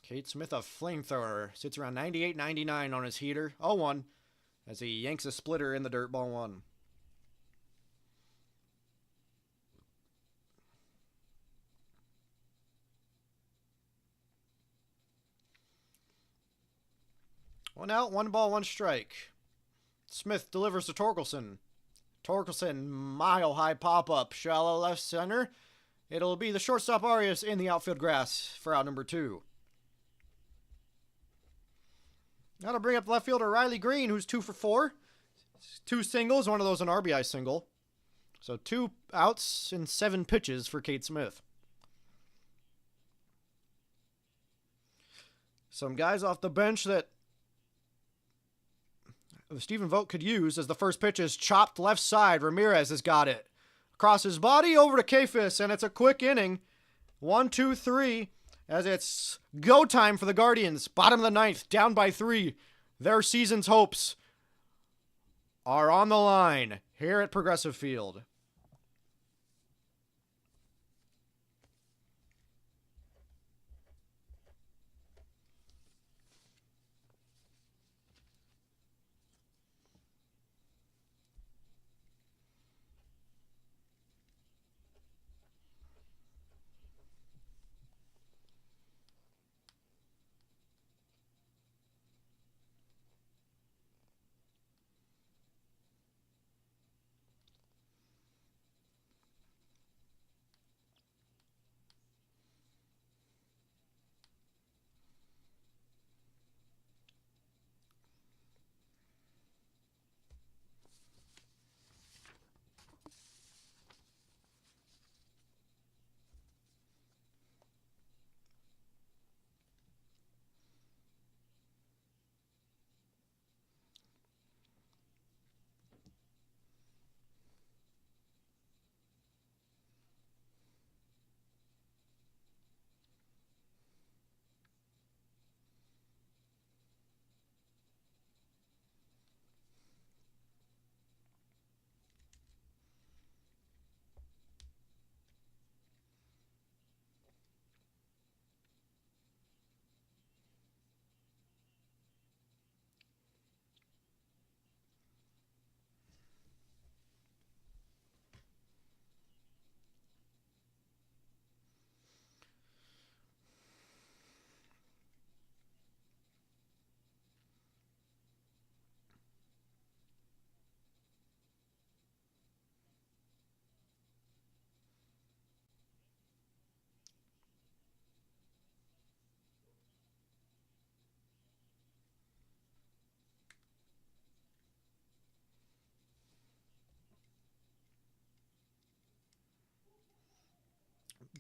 C: Cade Smith, a flamethrower, sits around 98-99 on his heater. 0-1 as he yanks a splitter in the dirt. Ball 1. One out, 1 ball, 1 strike. Smith delivers to Torkelson. Torkelson, mile-high pop-up, shallow left center. It'll be the shortstop Arias in the outfield grass for out number 2. Now to bring up left fielder Riley Green, who's 2 for 4. 2 singles, one of those an RBI single. So 2 outs and 7 pitches for Cade Smith. Some guys off the bench that Stephen Vogt could use as the first pitch is chopped left side. Ramirez has got it. Across his body over to Kafis, and it's a quick inning. 1, 2, 3, as it's go time for the Guardians. Bottom of the 9th, down by 3. Their season's hopes are on the line here at Progressive Field.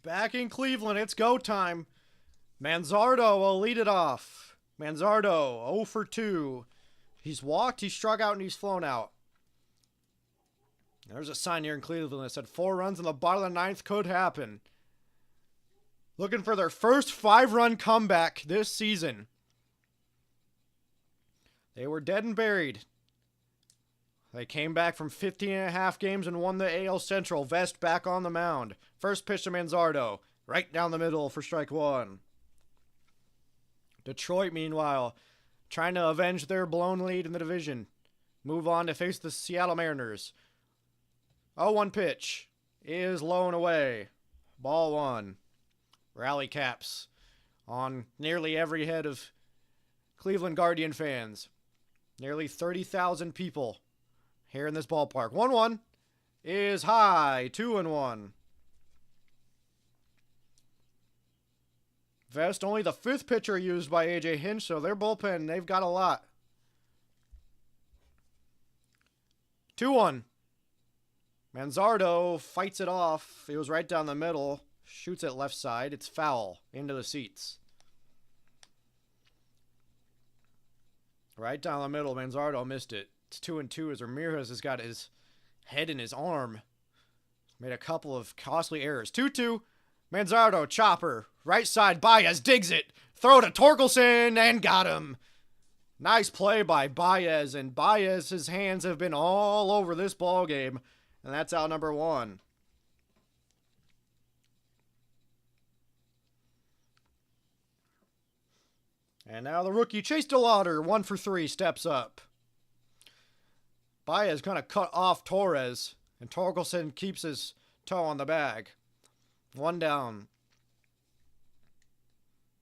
C: Back in Cleveland, it's go time. Manzardo will lead it off. Manzardo, 0 for 2. He's walked, he's struck out, and he's flown out. There's a sign here in Cleveland that said 4 runs in the bottom of the 9th could happen. Looking for their first 5-run comeback this season. They were dead and buried. They came back from 15.5 games and won the AL Central. Vest back on the mound. First pitch to Manzardo. Right down the middle for strike 1. Detroit, meanwhile, trying to avenge their blown lead in the division. Move on to face the Seattle Mariners. 0-1 pitch is low and away. Ball 1. Rally caps on nearly every head of Cleveland Guardian fans. Nearly 30,000 people here in this ballpark. 1-1 is high. 2-1. Vest, only the 5th pitcher used by A.J. Hinch, so their bullpen, they've got a lot. 2-1. Manzardo fights it off. It was right down the middle. Shoots it left side. It's foul. Into the seats. Right down the middle. Manzardo missed it. It's 2-2 as Ramirez has got his head in his arm. Made a couple of costly errors. 2-2. Manzardo, chopper. Right side. Baez digs it. Throw to Torkelson and got him. Nice play by Baez. And Baez's hands have been all over this ball game. And that's out number 1. And now the rookie Chase DeLauder, 1 for 3, steps up. Baez kind of cut off Torres, and Torkelson keeps his toe on the bag. 1 down.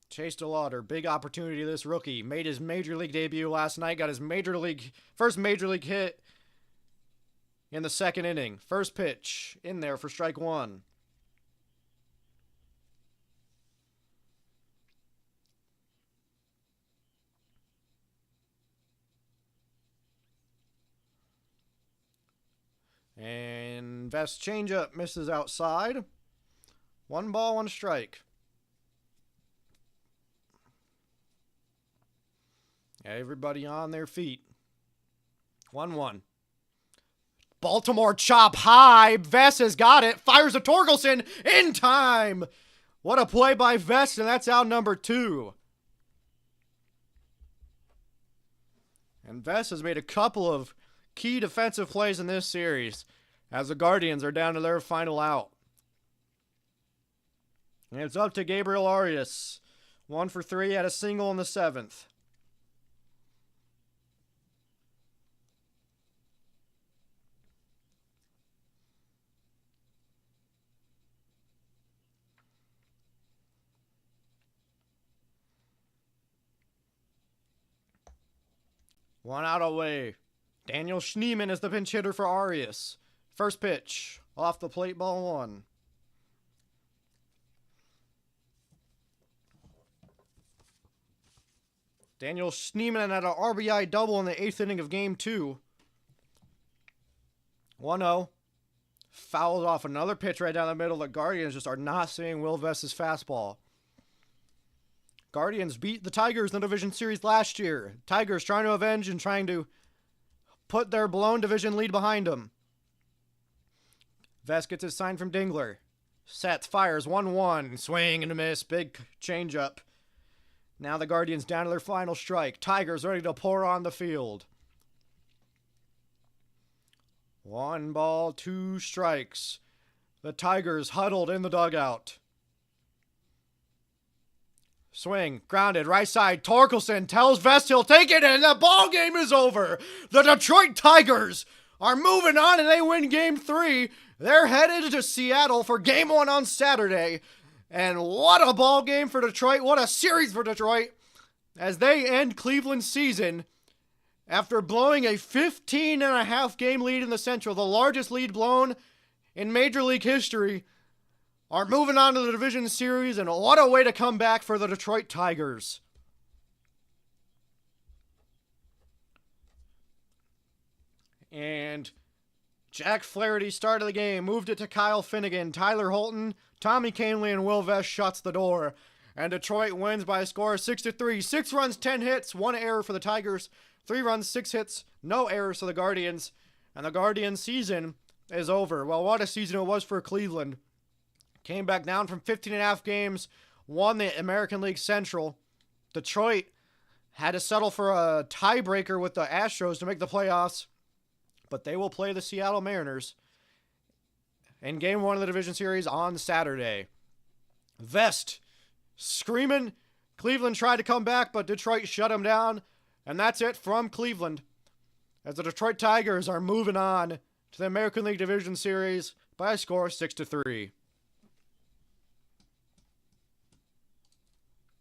C: Chase DeLauder, big opportunity. This rookie made his major league debut last night. Got his first major league hit in the 2nd inning. First pitch in there for strike 1. And Vest's changeup misses outside. 1 ball, 1 strike. Everybody on their feet. 1-1. Baltimore chop high. Vest has got it. Fires to Torkelson in time. What a play by Vest, and that's out number 2. And Vest has made a couple of key defensive plays in this series as the Guardians are down to their final out. And it's up to Gabriel Arias. 1 for 3, had a single in the 7th. One out away. Daniel Schneemann is the pinch hitter for Arias. First pitch. Off the plate, ball 1. Daniel Schneemann had an RBI double in the 8th inning of Game 2. 1-0. Fouled off another pitch right down the middle. The Guardians just are not seeing Will Vest's fastball. Guardians beat the Tigers in the division series last year. Tigers trying to avenge and trying to put their blown division lead behind them. Vest gets his sign from Dingler. Sets, fires, 1-1. Swing and a miss. Big changeup. Now the Guardians down to their final strike. Tigers ready to pour on the field. 1 ball, 2 strikes. The Tigers huddled in the dugout. Swing, grounded, right side. Torkelson tells Vest he'll take it, and the ball game is over. The Detroit Tigers are moving on, and they win Game 3. They're headed to Seattle for Game 1 on Saturday. And what a ball game for Detroit. What a series for Detroit as they end Cleveland's season after blowing a 15.5 game lead in the Central, the largest lead blown in Major League history. Are moving on to the division series, and what a way to come back for the Detroit Tigers. And Jack Flaherty started the game, moved it to Kyle Finnegan, Tyler Holton, Tommy Kahnle, and Will Vest shuts the door. And Detroit wins by a score of 6-3. 6 runs, 10 hits, 1 error for the Tigers. 3 runs, 6 hits, no errors for the Guardians. And the Guardians' season is over. Well, what a season it was for Cleveland. Came back down from 15.5 games, won the American League Central. Detroit had to settle for a tiebreaker with the Astros to make the playoffs, but they will play the Seattle Mariners in Game 1 of the division series on Saturday. Vest screaming. Cleveland tried to come back, but Detroit shut them down, and that's it from Cleveland as the Detroit Tigers are moving on to the American League Division Series by a score of 6-3.